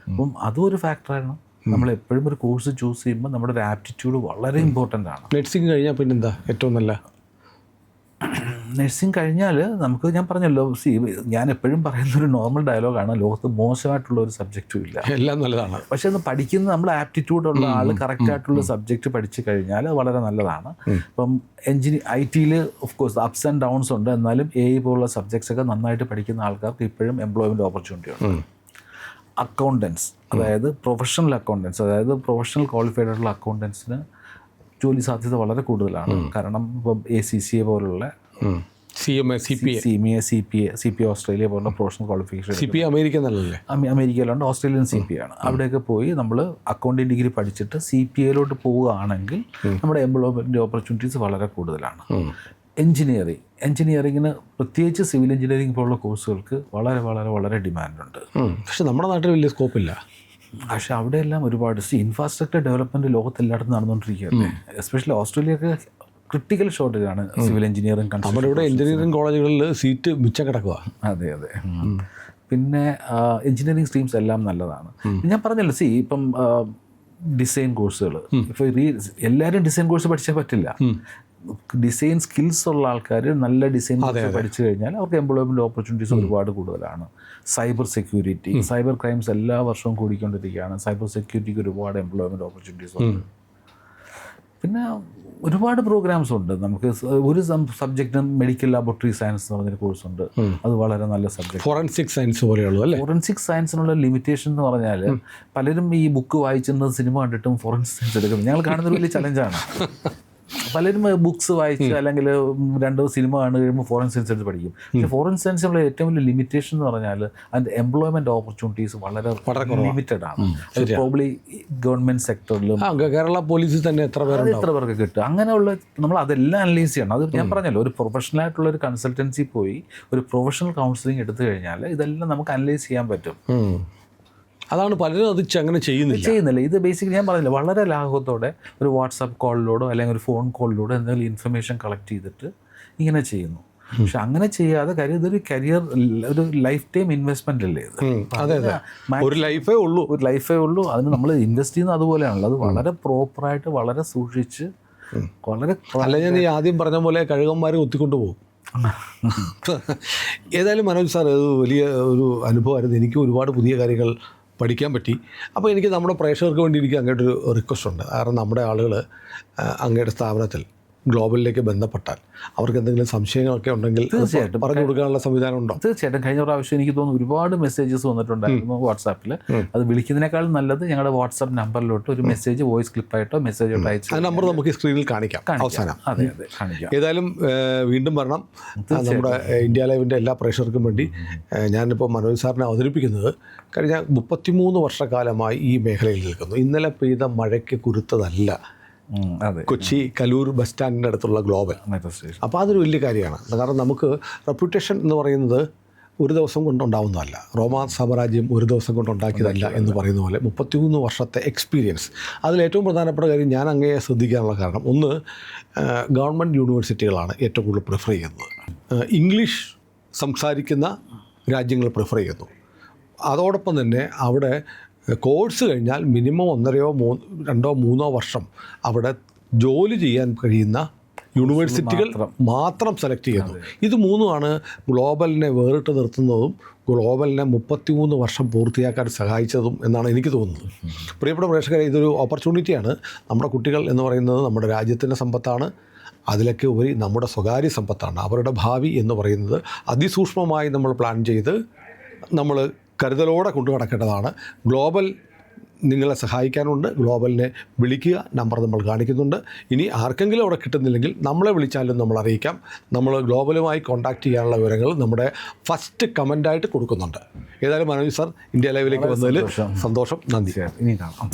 അപ്പം അതും ഒരു ഫാക്ടറാണ്. നമ്മൾ എപ്പോഴും ഒരു കോഴ്സ് ചൂസ് ചെയ്യുമ്പോൾ നമ്മുടെ ഒരു ആപ്റ്റിറ്റ്യൂഡ് വളരെ ഇമ്പോർട്ടൻ്റ് ആണ്. നഴ്സിംഗ് കഴിഞ്ഞാൽ പിന്നെന്താ ഏറ്റവും നല്ല? നഴ്സിംഗ് കഴിഞ്ഞാൽ നമുക്ക്, ഞാൻ പറഞ്ഞല്ലോ, ഞാൻ എപ്പോഴും പറയുന്നൊരു നോർമൽ ഡയലോഗാണ്, ലോകത്ത് മോശമായിട്ടുള്ള ഒരു സബ്ജക്റ്റും ഇല്ല, എല്ലാം നല്ലതാണ്. പക്ഷേ അത് പഠിക്കുന്ന നമ്മൾ ആപ്റ്റിറ്റ്യൂഡുള്ള ആൾ കറക്റ്റായിട്ടുള്ള സബ്ജക്റ്റ് പഠിച്ചു കഴിഞ്ഞാൽ അത് വളരെ നല്ലതാണ്. ഇപ്പം IT-യിൽ of course ups and downs ഉണ്ട്, എന്നാലും AI പോലുള്ള സബ്ജക്ട്സ് ഒക്കെ നന്നായിട്ട് പഠിക്കുന്ന ആൾക്കാർക്ക് ഇപ്പോഴും എംപ്ലോയ്മെൻറ്റ് ഓപ്പർച്യൂണിറ്റി ഉണ്ട്. അക്കൗണ്ടൻസ്, അതായത് പ്രൊഫഷണൽ അക്കൗണ്ടൻസ്, അതായത് പ്രൊഫഷണൽ ക്വാളിഫൈഡ് ആയിട്ടുള്ള അക്കൗണ്ടൻസിന് ജോലി സാധ്യത വളരെ കൂടുതലാണ്. കാരണം ഇപ്പം ACCA പോലുള്ള CMA, CPA ഓസ്ട്രേലിയ പോലുള്ള പ്രൊഫഷണൽ ക്വാളിഫിക്കേഷൻ. CPA അമേരിക്കയിലുണ്ട്, ഓസ്ട്രേലിയൻ CPA ആണ്. അവിടെയൊക്കെ പോയി നമ്മൾ അക്കൗണ്ടിങ് ഡിഗ്രി പഠിച്ചിട്ട് CPAയിലോട്ട് പോവുകയാണെങ്കിൽ നമ്മുടെ എംപ്ലോയ്മെൻറ്റ് ഓപ്പർച്യൂണിറ്റീസ് വളരെ കൂടുതലാണ്. എൻജിനീയറിങ്ങിന് പ്രത്യേകിച്ച് സിവിൽ എഞ്ചിനീയറിംഗ് പോലുള്ള കോഴ്സുകൾക്ക് വളരെ വളരെ വളരെ ഡിമാൻഡുണ്ട്. പക്ഷേ നമ്മുടെ നാട്ടിൽ വലിയ സ്കോപ്പില്ല. പക്ഷേ അവിടെയെല്ലാം ഒരുപാട് ഇൻഫ്രാസ്ട്രക്ചർ ഡെവലപ്മെൻറ്റ് ലോകത്തെല്ലായിടത്തും നടന്നുകൊണ്ടിരിക്കുകയല്ലേ. എസ്പെഷ്യലി ഓസ്ട്രേലിയക്ക് ക്രിട്ടിക്കൽ ഷോർട്ടേജാണ് സിവിൽ എഞ്ചിനീയറിംഗ്. നമ്മുടെ ഇവിടെ എഞ്ചിനീയറിംഗ് കോളേജുകളിൽ സീറ്റ് മിച്ചം കിടക്കുക. അതെ. പിന്നെ എഞ്ചിനീയറിംഗ് സ്ട്രീംസ് എല്ലാം നല്ലതാണ്. ഞാൻ പറഞ്ഞല്ലോ, ഇപ്പം ഡിസൈൻ കോഴ്സുകൾ, ഇപ്പോൾ എല്ലാവരും ഡിസൈൻ കോഴ്സ് പഠിച്ചാൽ പറ്റില്ല. ഡിസൈൻ സ്കിൽസ് ഉള്ള ആൾക്കാർ നല്ല ഡിസൈൻ പഠിച്ചു കഴിഞ്ഞാൽ അവർക്ക് എംപ്ലോയ്മെൻറ്റ് ഓപ്പർച്യൂണിറ്റീസ് ഒരുപാട് കൂടുതലാണ്. സൈബർ സെക്യൂരിറ്റി, സൈബർ ക്രൈംസ് എല്ലാ വർഷവും കൂടിക്കൊണ്ടിരിക്കുകയാണ്. സൈബർ സെക്യൂരിറ്റിക്ക് ഒരുപാട് എംപ്ലോയ്മെൻറ്റ് ഓപ്പർച്യൂണിറ്റീസ് ഉണ്ട്. പിന്നെ ഒരുപാട് പ്രോഗ്രാംസ് ഉണ്ട് നമുക്ക്. ഒരു സബ്ജക്റ്റിനും മെഡിക്കൽ ലാബോറട്ടറി സയൻസ് എന്ന് പറഞ്ഞൊരു കോഴ്സുണ്ട്. അത് വളരെ നല്ല സബ്ജക്ട്. ഫോറൻസിക് സയൻസ് പോലെയുള്ളൂ അല്ലേ? ഫോറൻസിക് സയൻസിനുള്ള ലിമിറ്റേഷൻ എന്ന് പറഞ്ഞാൽ പലരും ഈ ബുക്ക് വായിച്ചിരുന്നത് സിനിമ കണ്ടിട്ടും ഫോറൻസിക് സയൻസ് എടുക്കുന്നത് ഞങ്ങൾ കാണുന്നൊരു വലിയ ചലഞ്ചാണ്. പലരും ബുക്സ് വായിച്ച് അല്ലെങ്കിൽ 2 സിനിമ കണ്ടു കഴിയുമ്പോൾ ഫോറൻസിക് സയൻസ് എടുത്ത് പഠിക്കും. പക്ഷേ ഫോറൻസിക് സയൻസിനുള്ള ഏറ്റവും വലിയ ലിമിറ്റേഷൻ എന്ന് പറഞ്ഞാൽ അതിൻ്റെ എംപ്ലോയ്മെൻറ്റ് ഓപ്പർച്യൂണിറ്റീസ് വളരെ ലിമിറ്റഡ് ആണ്. പ്രോബ്ലി ഗവൺമെൻറ് സെക്ടറിലും കേരള പോലീസിൽ തന്നെ എത്ര പേർക്ക് കിട്ടും. അങ്ങനെയുള്ള നമ്മൾ അതെല്ലാം അനലൈസ് ചെയ്യണം. അത് ഞാൻ പറഞ്ഞല്ലോ, ഒരു പ്രൊഫഷണലായിട്ടുള്ള ഒരു കൺസൾട്ടൻസി പോയി ഒരു പ്രൊഫഷണൽ കൗൺസിലിംഗ് എടുത്തു കഴിഞ്ഞാൽ ഇതെല്ലാം നമുക്ക് അനലൈസ് ചെയ്യാൻ പറ്റും. അതാണ് പലരും അത് അങ്ങനെ ചെയ്യുന്നില്ല. ഇത് ബേസിക്കലി ഞാൻ പറഞ്ഞില്ല, വളരെ ലാഘവത്തോടെ ഒരു വാട്സാപ്പ് കോളിലൂടെ അല്ലെങ്കിൽ ഒരു ഫോൺ കോളിലൂടെ എന്തെങ്കിലും ഇൻഫർമേഷൻ കളക്ട് ചെയ്തിട്ട് ഇങ്ങനെ ചെയ്യുന്നു. പക്ഷെ അങ്ങനെ ചെയ്യാതെ കാര്യം ഇതൊരു കരിയർ, ഒരു ലൈഫ് ടൈം ഇൻവെസ്റ്റ്മെന്റ് അല്ലേ ഇത്. അതെ, ഒരു ലൈഫേ ഉള്ളൂ. അതിന് നമ്മൾ ഇൻവെസ്റ്റ് ചെയ്യുന്നത് അതുപോലെയാണല്ലോ. അത് വളരെ പ്രോപ്പറായിട്ട് വളരെ സൂക്ഷിച്ച് വളരെ അല്ല, ഞാൻ ഈ ആദ്യം പറഞ്ഞ പോലെ കഴുകന്മാരെ ഒത്തിക്കൊണ്ട് പോകും. ഏതായാലും മനോജ് സാർ അത് വലിയ ഒരു അനുഭവമായിരുന്നു. എനിക്ക് ഒരുപാട് പുതിയ കാര്യങ്ങൾ പഠിക്കാൻ പറ്റി. അപ്പോൾ എനിക്ക് നമ്മുടെ പ്രേക്ഷകർക്ക് വേണ്ടി എനിക്ക് അങ്ങോട്ടൊരു റിക്വസ്റ്റ് ഉണ്ട്. കാരണം നമ്മുടെ ആളുകൾ അങ്ങയുടെ സ്ഥാപനത്തിൽ ഗ്ലോബലിലേക്ക് ബന്ധപ്പെട്ടാൽ അവർക്ക് എന്തെങ്കിലും സംശയങ്ങളൊക്കെ ഉണ്ടെങ്കിൽ തീർച്ചയായിട്ടും പറഞ്ഞു കൊടുക്കാനുള്ള സംവിധാനം ഉണ്ടോ? തീർച്ചയായിട്ടും. കഴിഞ്ഞ പ്രാവശ്യം എനിക്ക് തോന്നുന്നു ഒരുപാട് മെസ്സേജസ് വന്നിട്ടുണ്ടായിരുന്നു വാട്സാപ്പിൽ. അത് വിളിക്കുന്നതിനേക്കാളും നല്ലത് ഞങ്ങളുടെ വാട്സാപ്പ് നമ്പറിലോട്ട് ഒരു മെസ്സേജ് വോയിസ് ക്ലിപ്പായിട്ടോ മെസ്സേജോട്ടോ അയച്ചു. ആ നമ്പർ നമുക്ക് സ്ക്രീനിൽ കാണിക്കാം അവസാനം. അതെ കാണിക്കാം. ഏതായാലും വീണ്ടും വരണം. നമ്മുടെ ഇന്ത്യ ലൈവിൻ്റെ എല്ലാ പ്രേക്ഷകർക്കും വേണ്ടി ഞാനിപ്പോൾ മനോജ് സാറിനെ അവതരിപ്പിക്കുന്നത് കഴിഞ്ഞ 33 വർഷക്കാലമായി ഈ മേഖലയിൽ നിൽക്കുന്നു. ഇന്നലെ പെയ്ത മഴയ്ക്ക് കുരുത്തതല്ല കൊച്ചി കലൂർ ബസ് സ്റ്റാൻഡിൻ്റെ അടുത്തുള്ള ഗ്ലോബൽ. അപ്പോൾ അതൊരു വലിയ കാര്യമാണ്. കാരണം നമുക്ക് റെപ്യൂട്ടേഷൻ എന്ന് പറയുന്നത് ഒരു ദിവസം കൊണ്ടുണ്ടാവുന്നതല്ല. റോമാ സാമ്രാജ്യം ഒരു ദിവസം കൊണ്ടുണ്ടാക്കിയതല്ല എന്ന് പറയുന്ന പോലെ 33 വർഷത്തെ എക്സ്പീരിയൻസ്. അതിലേറ്റവും പ്രധാനപ്പെട്ട കാര്യം ഞാൻ അങ്ങയെ ശ്രദ്ധിക്കാനുള്ള കാരണം, ഒന്ന്, ഗവൺമെൻറ് യൂണിവേഴ്സിറ്റികളാണ് ഏറ്റവും കൂടുതൽ പ്രിഫർ ചെയ്യുന്നത്. ഇംഗ്ലീഷ് സംസാരിക്കുന്ന രാജ്യങ്ങൾ പ്രിഫർ ചെയ്യുന്നു. അതോടൊപ്പം തന്നെ അവിടെ കോഴ്സ് കഴിഞ്ഞാൽ മിനിമം 1-2-3 വർഷം അവിടെ ജോലി ചെയ്യാൻ കഴിയുന്ന യൂണിവേഴ്സിറ്റികൾ മാത്രം സെലക്ട് ചെയ്യുന്നു. ഇത് മൂന്നുമാണ് ഗ്ലോബലിനെ വേറിട്ട് നിർത്തുന്നതും ഗ്ലോബലിനെ 33 വർഷം പൂർത്തിയാക്കാൻ സഹായിച്ചതും എന്നാണ് എനിക്ക് തോന്നുന്നത്. പ്രിയപ്പെട്ട പ്രേക്ഷകരെ, ഇതൊരു ഓപ്പർച്യൂണിറ്റിയാണ്. നമ്മുടെ കുട്ടികൾ എന്ന് പറയുന്നത് നമ്മുടെ രാജ്യത്തിൻ്റെ സമ്പത്താണ്. അതിലൊക്കെ ഉപരി നമ്മുടെ സ്വകാര്യ സമ്പത്താണ്. അവരുടെ ഭാവി എന്ന് പറയുന്നത് അതിസൂക്ഷ്മമായി നമ്മൾ പ്ലാൻ ചെയ്ത് നമ്മൾ കരുതലോടെ കൊണ്ടു നടക്കേണ്ടതാണ്. ഗ്ലോബൽ നിങ്ങളെ സഹായിക്കാനുണ്ട്. ഗ്ലോബലിനെ വിളിക്കുക, നമ്പർ നമ്മൾ കാണിക്കുന്നുണ്ട്. ഇനി ആർക്കെങ്കിലും അവിടെ കിട്ടുന്നില്ലെങ്കിൽ നമ്മളെ വിളിച്ചാലും നമ്മൾ അറിയിക്കാം. നമ്മൾ ഗ്ലോബലുമായി കോൺടാക്റ്റ് ചെയ്യാനുള്ള വിവരങ്ങൾ നമ്മുടെ ഫസ്റ്റ് കമൻ്റായിട്ട് കൊടുക്കുന്നുണ്ട്. ഏതായാലും മനോജ് സാർ ഇന്ത്യ ലൈവിലേക്ക് വന്നതിൽ സന്തോഷം. നന്ദി. ഇനി കാണാം.